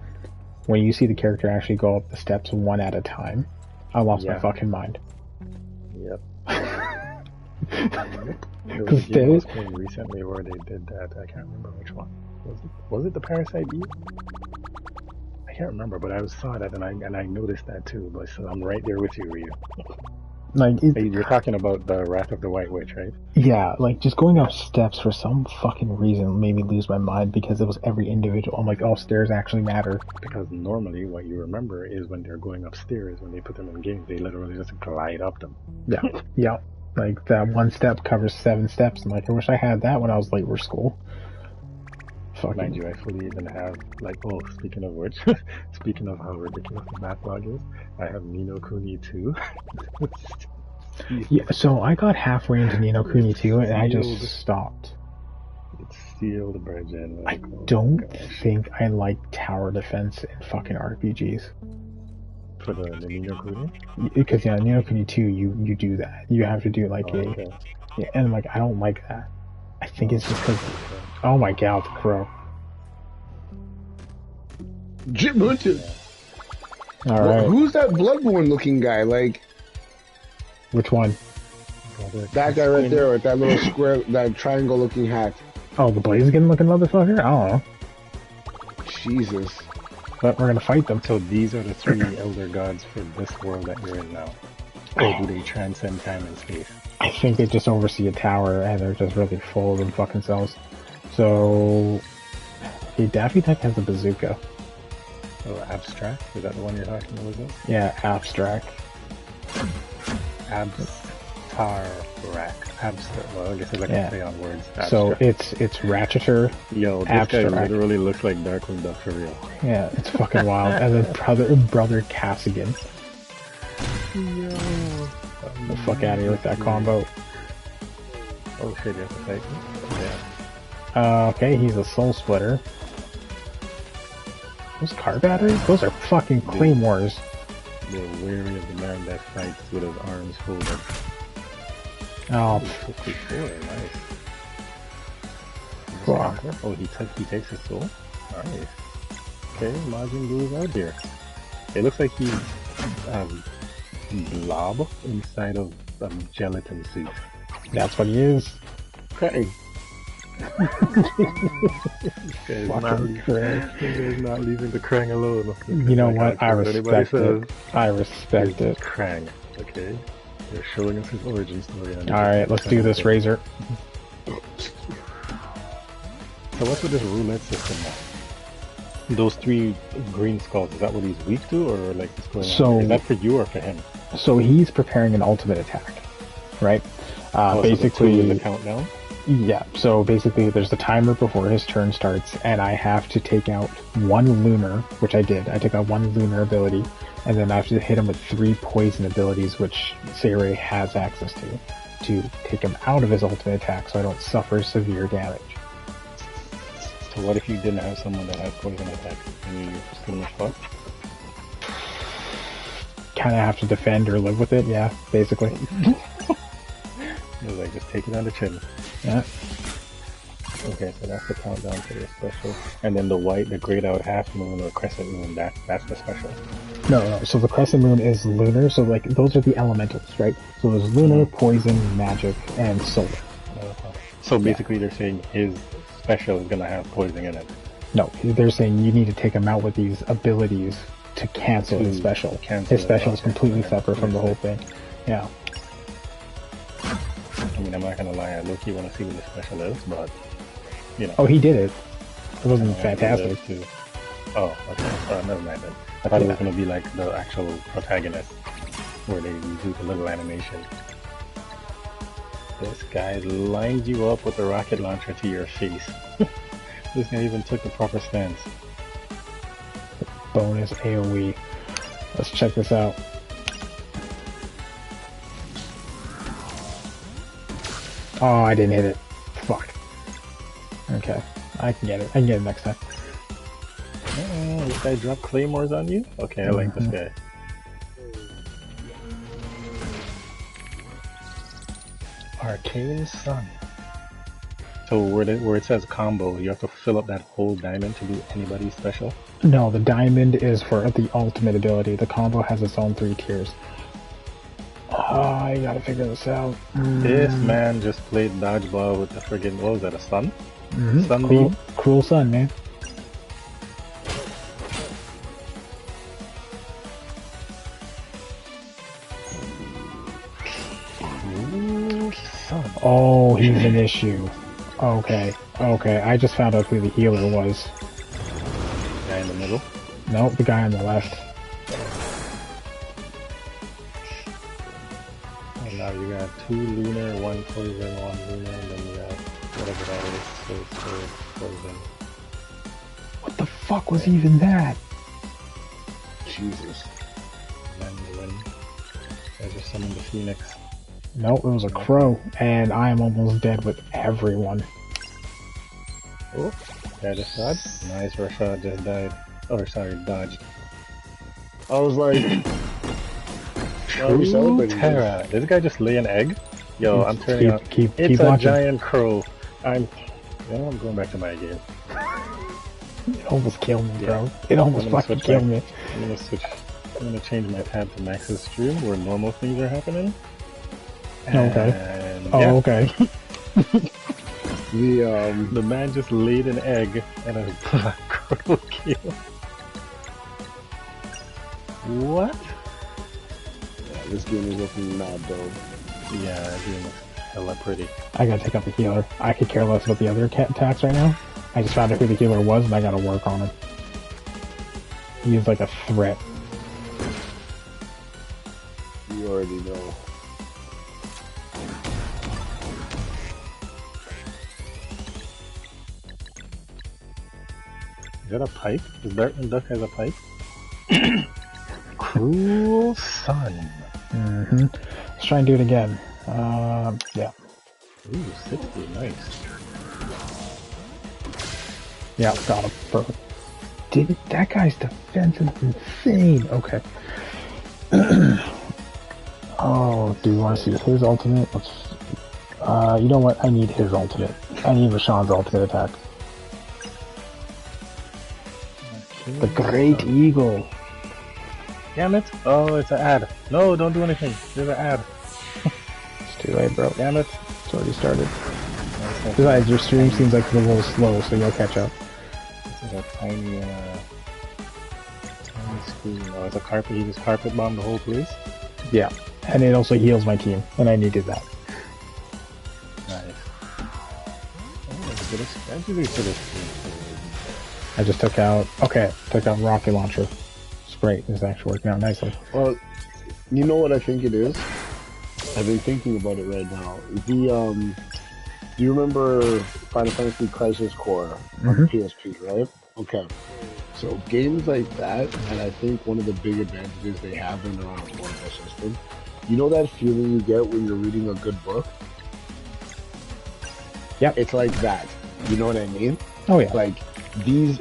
when you see the character actually go up the steps one at a time, I lost my fucking mind. Yep. There Because was a game I was playing recently where they did that. I can't remember which one. Was it the Parasite Eve? I can't remember, but I saw that and I noticed that too. But so I'm right there with you, Ryu. like You're talking about the Wrath of the White Witch, right? yeah, like just going up steps for some fucking reason made me lose my mind because it was every individual. I'm like, oh, stairs actually matter. Because normally what you remember is when they're going upstairs, when they put them in games, they literally just glide up them. Yeah, yeah. Like that one step covers 7 steps. I'm like, I wish I had that when I was late for school. Fucking. Mind you, I fully even have, like, oh, speaking of which, speaking of how ridiculous the backlog is, I have Ni no Kuni 2. Yeah, so I got halfway into Ni no Kuni 2 and I just stopped. It's sealed, Bridget. I don't think I like tower defense in fucking RPGs. For the Ni no Kuni? Because yeah, Ni no Kuni 2, you do that. You have to do like yeah, and like I don't like that. I think it's just because. Oh my god, the crow. Djibouti. Alright. Who's that Bloodborne looking guy? Like, which one? that guy right there with that little square, that triangle looking hat. Oh, the Blaziken looking motherfucker? I don't know. Jesus. But we're gonna fight them. So these are the 3 elder gods for this world that you're in now. Or do they transcend time and space? I think they just oversee a tower and they're just really full of them fucking selves. So, okay, Daffy Duck has a bazooka. Oh, Abstract? Is that the one you're talking about? Yeah, Abstract. Abstract. Well, I guess it's like a play on words. Abstract. So it's Ratcheter. Yo, this Abstract. guy literally looks like Darkwing Duck for real. Yeah, it's fucking wild. And then brother Cassigan. Yo. The fuck out of here with that combo. Oh shit, you have to fight me? Yeah. Okay, he's a soul splitter. Those car batteries? Those are fucking claymores. They're wary of the man that fights with his arms folded. Oh, 54, nice. fuck. Oh, he takes his soul? Nice. Okay, Majin Buu's out here. It looks like he's blob inside of a gelatin suit. That's what he is. Okay. He's not leaving the Krang alone. You know what? I respect it. I respect it. Krang. Okay. They're showing us his origin story. Alright, let's do this, Razor. So what's with this roulette system now? Those 3 green skulls, is that what he's weak to, or like what's going on? Is that for you or for him? So he's preparing an ultimate attack, right? Basically, so the countdown? Yeah, so basically there's the timer before his turn starts, and I have to take out 1 lunar, which I did. I took out 1 lunar ability, and then I have to hit him with 3 poison abilities, which Sayori has access to take him out of his ultimate attack so I don't suffer severe damage. So what if you didn't have someone that has poison attack and you're just pretty much fucked? Kind of have to defend or live with it, yeah, basically. It was like, just take it on the chin. Yeah. Okay, so that's the countdown for your special. And then the grayed out half moon or crescent moon, that's the special. No, so the crescent moon is lunar, so like, those are the elementals, right? So there's lunar, poison, magic, and solar. So basically they're saying his special is gonna have poison in it. No, they're saying you need to take him out with these abilities to cancel his special. His special is completely separate from the whole thing. Yeah. I mean, I'm not gonna lie, I low-key want to see what the special is, but, you know. Oh, he did it. It wasn't fantastic. Oh, okay. Never mind then. I thought it was gonna be like the actual protagonist, where they do the little animation. This guy lined you up with a rocket launcher to your face. This guy even took the proper stance. Bonus AoE. Let's check this out. Oh, I didn't hit it. Fuck. Okay. I can get it. I can get it next time. Oh, this guy dropped claymores on you? Okay, I like this guy. Arcane Sun. So where it says combo, you have to fill up that whole diamond to do anybody special? No, the diamond is for the ultimate ability. The combo has its own 3 tiers. I gotta figure this out. This man just played dodgeball with the friggin', what was that, a sun? Mm-hmm. Sunbeam? Cruel sun, man. Cruel sun. Oh, he's an issue. Okay, I just found out who the healer was. Guy in the middle? Nope, the guy on the left. And now you got 2 lunar, 1 poison, 1 lunar, and then you got whatever that is, so poison. What the fuck was even that? Jesus. Mandolin. I just summoned the phoenix. Nope, it was a crow, and I am almost dead with everyone. Oh, yeah, just died. Nice, Rashad just died. Oh, sorry, dodged. I was like, True Terra. This guy just lay an egg? Yo, I'm turning on. Keep It's a watching. giant crow. I'm going back to my game. It almost killed me, bro. It almost fucking killed me. I'm gonna change my tab to Max's stream where normal things are happening. Okay. And, Oh, yeah, okay. the man just laid an egg and a black crow killed. What? yeah, this game is looking mad dope. Yeah, that game looks hella pretty. I gotta take out the healer. I could care less about the other cat attacks right now. I just found out who the healer was, and I gotta work on him. He is like a threat. You already know. Is that a pipe? Does Dartman Duck has a pipe? Cruel Sun. Mm-hmm. Let's try and do it again. Yeah. Ooh, 60, nice. Yeah, got him. Perfect. That guy's defense is insane. Okay. Oh, do you want to see his ultimate? Let's. You know what? I need his ultimate. I need Rashawn's ultimate attack. The Great Eagle. Damn it! Oh, it's an ad. No, don't do anything. There's an ad. It's too late, bro. Damn it. It's already started. Besides, your stream seems like it's a little slow, so you'll catch up. It's like a tiny screen. Oh, it's a carpet. He just carpet bombed the whole place. Yeah. And it also heals my team, and I needed that. Nice. Oh, good. I just took out rocket launcher. It's great. It's actually working out nicely. Well, you know what I think it is? I've been thinking about it right now. Do you remember Final Fantasy Crisis Core on PSP, right? Okay. So games like that, and I think one of the big advantages they have in their own portable system, you know that feeling you get when you're reading a good book? Yep. It's like that. You know what I mean? Oh yeah. Like these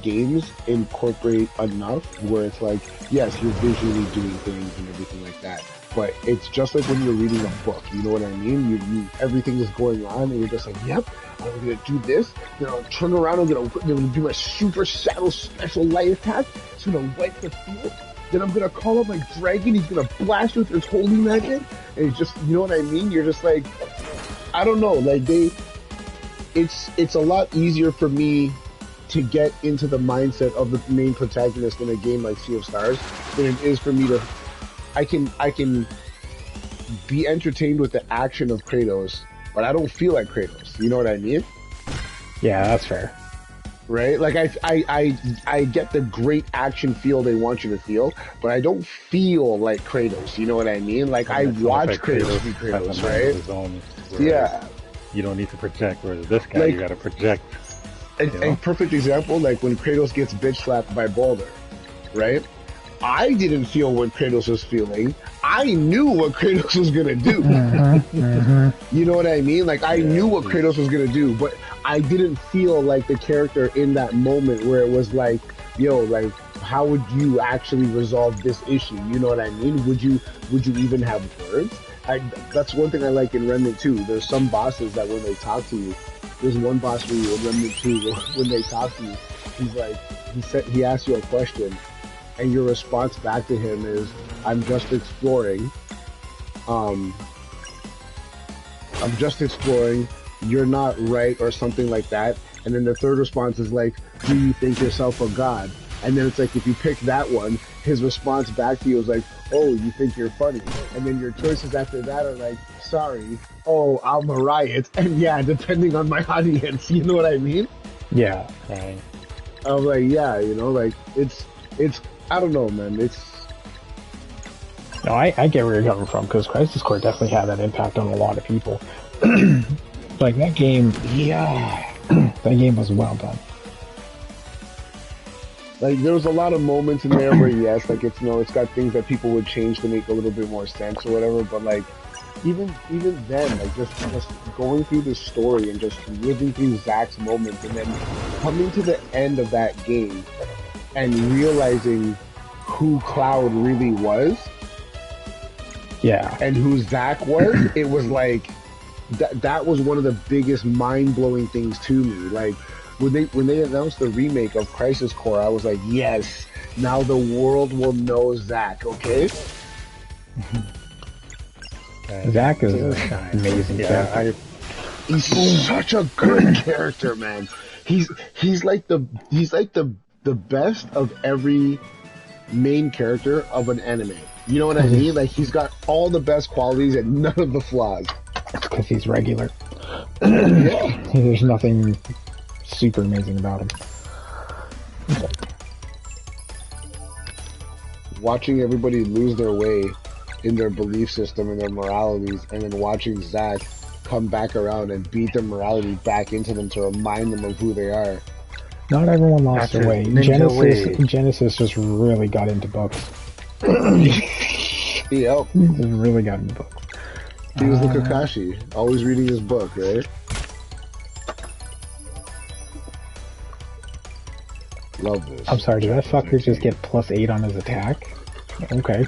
games incorporate enough where it's like, yes, you're visually doing things and everything like that, but it's just like when you're reading a book. You know what I mean? You everything is going on, and you're just like, yep, I'm gonna do this. Then I'll turn around. I'm gonna do my super shadow special light attack. It's gonna wipe the field. Then I'm gonna call up my dragon. He's gonna blast you with his holy magic, and it's just, you know what I mean? You're just like, I don't know, like it's a lot easier for me to get into the mindset of the main protagonist in a game like Sea of Stars than it is for me to. I can be entertained with the action of Kratos, but I don't feel like Kratos. You know what I mean? Yeah, that's fair. Right? Like I get the great action feel they want you to feel, but I don't feel like Kratos. You know what I mean? Like I watch Kratos be Kratos, right? Yeah. You don't need to project, whereas this guy, you gotta project. A perfect example, like when Kratos gets bitch slapped by Baldur, right? I didn't feel what Kratos was feeling. I knew what Kratos was gonna do. You know what I mean? Like I knew what Kratos was gonna do, but I didn't feel like the character in that moment where it was like, yo, like how would you actually resolve this issue? You know what I mean? Would you even have words? that's one thing I like in Remnant 2. There's some bosses that when they talk to you, there's one boss where you in Remnant 2 when they talk to you, he's like, he asks you a question, and your response back to him is, "I'm just exploring. I'm just exploring. You're not right," or something like that. And then the third response is like, "Do you think yourself a god?" And then it's like, if you pick that one, his response back to you is like, "Oh, you think you're funny." And then your choices after that are like, "Sorry, oh, I'm a riot." And yeah, depending on my audience, you know what I mean? Yeah, right. I'm like, yeah, you know, like, it's, I don't know, man, No, I get where you're coming from, because Crisis Core definitely had that impact on a lot of people. Like, that game, yeah. that game was well done. Like, there was a lot of moments in there where, yes, like, it's, you know, it's got things that people would change to make a little bit more sense or whatever, but, like, even then, like, just going through the story and just living through Zack's moments and then coming to the end of that game and realizing who Cloud really was, yeah, and who Zack was, it was like, that was one of the biggest mind-blowing things to me. Like, when they announced the remake of Crisis Core, I was like, yes, now the world will know Zack, okay? Zack is an amazing character. He's such a good character, man. He's like the best of every main character of an anime. You know what I mean? Like, he's got all the best qualities and none of the flaws. It's because he's regular. Yeah. There's nothing super amazing about him. Watching everybody lose their way in their belief system and their moralities, and then watching Zack come back around and beat their morality back into them to remind them of who they are. Not everyone lost their way. Genesis just really got into books. Yep. Really got into books. He was the Kakashi, always reading his book, right? Love this. I'm sorry, did that fucker just get +8 on his attack? Okay.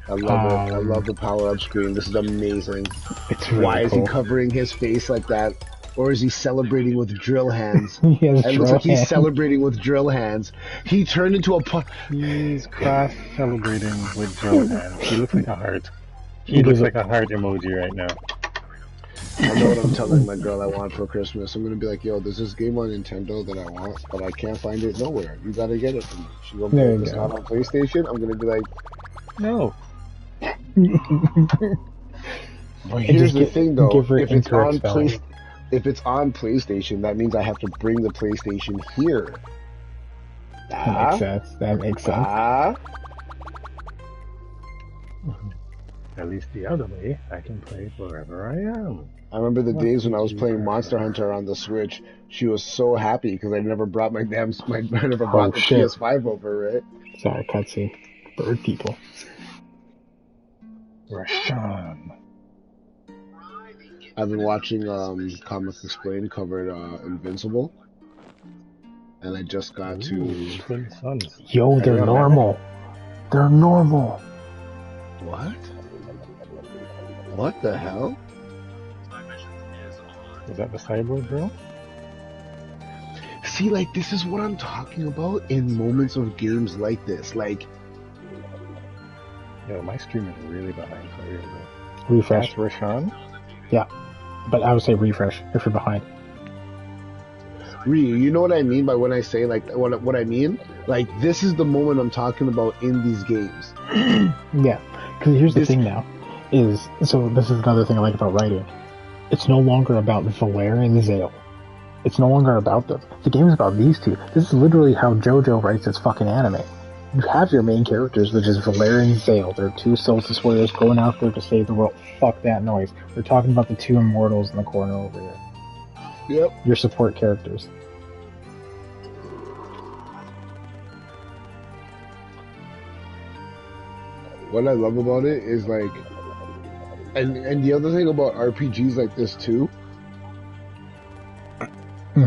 I love it. I love the power-up screen. This is amazing. It's really Why is cool. he covering his face like that? Or is he celebrating with drill hands? It looks like he's celebrating with drill hands. He turned into a... He's celebrating with drill hands. He looks like a heart. He looks like a heart emoji right now. I know what I'm telling my girl I want for Christmas. I'm gonna be like, yo, there's this game on Nintendo that I want, but I can't find it nowhere. You gotta get it for me. She's gonna be like, it's not on PlayStation. I'm gonna be like, no. But here's the thing, though. If it's on PlayStation, that means I have to bring the PlayStation here. That makes sense. At least the other way, I can play wherever I am. I remember the days when I was playing Monster Hunter on the Switch. She was so happy because I never brought my PS5 over, right? Sorry, cutscene. Bird people. Rashawn. I've been watching Comics Explained covered Invincible, and I just got to Twin Sons. Yo, they're normal. They're normal. What? What the hell? Is that the cyborg girl? See, like, this is what I'm talking about in moments of games like this. Like, yo, my stream is really behind for real, bro. Refresh. That's Rashawn? Yeah, but I would say refresh if you're behind. You know what I mean by when I say, like, what I mean? Like, this is the moment I'm talking about in these games. Yeah, because here's the thing now. So this is another thing I like about writing. It's no longer about Valere and Zale. It's no longer about them. The game is about these two. This is literally how JoJo writes its fucking anime. You have your main characters, which is Valere and Zale. They're two Solstice warriors going out there to save the world. Fuck that noise. We're talking about the two immortals in the corner over here. Yep. Your support characters. What I love about it is, like, and the other thing about RPGs like this too,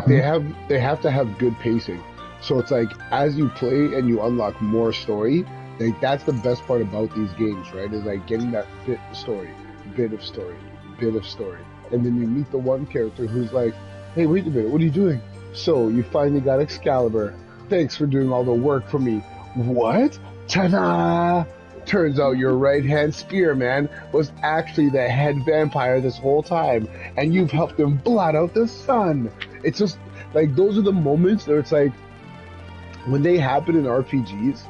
they have to have good pacing. So it's like, as you play and you unlock more story, like, that's the best part about these games, right? Is like getting that fit story. bit of story, and then you meet the one character who's like, "Hey, wait a minute, what are you doing?" "So you finally got Excalibur. Thanks for doing all the work for me." "What? Ta-da! Turns out your right-hand spearman was actually the head vampire this whole time, and you've helped him blot out the sun." It's just like those are the moments where it's like when they happen in RPGs.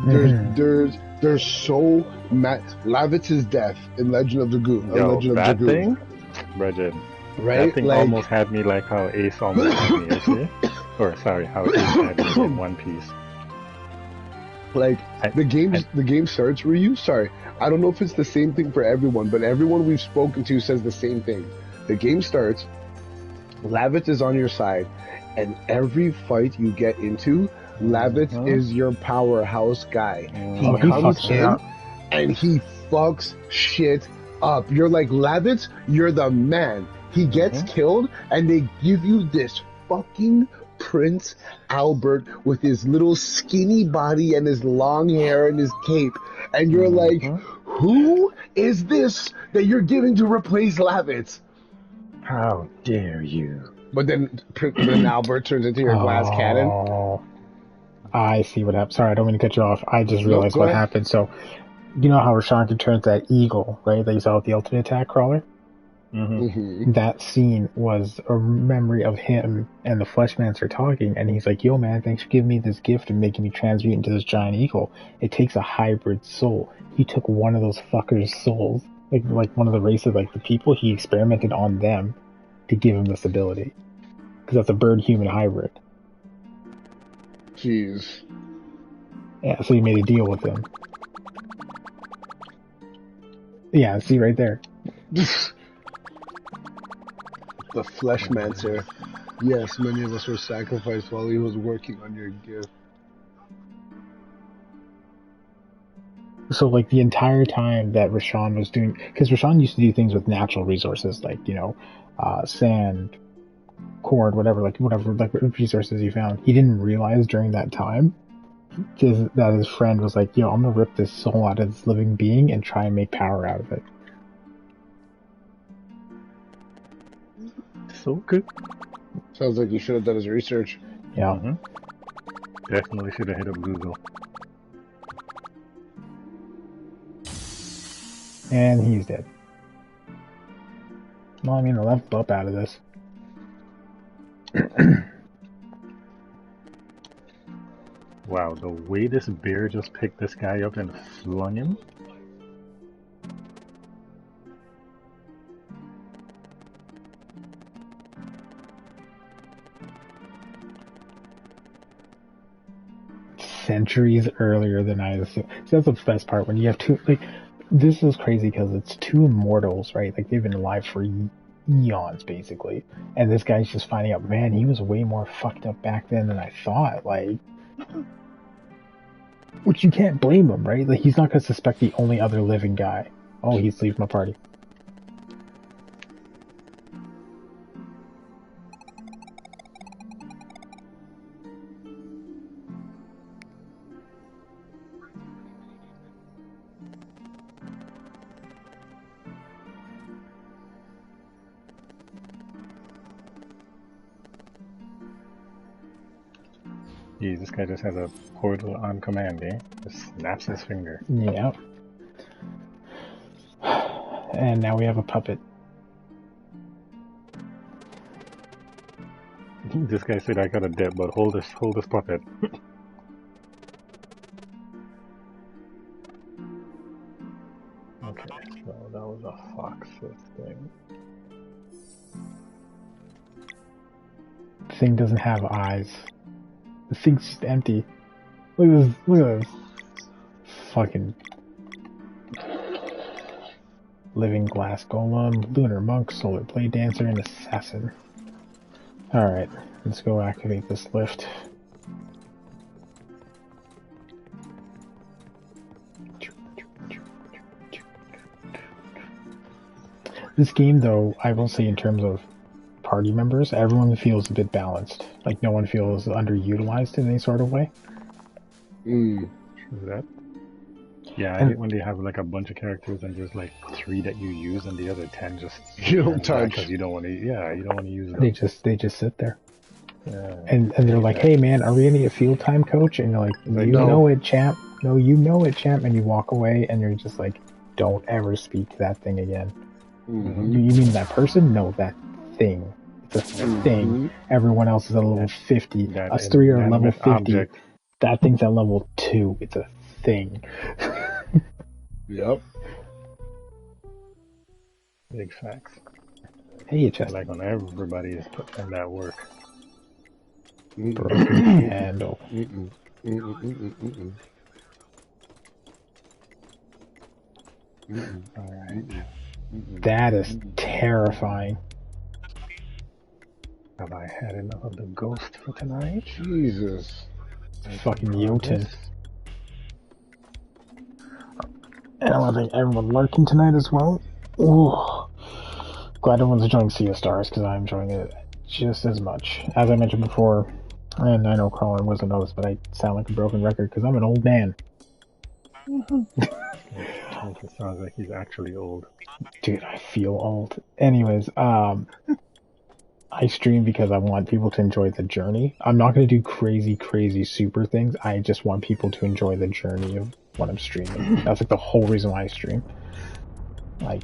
There's so Lavitz's death in Legend of Dragoon. Yo, Legend of that Dragoon. thing, Bridget, Right? that thing Like, almost had me like how Ace almost had me, okay? Or sorry, how Ace had me in One Piece. like the game starts, Ryu. Sorry, I don't know if it's the same thing for everyone, but everyone we've spoken to says the same thing. The game starts, Lavitz is on your side, and every fight you get into, Lavitz is your powerhouse guy. He comes in and he fucks shit up. You're like, Lavitz, you're the man. He gets killed, and they give you this fucking Prince Albert with his little skinny body and his long hair and his cape, and you're like, who is this that you're giving to replace Lavitz? How dare you? But then Albert turns into your glass cannon. I see what happened. Sorry, I don't mean to cut you off. I just realized what happened. So, you know how Rashawn can turn to that eagle, right? That you saw with the ultimate attack crawler? That scene was a memory of him and the Fleshmancer talking, and he's like, "Yo, man, thanks for giving me this gift and making me transmute into this giant eagle. It takes a hybrid soul." He took one of those fuckers' souls, like one of the races, like the people, he experimented on them to give him this ability. Because that's a bird-human hybrid. Jeez. Yeah, so he made a deal with him. Yeah, see right there. The Fleshmancer. Yes, many of us were sacrificed while he was working on your gift. So, like, the entire time that Rashawn was doing... Because Rashawn used to do things with natural resources, like, you know, sand, cord, whatever resources he found. He didn't realize during that time that his friend was like, "Yo, I'm gonna rip this soul out of this living being and try and make power out of it." So good. Sounds like you should have done his research. Yeah. Definitely should have hit up Google. And he's dead. Well, I mean, I left Bup out of this. Wow, the way this bear just picked this guy up and flung him. Centuries earlier than I assumed. So that's the best part, when you have two, like, this is crazy because it's two immortals, right? Like, they've been alive for eons, basically. And this guy's just finding out, man, he was way more fucked up back then than I thought. Like, which you can't blame him, right? Like, he's not going to suspect the only other living guy. Oh, he's leaving my party. Geez, this guy just has a portal on command, eh? Just snaps his finger. Yeah. And now we have a puppet. This guy said, "I got a debt, but hold this puppet." Okay, so that was a Fox's thing. The thing doesn't have eyes. The thing's just empty. Look at this fucking living glass golem, lunar monk, solar blade dancer, and assassin. Alright, let's go activate this lift. This game, though, I will say in terms of party members, everyone feels a bit balanced. Like, no one feels underutilized in any sort of way. Mm. Is that? Yeah, I hate when they have like a bunch of characters and there's like 3 that you use and the other 10 just You don't touch because you don't want to. Yeah, you don't want to use them. They just sit there. Yeah, And they're like, hey man, are we gonna get field time, coach? And you're like, you know it, champ. No, you know it, champ. And you walk away and you're just like, don't ever speak to that thing again. Mm-hmm. You mean that person? No, that thing. It's a thing. Everyone else is at level 50. Us 3 are at level 50. Object. That thing's at level 2. It's a thing. Yep. Big facts. Hey, it's just like when everybody is putting in that work. Broken handle. Alright. That is terrifying. Have I had enough of the ghost for tonight? Jesus. Fucking Jotun. And I think everyone lurking tonight as well. Ooh. Glad everyone's enjoying Sea of Stars because I'm enjoying it just as much. As I mentioned before, and I know Colin wasn't noticed, but I sound like a broken record because I'm an old man. It sounds like he's actually old. Dude, I feel old. Anyways, I stream because I want people to enjoy the journey. I'm not going to do crazy super things. I just want people to enjoy the journey of what I'm streaming. That's like the whole reason why I stream. Like,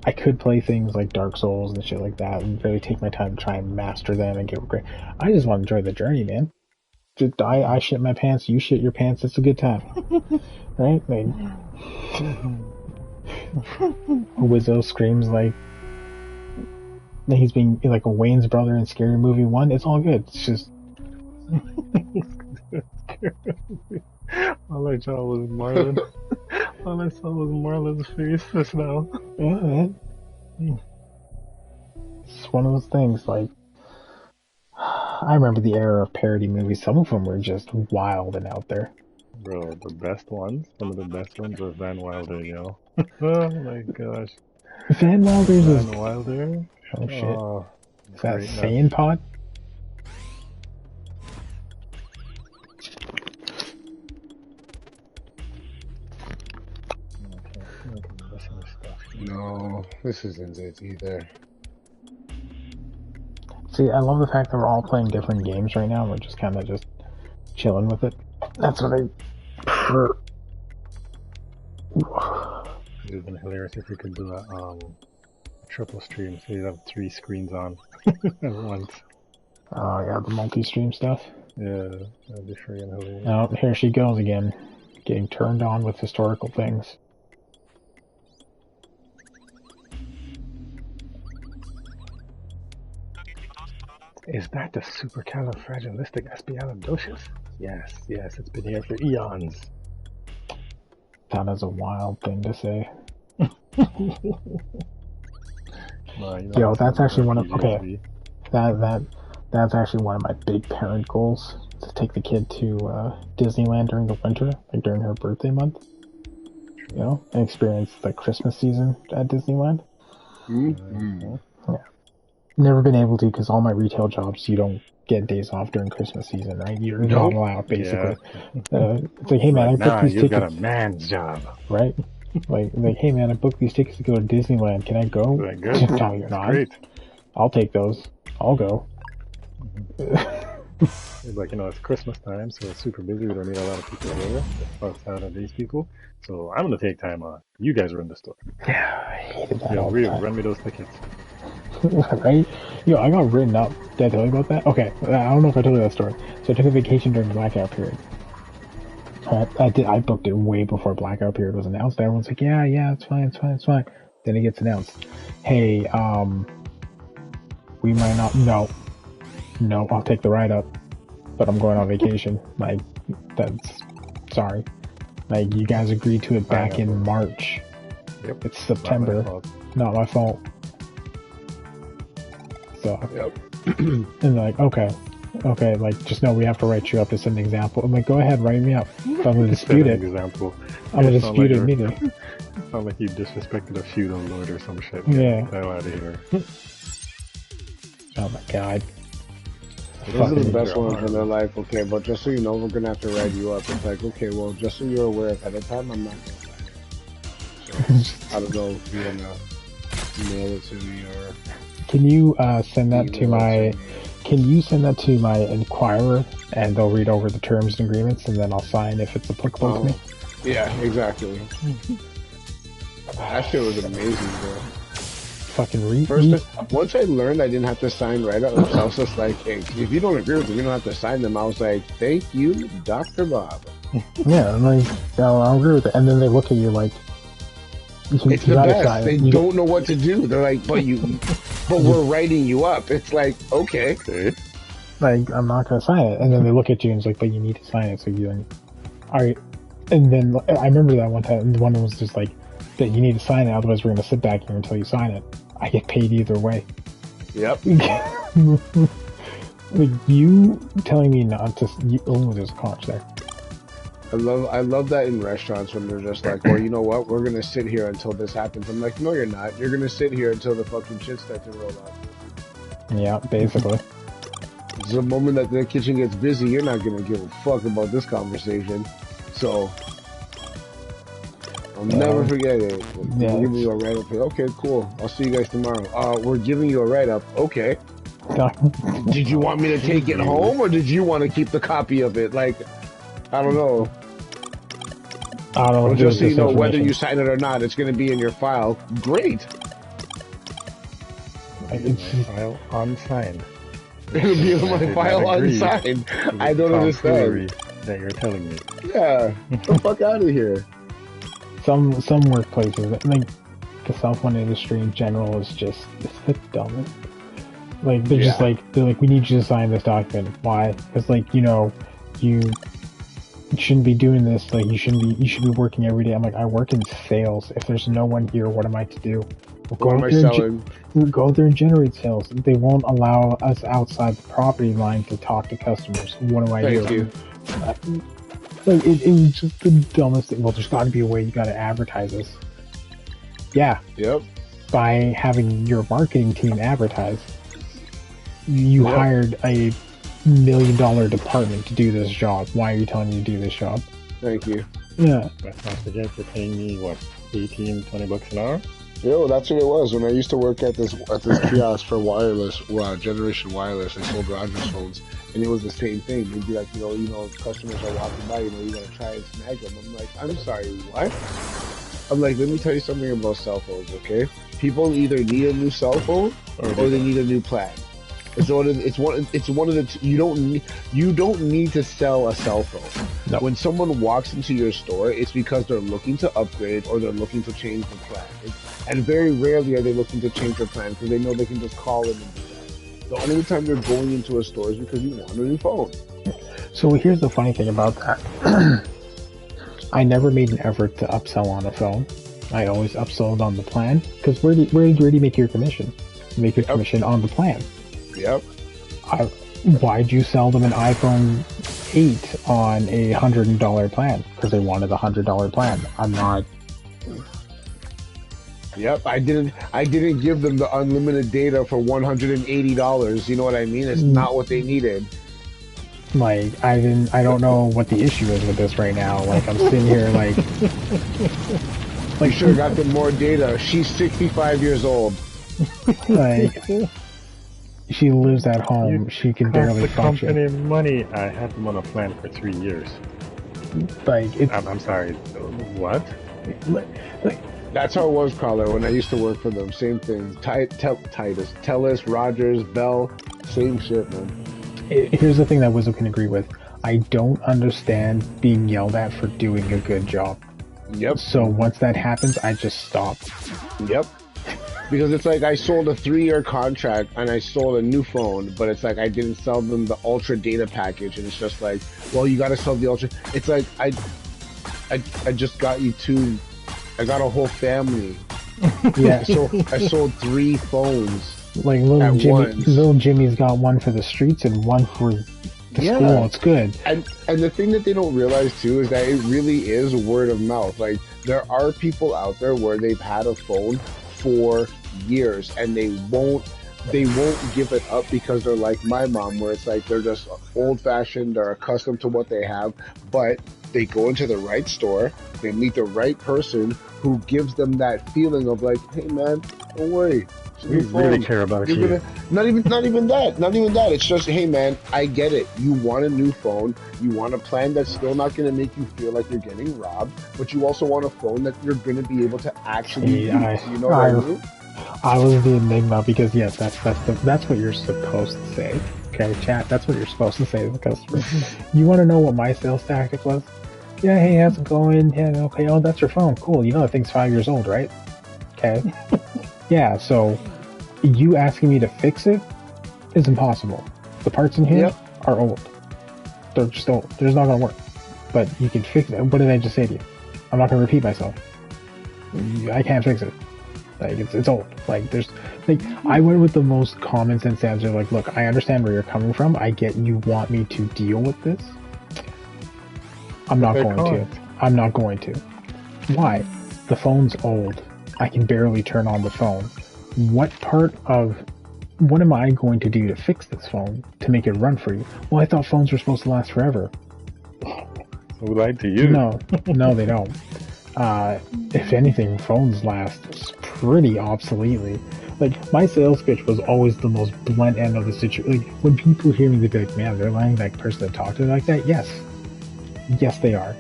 I could play things like Dark Souls and shit like that and really take my time to try and master them and get great. I just want to enjoy the journey, man. Just, I shit my pants, you shit your pants, it's a good time. Right? Like, Wizzo screams like he's being like a Wayne's brother in Scary Movie 1. It's all good. It's just... All I saw was Marlon. All I saw was Marlon's face just now. Yeah, man. It's one of those things, like... I remember the era of parody movies. Some of them were just wild and out there. Bro, the best ones, some of the best ones were Van Wilder, yo. Oh my gosh. Van Wilder's Van Wilder? Oh shit. Is that Saiyan Pod? No, this isn't it either. See, I love the fact that we're all playing different games right now. We're just kind of just chilling with it. That's what I prefer. It would have been hilarious if we could do a triple stream, so you have 3 screens on at once. Oh yeah, the multi-stream stuff. Yeah, that'd be freaking hilarious. Oh, here she goes again, getting turned on with historical things. Is that the supercalifragilisticexpialidocious? Yes, it's been here for eons. That is a wild thing to say. Yo, that's actually one of that's actually one of my big parent goals, to take the kid to Disneyland during the winter, like during her birthday month. You know, and experience the Christmas season at Disneyland. Mm-hmm. Yeah. Never been able to because all my retail jobs, you don't get days off during Christmas season, right? You're not allowed, basically. Yeah. It's like, hey man, I booked these tickets. Got a man's job, right? like, hey man, I booked these tickets to go to Disneyland. Can I go? No, you're not. Great. I'll take those. I'll go. It's like, it's Christmas time, so it's super busy. We don't need a lot of people here. Outside of these people. So I'm gonna take time off. You guys run the store. Yeah, I hated that. Yo, Rio, run me those tickets. Right? Yo, I got written up. Did I tell you about that? Okay, I don't know if I told you that story. So I took a vacation during the blackout period. I booked it way before blackout period was announced. Everyone's like, yeah, it's fine. Then it gets announced. Hey, we might not. No, I'll take the ride up, but I'm going on vacation. Like, that's sorry. Like, you guys agreed to it back in March. Yep. It's September. Not my fault. So, and they're like, okay, like, just know we have to write you up as an example. I'm like, go ahead, write me up. If I'm gonna dispute it. Example. I'm gonna dispute it immediately. It sounds like you disrespected a feudal lord or some shit. Yeah. Hell out of here. Oh my god. Those are the best ones when they're like, okay, but just so you know, we're gonna have to write you up. It's like, okay, well, just so you're aware ahead of time, I'm not gonna sign it. So I don't know if you wanna mail it to me or. Can you send that to my? Can you send that to my Inquirer, and they'll read over the terms and agreements, and then I'll sign if it's applicable to me. Yeah, exactly. That shit was amazing, bro. Fucking read. Once I learned I didn't have to sign write-ups, I was just like, hey, if you don't agree with them, you don't have to sign them. I was like, thank you, Dr. Bob. Yeah, I'm like, no, I'll agree with it. And then they look at you like, it's the best. They don't know what to do. They're like, but we're writing you up. It's like, okay. Like, I'm not gonna sign it. And then they look at you and it's like, but you need to sign it. So you're like, alright. And then I remember that one time, one was just like, that you need to sign it, otherwise we're gonna sit back here until you sign it. I get paid either way. Yep. Like, you telling me not to, oh, there's a conch there. I love that in restaurants when they're just like, well, you know what? We're gonna sit here until this happens. I'm like, no, you're not. You're gonna sit here until the fucking shit starts to roll out. Yeah, basically. The moment that the kitchen gets busy, you're not gonna give a fuck about this conversation. So I'll never forget it. Yeah, we're giving you a write-up. Okay, cool. I'll see you guys tomorrow. We're giving you a write-up. Okay. Did you want me to take it home, or did you want to keep the copy of it? Like, I don't know. I don't know. Just so you know, whether you sign it or not, it's going to be in your file. Great. It's file unsigned. It'll be in my file unsigned. I don't understand. That you're telling me. Yeah. Get the fuck out of here. Some workplaces, like the cell phone industry in general, is just it's the dumbest. Like they're just like we need you to sign this document. Why? Because like you shouldn't be doing this. Like you should be working every day. I'm like, I work in sales. If there's no one here, what am I to do? What am I selling? Go there and generate sales. They won't allow us outside the property line to talk to customers. What do I do? Thank you. Like it was just the dumbest thing. Well, there's got to be a way you got to advertise this. Yeah. Yep. By having your marketing team advertise. You hired a $1 million department to do this job. Why are you telling me to do this job? Thank you. Yeah. Let's not forget you're paying me, what, 18, 20 bucks an hour? Yo, that's what it was. When I used to work at this kiosk for wireless, Generation Wireless, I sold Rogers phones, and it was the same thing. They'd be like, customers are walking by, you gotta try and snag them. I'm like, I'm sorry, what? I'm like, let me tell you something about cell phones, okay? People either need a new cell phone or they need a new plan. It's one of the you don't need to sell a cell phone. No. When someone walks into your store, it's because they're looking to upgrade or they're looking to change the plan. And very rarely are they looking to change their plan because they know they can just call in and do that. The only time they're going into a store is because you want a new phone. So here's the funny thing about that. I never made an effort to upsell on a phone. I always upsold on the plan because where do you make your commission? You make your commission on the plan. Yep. Why'd you sell them an iPhone 8 on a $100 plan? Because they wanted a $100 plan. I'm not. Yep, I didn't give them the unlimited data for $180. You know what I mean? It's not what they needed. Like I don't know what the issue is with this right now. Like I'm sitting here like you should have got them more data. She's 65 years old. Like she lives at home. She can barely function. The company money. I had them on a plan for 3 years. Like I'm sorry. What? That's how it was, Caller, when I used to work for them. Same thing. Titus, Telus, Rogers, Bell, same shit, man. Here's the thing that Wizzo can agree with. I don't understand being yelled at for doing a good job. Yep. So once that happens, I just stop. Yep. Because it's like I sold a 3-year contract and I sold a new phone, but it's like I didn't sell them the ultra data package, and it's just like, well, you got to sell the ultra. It's like I just got you two. I got a whole family. Yeah. I sold 3 phones. Like little Jimmy's got one for the streets and one for the school. It's good. And the thing that they don't realize too is that it really is word of mouth. Like there are people out there where they've had a phone for years and they won't they won't give it up because they're like my mom, where it's like they're just old-fashioned, they're accustomed to what they have, but they go into the right store, they meet the right person who gives them that feeling of like, hey man, don't worry. We really care about you. Not even that. It's just, hey man, I get it. You want a new phone. You want a plan that's still not going to make you feel like you're getting robbed, but you also want a phone that you're going to be able to actually use. You know what I mean? I was the enigma because yes, that's what you're supposed to say. Okay, chat. That's what you're supposed to say to the customer. You want to know what my sales tactic was? Yeah, hey, how's it going? Yeah, okay. Oh, that's your phone. Cool. You know that thing's 5 years old, right? Okay. Yeah, so you asking me to fix it is impossible. The parts in here are old. They're just old. They're just not going to work. But you can fix it. What did I just say to you? I'm not going to repeat myself. I can't fix it. Like, it's old. Like, I went with the most common sense answer. Like, look, I understand where you're coming from. I get you want me to deal with this. I'm not going to. I'm not going to. Why? The phone's old. I can barely turn on the phone. What am I going to do to fix this phone to make it run for you? Well, I thought phones were supposed to last forever. Who lied to you? No, they don't. If anything, phones last pretty obsoletely. Like, my sales pitch was always the most blunt end of the situation. Like, when people hear me, they'd be like, man, they're lying, that person that talked to me like that? Yes, they are.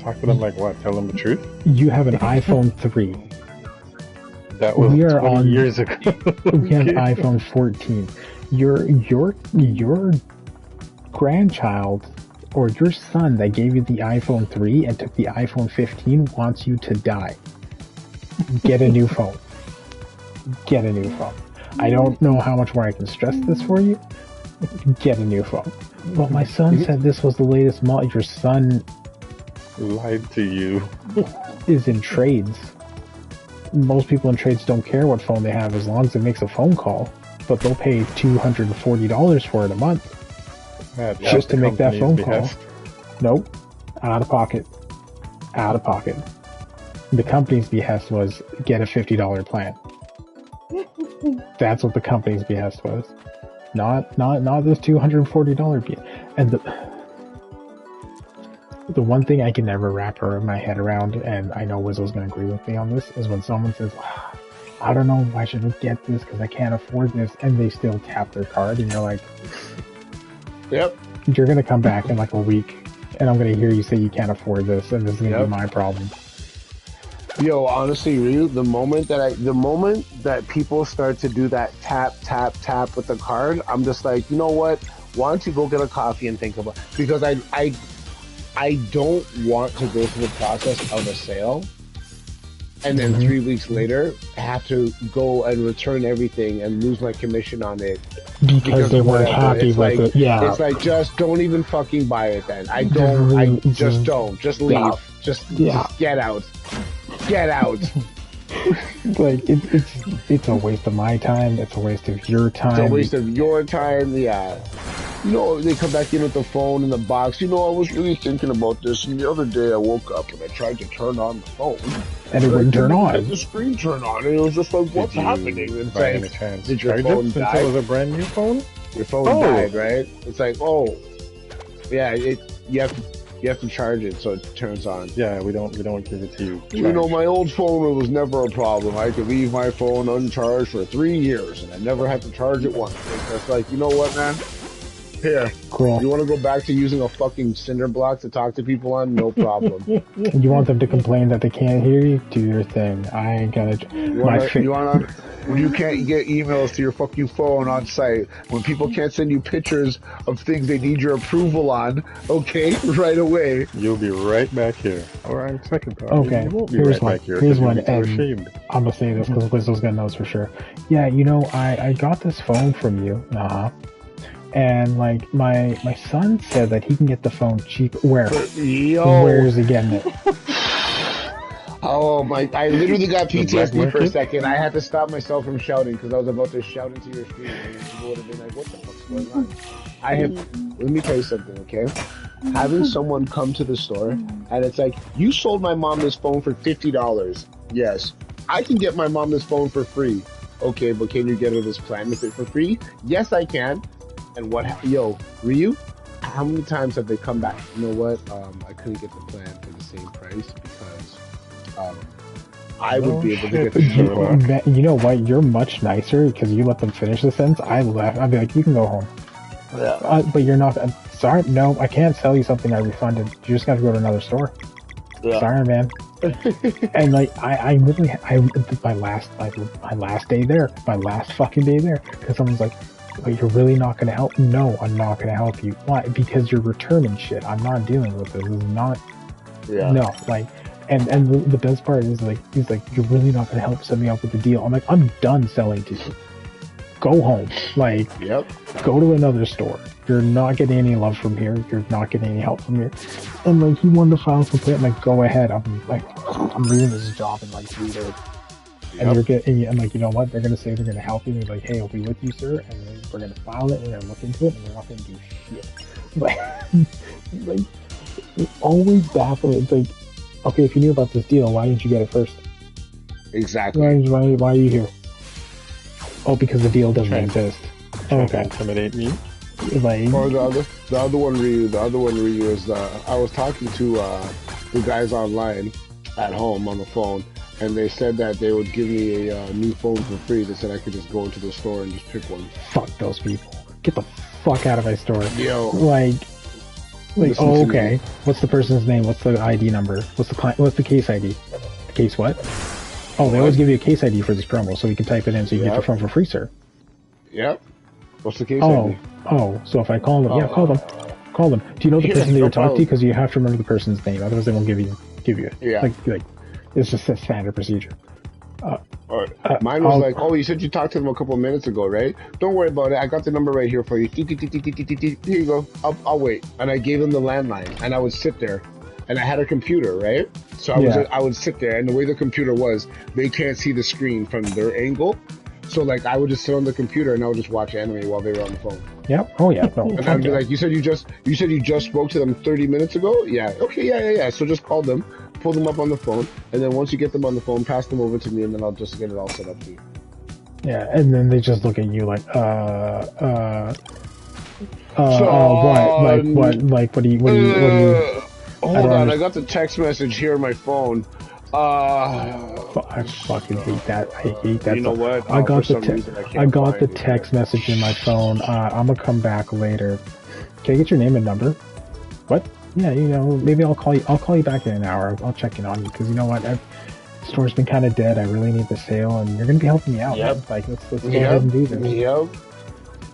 Talk to them like what? Tell them the truth? You have an iPhone 3. That was 20 years ago. We have iPhone 14. Your grandchild or your son that gave you the iPhone 3 and took the iPhone 15 wants you to die. Get a new phone. Get a new phone. I don't know how much more I can stress this for you. Get a new phone. Well, my son said this was the latest model. Your son lied to you. Is in trades. Most people in trades don't care what phone they have as long as it makes a phone call, but they'll pay $240 for it a month just to make that phone call. Nope. Out of pocket. The company's behest was get a $50 plan. That's what the company's behest was. Not this $240 and the one thing I can never wrap my head around, and I know Wizzle's going to agree with me on this, is when someone says, I don't know, I should get this because I can't afford this, and they still tap their card, and you're like, yep. You're going to come back in like a week, and I'm going to hear you say you can't afford this, and this is going to be my problem. Yo, honestly, Ryu, the moment that people start to do that tap with the card, I'm just like, you know what? Why don't you go get a coffee and think about it? Because I don't want to go through the process of a sale and then 3 weeks later have to go and return everything and lose my commission on it because they weren't happy with it. Yeah, it's like, just don't even fucking buy it then. Just don't. Just leave. Yeah. Just get out. Get out. Like, it's a waste of my time. It's a waste of your time. It's a waste of your time. Yeah. You know, they come back in with the phone in the box. You know, I was really thinking about this, and the other day I woke up and I tried to turn on the phone. And it wouldn't turn on. The screen turned on, and it was just like, what's happening? And by any chance, did your phone die? Since it was a brand new phone? Your phone died, right? It's like, yeah, you have to charge it so it turns on. Yeah, we don't give it to you. Charged. You know, my old phone, it was never a problem. I could leave my phone uncharged for 3 years, and I never had to charge it once. It's like, you know what, man? Here, cool. You want to go back to using a fucking cinder block to talk to people on? No problem. You want them to complain that they can't hear you? Do your thing. I ain't gonna. When you can't get emails to your fucking phone on site, when people can't send you pictures of things they need your approval on, okay, right away. You'll be right back here. Or on second thought. Okay, you won't be here's right one. Back here. Here's one. And I'm gonna say this because Whistle's gonna know this for sure. Yeah, you know, I got this phone from you. And like my son said that he can get the phone cheap. Where? Where is he getting it? Oh my! I literally got PTSD for a second. I had to stop myself from shouting because I was about to shout into your screen, and people would have been like, "What the fuck's going on?" Let me tell you something, okay? Having someone come to the store and it's like, "You sold my mom this phone for $50." Yes, I can get my mom this phone for free. okay, but can you get her this plan with it for free? Yes, I can. And yo, Ryu, how many times have they come back? You know what? I couldn't get the plan for the same price because I would be able to get the you know what? You're much nicer because you let them finish the sentence. I left. I'd be like, you can go home. Yeah. But you're not. Sorry, no, I can't sell you something I refunded. You just got to go to another store. Yeah. Sorry, man. And like, I literally, my last day there, my last fucking day there, because someone's like, but you're really not going to help? No, I'm not going to help you. Why? Because you're returning shit. I'm not dealing with this. This is not. Yeah. No, like. And the best part is like, he's like, you're really not going to help set me up with the deal. I'm like, I'm done selling to you. Go home. Like, yep. Go to another store. You're not getting any love from here. You're not getting any help from here. And like, he wanted to file a complaint. I'm like, go ahead. I'm leaving this job in like 3 days. And you're getting, and like, you know what? They're going to say they're going to help you. They're like, hey, I'll be with you, sir. And then we're going to file it. We're going to look into it. And we're not going to do shit. Like, it always baffles. It's like, okay, if you knew about this deal, why didn't you get it first? Exactly. Why are you here? Oh, because the deal doesn't exist. Okay. Intimidate me. Like, or the other one, Ryu. The other one, Ryu, is I was talking to the guys online at home on the phone, and they said that they would give me a new phone for free. They said I could just go into the store and just pick one. Fuck those people. Get the fuck out of my store. Yo. Like, oh, okay. What's the person's name? What's the ID number? What's the case ID? The case what? Oh, they always give you a case ID for this promo, so you can type it in so you get the phone for free, sir. Yep. What's the case ID? Oh, so if I call them, call them. Call them. Do you know the person that you're talking to? Because you have to remember the person's name, otherwise they won't give you it. Yeah. Like, it's just a standard procedure. Mine was like, oh, you said you talked to them a couple of minutes ago, right? Don't worry about it. I got the number right here for you. Here you go. I'll wait. And I gave them the landline, and I would sit there, and I had a computer, right? So I would sit there, and the way the computer was, they can't see the screen from their angle. So like, I would just sit on the computer and I would just watch anime while they were on the phone. Yep. Oh yeah. No, and I'd be like, you said you just spoke to them 30 minutes ago? Yeah. Okay. Yeah. So just call them, pull them up on the phone, and then once you get them on the phone, pass them over to me, and then I'll just get it all set up for you. Yeah, and then they just look at you like, what? Like, what do you? Hold on, I got the text message here on my phone. I fucking hate that. I hate that. You know what? I got the text message in my phone. I'm gonna come back later. Can I get your name and number? What? Yeah, you know, maybe I'll call you. I'll call you back in an hour. I'll check in on you because you know what? The store's been kind of dead. I really need the sale, and you're gonna be helping me out. Yep. Man. Like, let's go ahead and do this.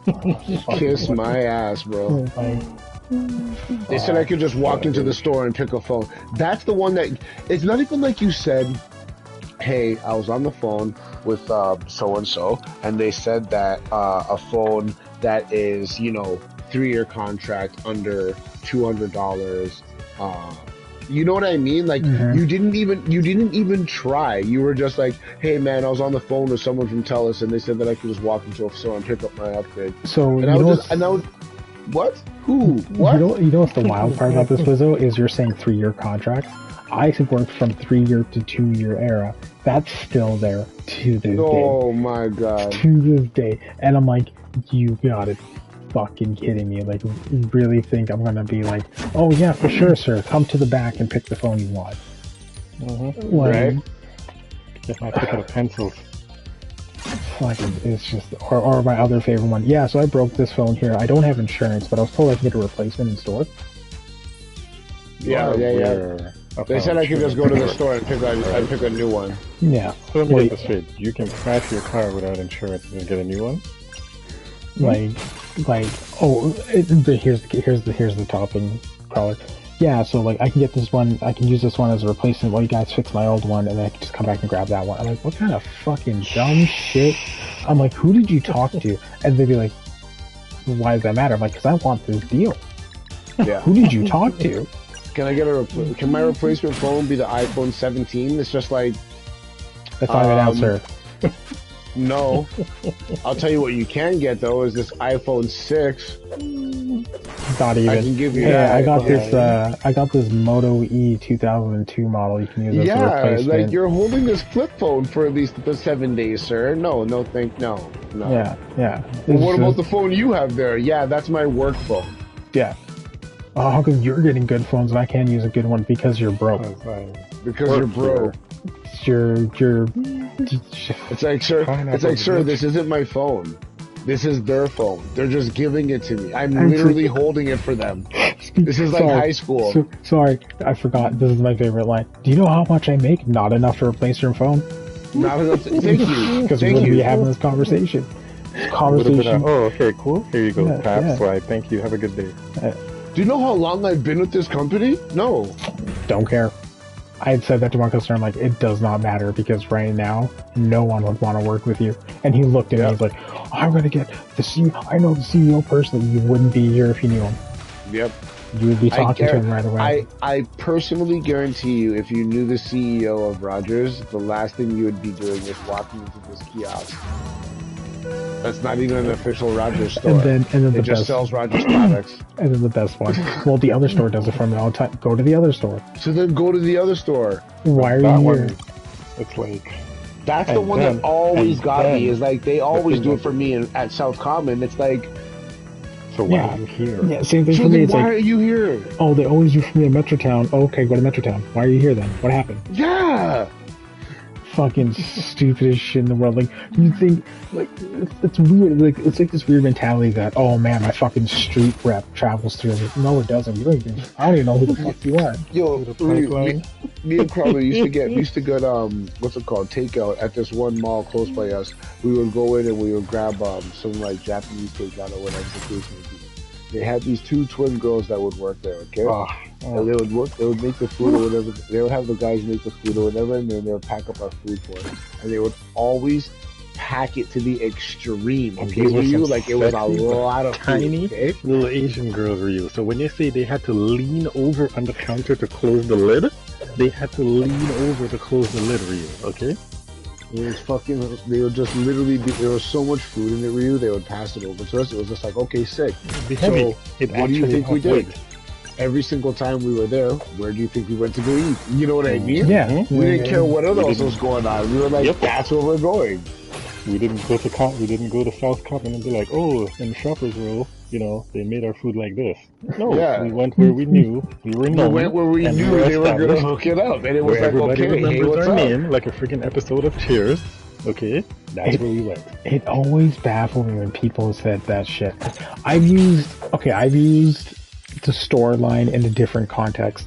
Yep. Kiss my ass, bro. They said I could just walk into the store and pick a phone. That's the one that it's not even like you said, hey, I was on the phone with so-and-so, and they said that a phone that is, 3-year contract under $200. You know what I mean? Like, you didn't even try. You were just like, hey man, I was on the phone with someone from TELUS, and they said that I could just walk into a store and pick up my upgrade. So what? Who? What? You know what's the wild part about this, Lizzo, is you're saying 3-year contracts. I worked from 3-year to 2-year era. That's still there to this day. Oh my god. To this day. And I'm like, you gotta be fucking kidding me. Like, you really think I'm gonna be like, oh yeah, for sure, sir. Come to the back and pick the phone you want. Right? Get my pick of pencils. Fucking, it's just, or my other favorite one. Yeah, so I broke this phone here. I don't have insurance, but I was told I could get a replacement in store. Yeah. They said I could just go to the store and pick a new one. Yeah. So let me get this straight. You can crash your car without insurance and get a new one? Here's the topping crawler. Yeah, so like I can get this one, I can use this one as a replacement while you guys fix my old one, and then I can just come back and grab that one. I'm like, what kind of fucking dumb shit? I'm like, who did you talk to? And they'd be like, why does that matter? I'm like, because I want this deal. Yeah. Who did you talk to? Can my replacement phone be the iPhone 17? It's just like... That's not an answer. No. I'll tell you what you can get, though, is this iPhone 6. Not even. I can give you Hey, that. I got this. I got this Moto E 2002 model. You can use as a Yeah, replacement. like you're holding this flip phone for at least the 7 days, sir. No. Yeah. Well, what It's about the just- phone you have there? Yeah, that's my work phone. Yeah. Oh, how come you're getting good phones and I can't use a good one because you're broke? Because you're broke. You're. It's like, sir. Pineapple It's like, sir. bitch. This isn't my phone. This is their phone. They're just giving it to me. I'm I'm literally holding it for them. This is like Sorry. high school. Sorry, I forgot. This is my favorite line. Do you know how much I make? Not enough to replace your phone. Not enough. Thank you. Because we Thank wouldn't be you. having this conversation. This Would've been conversation. oh, okay, cool. Here you go. Yeah, Tap, yeah. swipe. Thank you. Have a good day. Do you know how long I've been with this company? No. Don't care. I had said that to one customer. I'm like, it does not matter because right now, no one would want to work with you. And he looked at me. He's like, I'm gonna get the CEO. I know the CEO personally. You wouldn't be here if you knew him. Yep. You would be talking to him right away. I personally guarantee you, if you knew the CEO of Rogers, the last thing you would be doing is walking into this kiosk. That's not even an official Rogers store. and then it the just best. sells Rogers products. And then the best one. Well, the other store does it for me all the time. Go to the other store. So then go to the other store. Why are That you one, here? it's like, That's the And one then- that always and got me. then Is like they always thing do it is- for me at South Common. It's like, so why Yeah. are you here? Yeah, same thing so for me. then It's why like, are you here? oh, they always do for me in Metrotown. Oh, okay, go to Metrotown. Why are you here then? What happened? Yeah. Fucking stupidest shit in the world. Like, you think, like, it's weird. Like, it's like this weird mentality that, oh man, my fucking street rep travels through it. No, it doesn't. You don't even, I don't even know who the fuck you are. Yo, The pipeline. me and Carlo used to get what's it called, takeout at this one mall close by us. We would go in and we would grab some like Japanese takeout or whatever the case may be. They had these two twin girls that would work there, okay? And they would work, they would make the food or whatever. They would have the guys make the food or whatever, and then they would pack up our food for us. And they would always pack it to the extreme. And Okay, these were with you, some like it was a sexy, lot of tiny food. Okay? little Asian girls were you. So when you say they had to lean over on the counter to close the lid, they had to lean over to close the lid, Ryu. Okay? It was fucking. They would just literally be. There was so much food in it, Ryu. They would pass it over to us. It was just like, okay, sick. Be heavy. So, It what do you actually think we helped did? weight. Every single time we were there, where do you think we went to go eat? You know what I mean? Yeah. We didn't care what else didn't- was going on. We were like, Yep. that's where we're going. We didn't go to South Common and be like, oh, in Shoppers Row, you know, they made our food like this. No, Yeah. we went where we knew we were We known. went where we and knew were they were going to established, hook it up. And it was where like, everybody okay, hey, remembers what's our up? name, like a freaking episode of Cheers. Okay, that's where we went. It always baffled me when people said that shit. I've used the store line in a different context.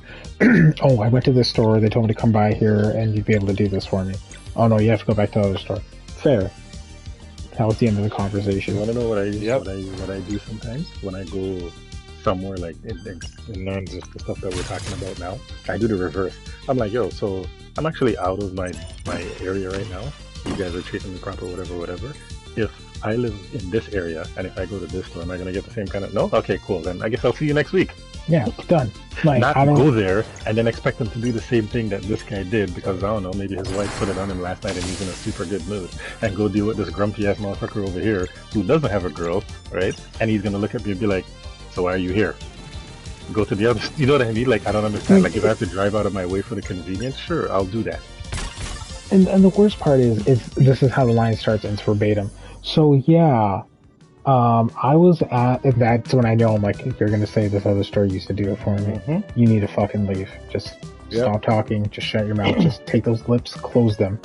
Oh, I went to this store, they told me to come by here and you'd be able to do this for me. Oh no, you have to go back to the other store. Fair. That was the end of the You conversation. want to know what I Yep. what I do sometimes when I go somewhere like in learn just the stuff that we're talking about now? I do the reverse. I'm like, yo, so I'm actually out of my area right now. You guys are treating me proper, whatever. If I live in this area and if I go to this store, am I gonna get the same kind of? No. Okay, cool. Then I guess I'll see you next week. Yeah, done. Like, Not I don't go there and then expect him to do the same thing that this guy did because I don't know, maybe his wife put it on him last night and he's in a super good mood and go deal with this grumpy ass motherfucker over here who doesn't have a girl, right? And he's gonna look at me and be like, so why are you here? Go to the other, you know what I mean? Like, I don't understand. Like, if I have to drive out of my way for the convenience, sure, I'll do that. And the worst part is this is how the line starts and it's verbatim. So yeah, I was at, and that's when I know I'm like, you're gonna say this other store used to do it for me. Mm-hmm. You need to fucking leave. Just Yep. stop talking. Just shut your mouth. Just take those lips, close them.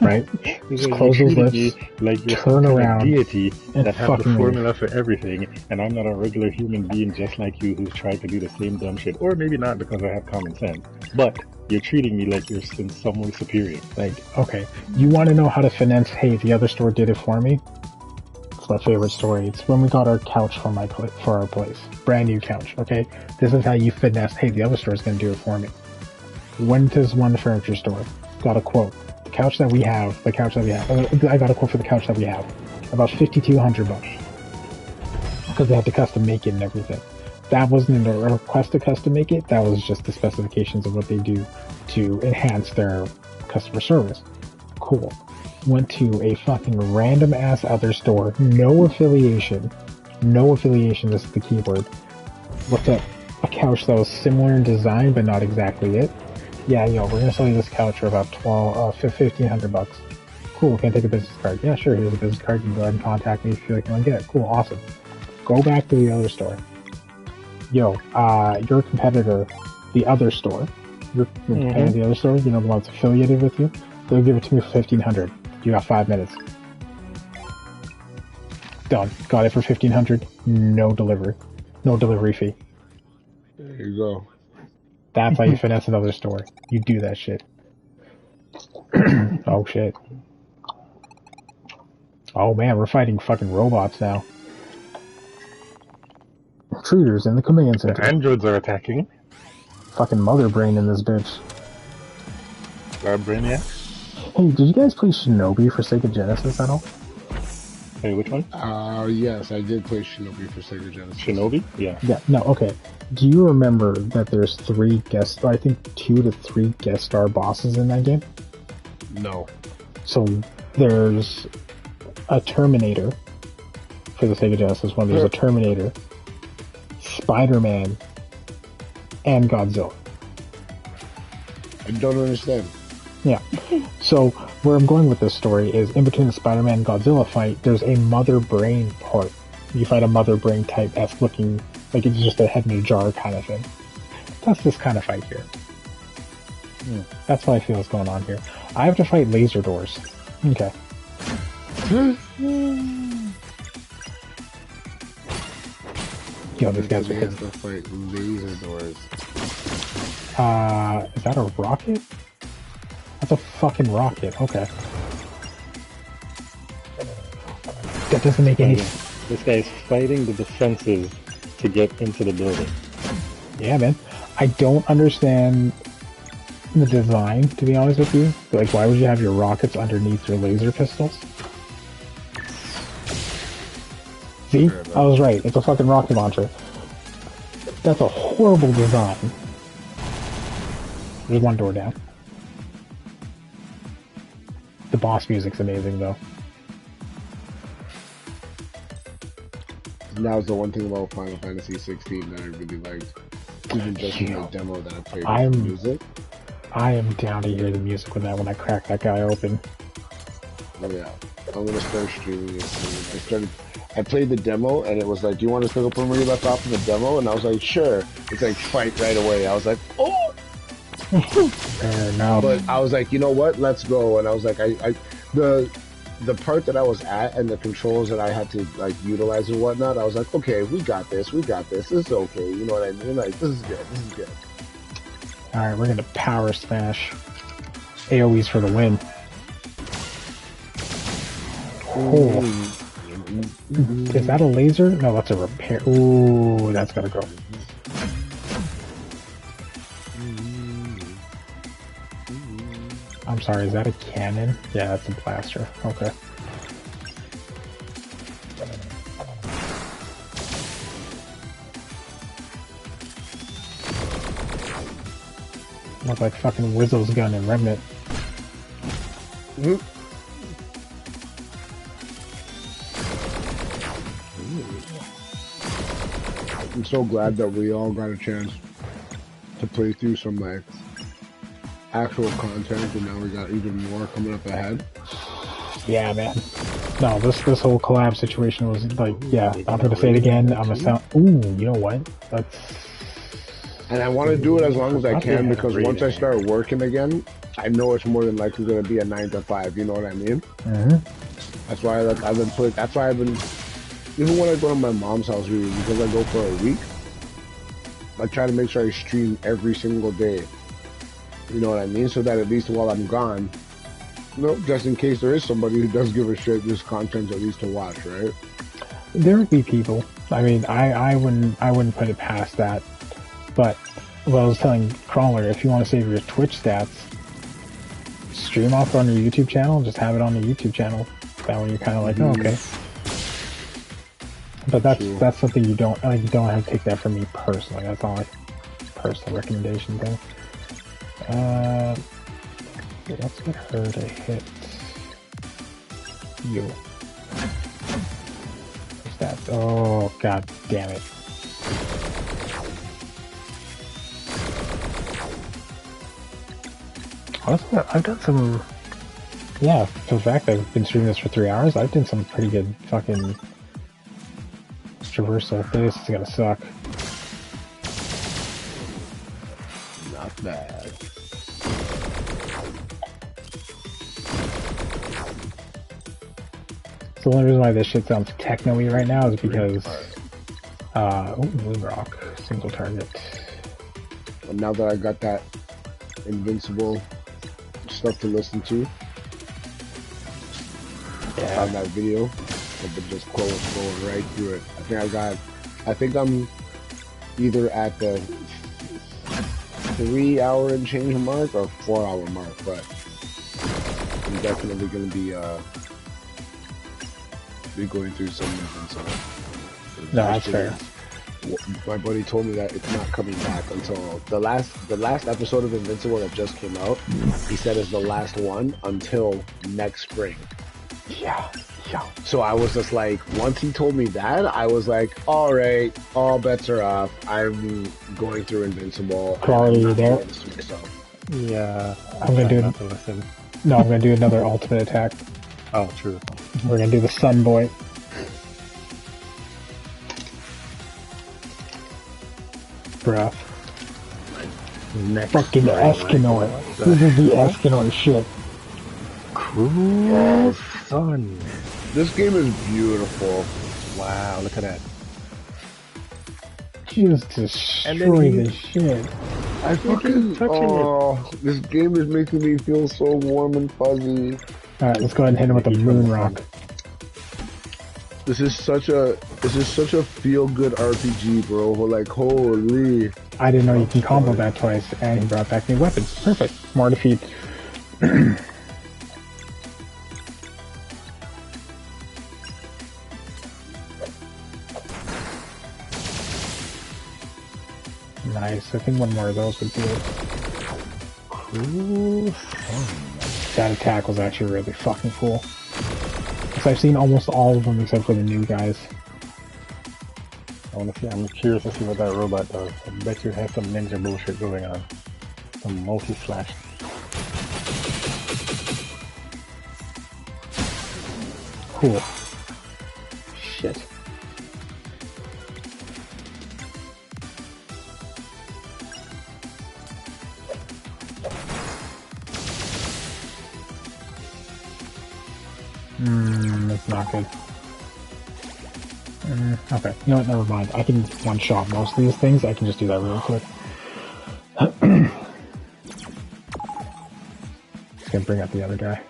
Right? Because close you those treated lips, me like you're turn some kind of around, deity and that have the fucking leave. formula for everything, and I'm not a regular human being just like you who's tried to do the same dumb shit, or maybe not because I have common sense. But you're treating me like you're in some way superior. Like, okay, you want to know how to finesse? Hey, the other store did it for me. It's my favorite story. It's when we got our couch for our place, brand new couch. Okay, this is how you finesse. Hey, the other store is gonna do it for me. Went to this one furniture store, got a quote. The couch that we have, I got a quote for the couch that we have, about $5,200 because they had to custom make it and everything. That wasn't a request to custom make it. That was just the specifications of what they do to enhance their customer service. Cool. Went to a fucking random ass other store. No affiliation. This is the keyword. looked at a couch that was similar in design, but not exactly it. Yeah, yo, we're gonna sell you this couch for about $1,500. Cool, can I take a business card? Yeah, sure, here's a business card. You can go ahead and contact me if you feel like you want to get it. Cool, awesome. Go back to the other store. Yo, your competitor, the other store, your competitor, the other store, you know, the one that's affiliated with you, they'll give it to me for $1,500. You got 5 minutes. Done. Got it for $1,500. No delivery. No delivery fee. There you go. That's how you finesse another store. You do that shit. Oh shit. Oh man, we're fighting fucking robots now. Intruders in the command center. The androids are attacking. Fucking mother brain in this bitch. Brainiac. Hey, did you guys play Shinobi for Sega Genesis at all? Hey, which one? Yes, I did play Shinobi for Sega Genesis. Shinobi? Yeah. Yeah, no, okay. Do you remember that there's 2 to 3 guest star bosses in that game? No. So, there's a Terminator for the Sega Genesis one. There's a Terminator, Spider-Man, and Godzilla. I don't understand. Yeah. So, where I'm going with this story is in between the Spider-Man and Godzilla fight, there's a mother brain part. You fight a mother brain type-esque looking, like it's just a head in a jar kind of thing. That's this kind of fight here. That's what I feel is going on here. I have to fight laser doors. Okay. Yo, this guy's have to fight laser doors. Is that a rocket? That's a fucking rocket. Okay. That doesn't make any sense. This guy's fighting the defensive to get into the building. Yeah, man. I don't understand the design, to be honest with you. Like, why would you have your rockets underneath your laser pistols? See? I was right. It's a fucking rocket launcher. That's a horrible design. There's one door down. The boss music's amazing, though. That was the one thing about Final Fantasy 16 that I really liked. Even just in the demo that I played with the music. I am down to hear the music with that when I crack that guy open. Oh yeah. I'm gonna start streaming it. I played the demo and it was like, do you want to pick up where you left off in the demo? And I was like, sure. It's like fight right away. I was like, oh! No. But I was like, you know what? Let's go. And I was like, the part that I was at and the controls that I had to like utilize and whatnot, I was like, okay, we got this. This is okay. You know what I mean? Like, this is good. Alright, we're gonna power smash. AoE's for the win. Oh. Is that a laser? No, that's a repair. Ooh, that's gotta go. I'm sorry, is that a cannon? Yeah, that's a blaster. Okay. Look like fucking Wizzo's gun in Remnant. I'm so glad that we all got a chance to play through some like actual content, and now we got even more coming up ahead. Yeah, man. No, this whole collab situation was like, yeah, I'm gonna say it again. I'm gonna sound. Ooh, you know what? That's. And I want to do it as long as I can, because once I start working again, I know it's more than likely going to be a 9 to 5. You know what I mean? That's why I've been putting. That's why I've been. Even when I go to my mom's house, really, because I go for a week, I try to make sure I stream every single day. You know what I mean? So that at least while I'm gone, you know, just in case there is somebody who does give a shit, there's content at least to watch, right? There would be people. I mean, I wouldn't put it past that. But what I was telling Crawler, if you want to save your Twitch stats, stream off on your YouTube channel, just have it on the YouTube channel. That way you're kind of like, oh, okay. But that's something you don't have to take that from me personally. That's not like a personal recommendation thing. Let's get her to hit you. What's that? Oh, god damn it. Honestly, I've done some. Yeah, for the fact that I've been streaming this for 3 hours, I've done some pretty good fucking traversal. This is gonna suck. Not bad. So the only reason why this shit sounds techno-y right now is because, Moonrock, single target. And now that I got that Invincible stuff to listen to, Yeah. on that video, I've been just going right through it. I think I'm either at the 3 hour and change mark or 4 hour mark, but I'm definitely going to be going through some Invincible. No, that's fair. My buddy told me that it's not coming back until the last episode of Invincible that just came out. He said is the last one until next spring. Yeah. So I was just like, once he told me that, I was like, all right, all bets are off. I'm going through Invincible. Quality there. So. Yeah. I'm gonna do not to listen. No, I'm gonna do another ultimate attack. Oh, true. We're gonna do the Sun Boy. Bruh. Next Fucking Eskinoid. This is the Eskinoid shit. Cruel Sun. This game is beautiful. Wow, look at that. Just destroy the shit. I fucking this game is making me feel so warm and fuzzy. Alright, let's go ahead and hit him with the Moon Rock. This is such a feel good RPG, bro. Like, holy. I didn't know you can combo that twice, and he brought back new weapons. Perfect. More defeat. Nice. I think one more of those would do it. Cruel. That attack was actually really fucking cool. Because I've seen almost all of them except for the new guys. I'm curious to see what that robot does. I bet you it has some ninja bullshit going on. Some multi-slash. Cool. Shit. That's not good. Okay, you know what, never mind. I can one-shot most of these things. I can just do that real quick. Just gonna bring up the other guy.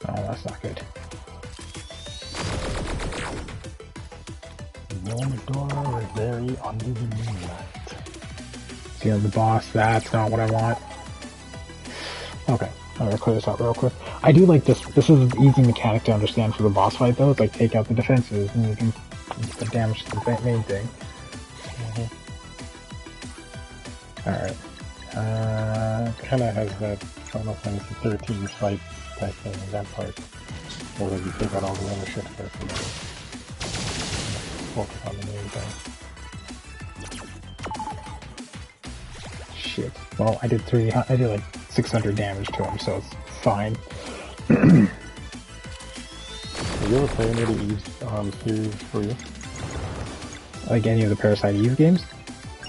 Oh, that's not good. Door is very under the moonlight. See, the boss, that's not what I want. Okay, I'm gonna clear this out real quick. I do like this. This is an easy mechanic to understand for the boss fight, though. It's like take out the defenses, and you can put damage to the main thing. Alright. Kinda has that Final Fantasy 13 fight type thing in that part. Or that you take out all the other shit first and then focus on the main thing. Shit. Well, I did like 600 damage to him, so it's fine. Have you ever played any of the Eve series for you? Like any of the Parasite Eve games?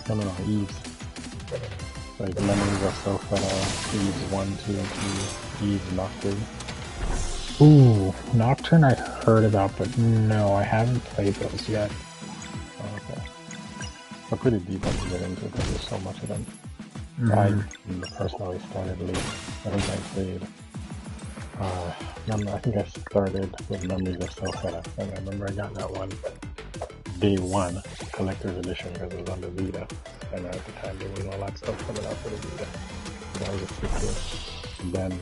No, Eves. Like Memories of Self-Feta, Eves 1, 2, and 3, Eves Nocturne. Ooh, Nocturne I heard about, but no, I haven't played those yet. Oh, okay. I'm pretty deep to get into because there's so much of them. I personally started late. I think I played. I think I started with Memories of Self-Feta, and I remember I got that one day one collector's edition because it was on the Vita, and at the time there wasn't a lot of stuff coming out for the Vita. So I was just sitting. Then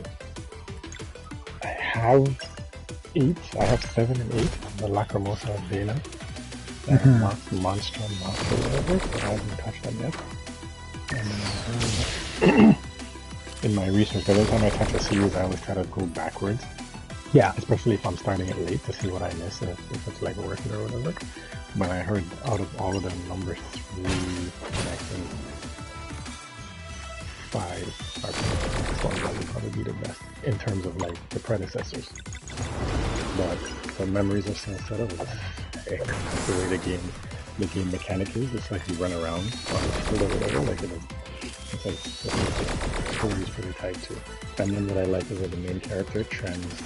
I have 8. I have 7 and 8. The Lacrimosa Vela, Monster, whatever. But I haven't touched them yet. And in my research, every time I touch a series, I always try to go backwards. Yeah. Especially if I'm starting it late to see what I missed, if it's like worth it or whatever. But I heard out of all of them, number 3, next and 5 are the ones that would probably be the best in terms of like the predecessors. But the memories are still set up. It's the way the game mechanic is. It's like you run around on the field or whatever. Like it's like the story is pretty tight too. And then what I like is that the main character transfers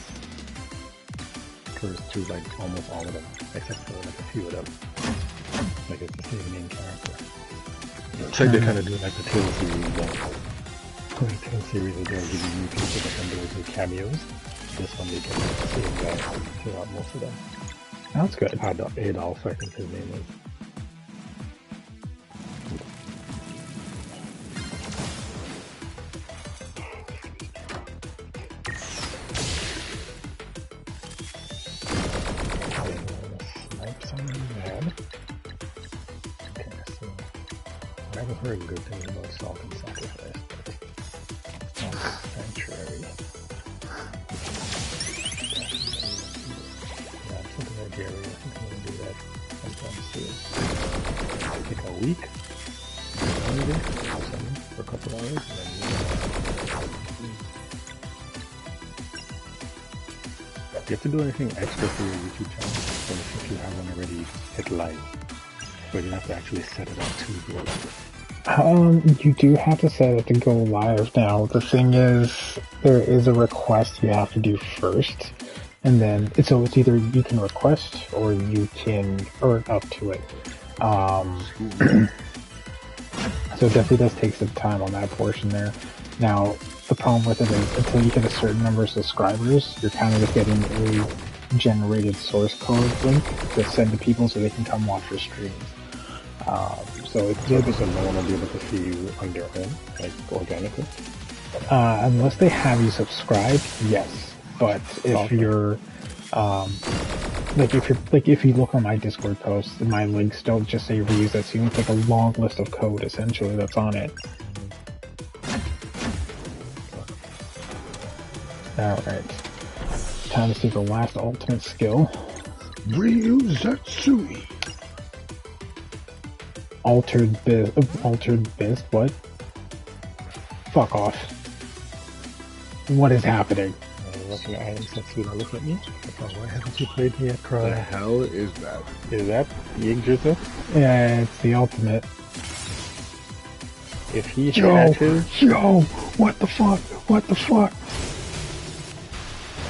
to like almost all of them, except for like a few of them. Like it's the same main character. It's like they kind of do like the Tales series. The Tales series is they'll give you new people that can do cameos. This one they can same guy throughout most of them. That's good. Adolf, I think his name is. I haven't heard good things about Salt and Sacrifice, but Sanctuary. Yeah, something like Gary, I think I'm gonna do that sometime soon. Take a week, maybe, or something, for a couple hours, and then you have to do anything extra for your YouTube channel, so if you have one already hit live. But you have to actually set it up to go live. You do have to set it to go live now. The thing is, there is a request you have to do first, and then it's either you can request or you can earn up to it. So it definitely does take some time on that portion there. Now, the problem with it is until you hit a certain number of subscribers, you're kind of just getting a generated source code link to send to people so they can come watch your streams. So it's so no one will be able to see you on their own, like organically. Unless they have you subscribed, yes. But if you're, if you look on my Discord posts, my links don't just say reuse that, so you can take a long list of code essentially that's on it. Alright. Time to see the last ultimate skill. Ryu Zatsui. Altered Biz, what? Fuck off. What is happening? Looking at items, let's see, look at me. Why haven't you played me yet, Cry? The hell is that? Is that Yggdrasil? Yeah, it's the ultimate. If he catches... Yo! What the fuck? What the fuck?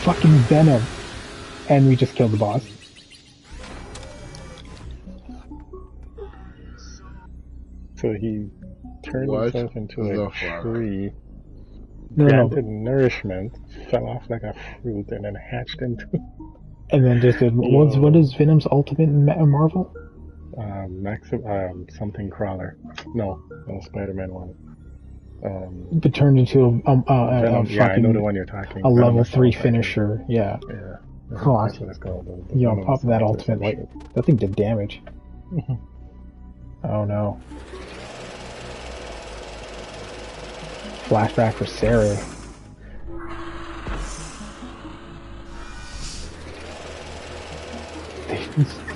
Fucking Venom. And we just killed the boss. So he turned himself into a tree, granted nourishment, fell off like a fruit, and then hatched into... And then just did... What is Venom's ultimate in Marvel? Something crawler. No, Spider-Man one. But turned into a yeah, I know the one you're talking. A level 3 finisher, yeah. Yeah. Fuck. That's what it's called. Yo, pop that ultimate. That thing did damage. Oh no. Flashback for Sarah.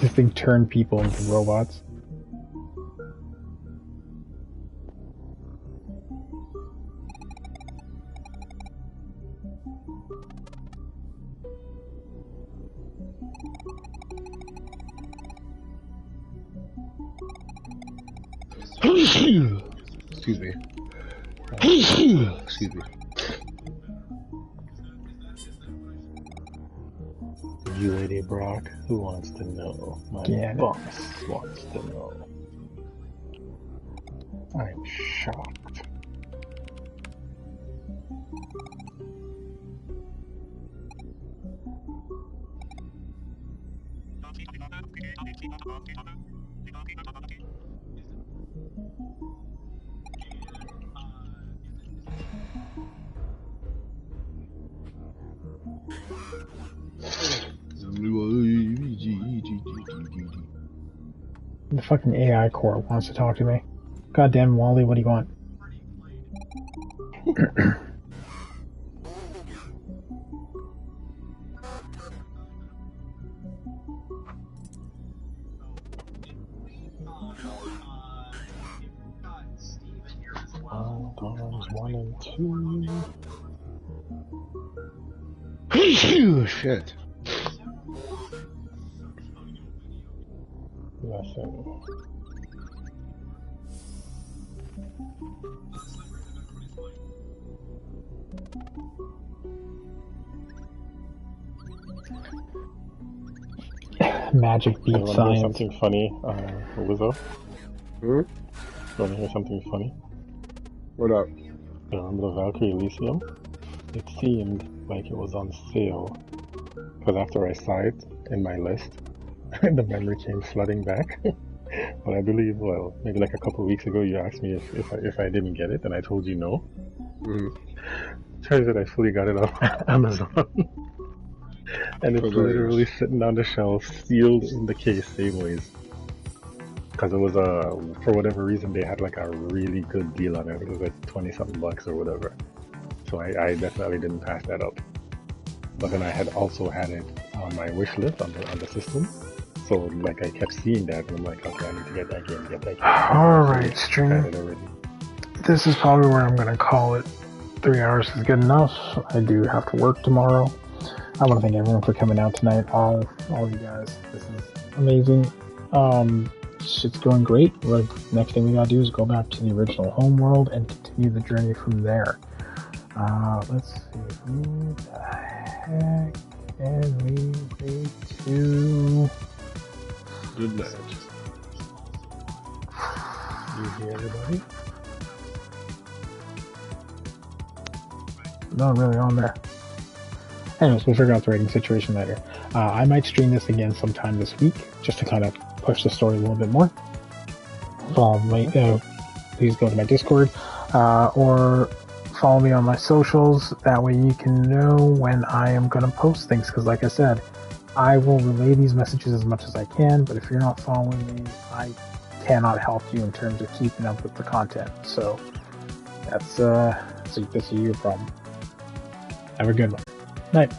This thing turned people into robots. Excuse me. Excuse me. You Lady Brock, who wants to know? My boss wants to know. I'm shocked. The fucking AI core wants to talk to me. Goddamn Wally, what do you want? 1 and 2. Shit. Lesson. Magic beats Want to hear science. something funny, Lizzo? Hmm? Want to hear something funny? What up? Remember the Valkyrie Elysium? It seemed like it was on sale. Because after I saw it in my list, the memory came flooding back. But I believe, well, maybe like a couple of weeks ago, you asked me if I didn't get it, and I told you no. Turns out I fully got it off Amazon. And it's literally sitting on the shelf, sealed in the case, same ways. Because it was for whatever reason, they had like a really good deal on it. It was like 20 something bucks or whatever. So I definitely didn't pass that up. But then I had also had it on my wish list on the system. So like I kept seeing that, and I'm like, okay, I need to get that game. Alright, stream. This is probably where I'm gonna call it. 3 hours is good enough. I do have to work tomorrow. I want to thank everyone for coming out tonight. All of you guys. This is amazing. Shit's going great. Next thing we gotta do is go back to the original home world and continue the journey from there. Let's see. Who the heck can we wait to? Good night. Easy, everybody. Not really on there. Anyways, we'll figure out the rating situation later. I might stream this again sometime this week, just to kind of push the story a little bit more. Please go to my Discord, or follow me on my socials. That way you can know when I am going to post things, because like I said, I will relay these messages as much as I can, but if you're not following me, I cannot help you in terms of keeping up with the content. So that's your problem. Have a good one. Night.